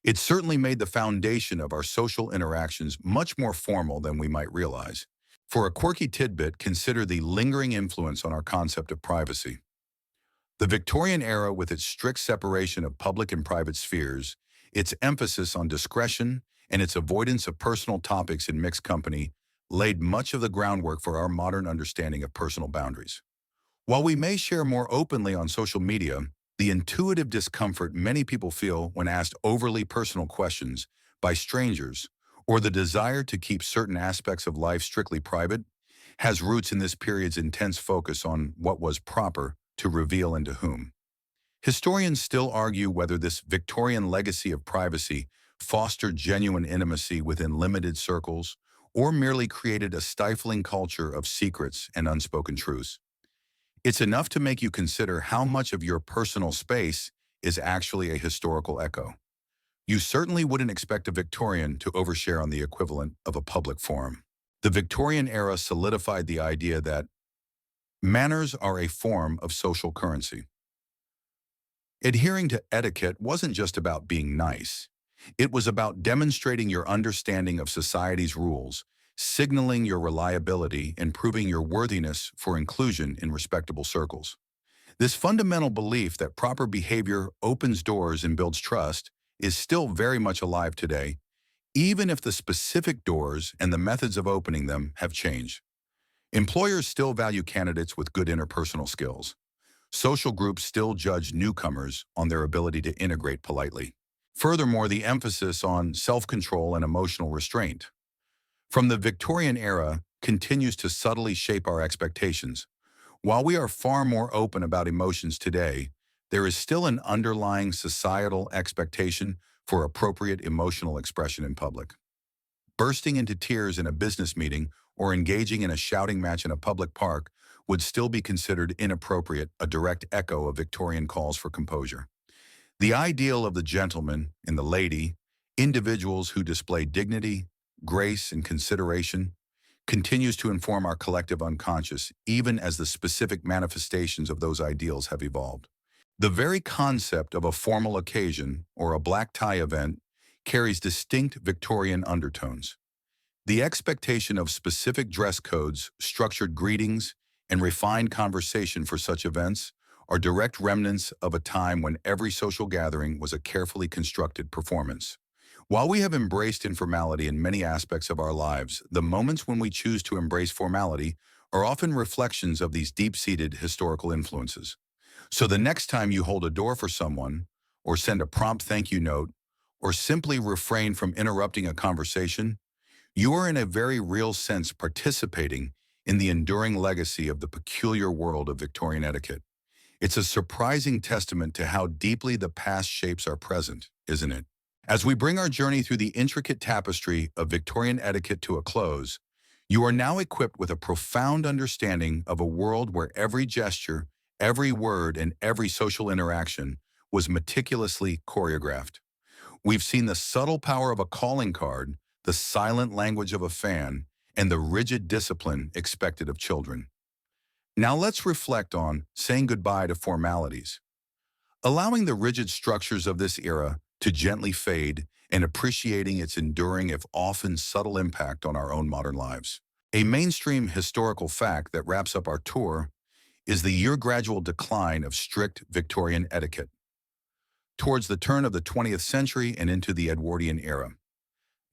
It certainly made the foundation of our social interactions much more formal than we might realize. For a quirky tidbit, consider the lingering influence on our concept of privacy. The Victorian era, with its strict separation of public and private spheres, its emphasis on discretion, and its avoidance of personal topics in mixed company, laid much of the groundwork for our modern understanding of personal boundaries. While we may share more openly on social media, the intuitive discomfort many people feel when asked overly personal questions by strangers, or the desire to keep certain aspects of life strictly private, has roots in this period's intense focus on what was proper to reveal and to whom. Historians still argue whether this Victorian legacy of privacy fostered genuine intimacy within limited circles or merely created a stifling culture of secrets and unspoken truths. It's enough to make you consider how much of your personal space is actually a historical echo. You certainly wouldn't expect a Victorian to overshare on the equivalent of a public forum. The Victorian era solidified the idea that manners are a form of social currency. Adhering to etiquette wasn't just about being nice. It was about demonstrating your understanding of society's rules, signaling your reliability and proving your worthiness for inclusion in respectable circles. This fundamental belief that proper behavior opens doors and builds trust is still very much alive today, even if the specific doors and the methods of opening them have changed. Employers still value candidates with good interpersonal skills. Social groups still judge newcomers on their ability to integrate politely. Furthermore, the emphasis on self-control and emotional restraint from the Victorian era continues to subtly shape our expectations. While we are far more open about emotions today, there is still an underlying societal expectation for appropriate emotional expression in public. Bursting into tears in a business meeting or engaging in a shouting match in a public park would still be considered inappropriate, a direct echo of Victorian calls for composure. The ideal of the gentleman and the lady, individuals who display dignity, grace, and consideration, continues to inform our collective unconscious, even as the specific manifestations of those ideals have evolved. The very concept of a formal occasion or a black tie event carries distinct Victorian undertones. The expectation of specific dress codes, structured greetings, and refined conversation for such events are direct remnants of a time when every social gathering was a carefully constructed performance. While we have embraced informality in many aspects of our lives, the moments when we choose to embrace formality are often reflections of these deep-seated historical influences. So the next time you hold a door for someone, or send a prompt thank you note, or simply refrain from interrupting a conversation, you are in a very real sense participating in the enduring legacy of the peculiar world of Victorian etiquette. It's a surprising testament to how deeply the past shapes our present, isn't it? As we bring our journey through the intricate tapestry of Victorian etiquette to a close, you are now equipped with a profound understanding of a world where every gesture, every word, and every social interaction was meticulously choreographed. We've seen the subtle power of a calling card, the silent language of a fan, and the rigid discipline expected of children. Now let's reflect on saying goodbye to formalities, allowing the rigid structures of this era to gently fade and appreciating its enduring if often subtle impact on our own modern lives. A mainstream historical fact that wraps up our tour is the year gradual decline of strict Victorian etiquette towards the turn of the 20th century and into the Edwardian era.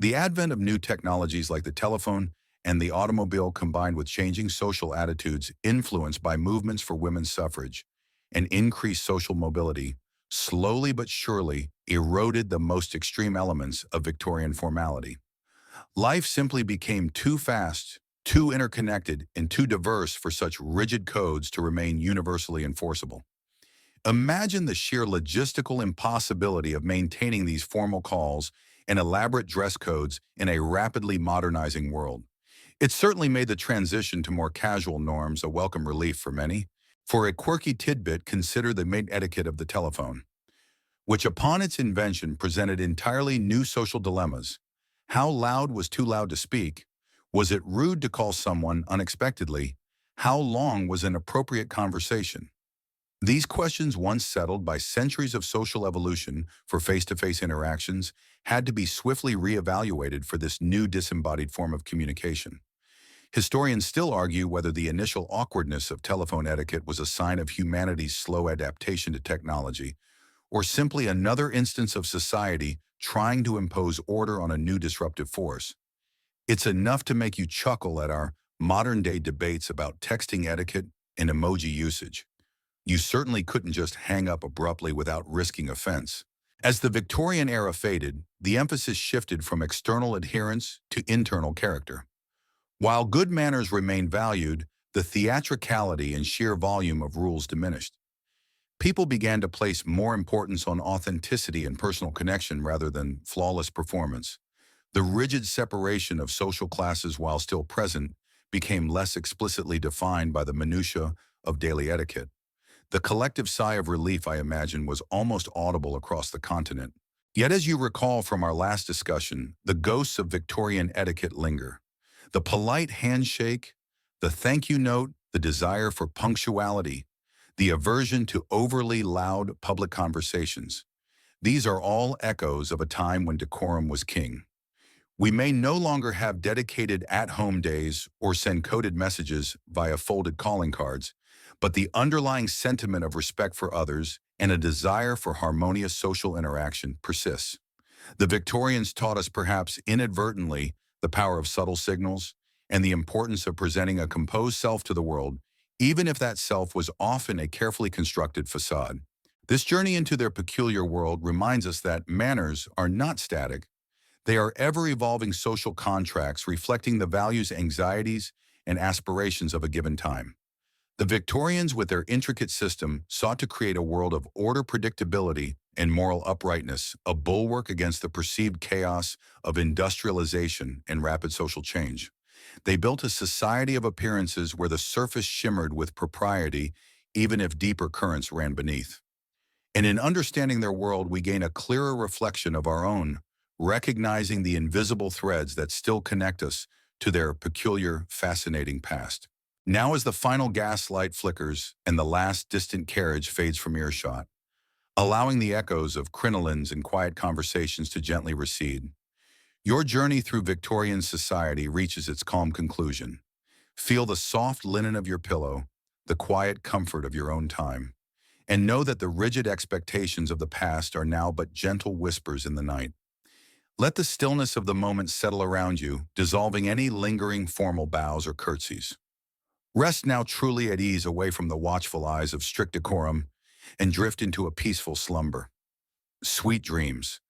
The advent of new technologies like the telephone and the automobile combined with changing social attitudes influenced by movements for women's suffrage and increased social mobility slowly but surely eroded the most extreme elements of Victorian formality. Life simply became too fast, too interconnected, and too diverse for such rigid codes to remain universally enforceable. Imagine the sheer logistical impossibility of maintaining these formal calls and elaborate dress codes in a rapidly modernizing world. It certainly made the transition to more casual norms a welcome relief for many. For a quirky tidbit, consider the main etiquette of the telephone, which upon its invention presented entirely new social dilemmas. How loud was too loud to speak? Was it rude to call someone unexpectedly? How long was an appropriate conversation? These questions, once settled by centuries of social evolution for face-to-face interactions, had to be swiftly reevaluated for this new disembodied form of communication. Historians still argue whether the initial awkwardness of telephone etiquette was a sign of humanity's slow adaptation to technology, or simply another instance of society trying to impose order on a new disruptive force. It's enough to make you chuckle at our modern-day debates about texting etiquette and emoji usage. You certainly couldn't just hang up abruptly without risking offense. As the Victorian era faded, the emphasis shifted from external adherence to internal character. While good manners remained valued, the theatricality and sheer volume of rules diminished. People began to place more importance on authenticity and personal connection rather than flawless performance. The rigid separation of social classes, while still present, became less explicitly defined by the minutiae of daily etiquette. The collective sigh of relief, I imagine, was almost audible across the continent. Yet, as you recall from our last discussion, the ghosts of Victorian etiquette linger. The polite handshake, the thank you note, the desire for punctuality, the aversion to overly loud public conversations. These are all echoes of a time when decorum was king. We may no longer have dedicated at-home days or send coded messages via folded calling cards, but the underlying sentiment of respect for others and a desire for harmonious social interaction persists. The Victorians taught us perhaps inadvertently the power of subtle signals and the importance of presenting a composed self to the world, even if that self was often a carefully constructed facade. This journey into their peculiar world reminds us that manners are not static. They are ever-evolving social contracts reflecting the values, anxieties, and aspirations of a given time. The Victorians, with their intricate system, sought to create a world of order, predictability, and moral uprightness, a bulwark against the perceived chaos of industrialization and rapid social change. They built a society of appearances where the surface shimmered with propriety, even if deeper currents ran beneath. And in understanding their world, we gain a clearer reflection of our own, recognizing the invisible threads that still connect us to their peculiar, fascinating past. Now as the final gas light flickers and the last distant carriage fades from earshot, allowing the echoes of crinolines and quiet conversations to gently recede, your journey through Victorian society reaches its calm conclusion. Feel the soft linen of your pillow, the quiet comfort of your own time, and know that the rigid expectations of the past are now but gentle whispers in the night. Let the stillness of the moment settle around you, dissolving any lingering formal bows or curtsies. Rest now truly at ease away from the watchful eyes of strict decorum and drift into a peaceful slumber. Sweet dreams.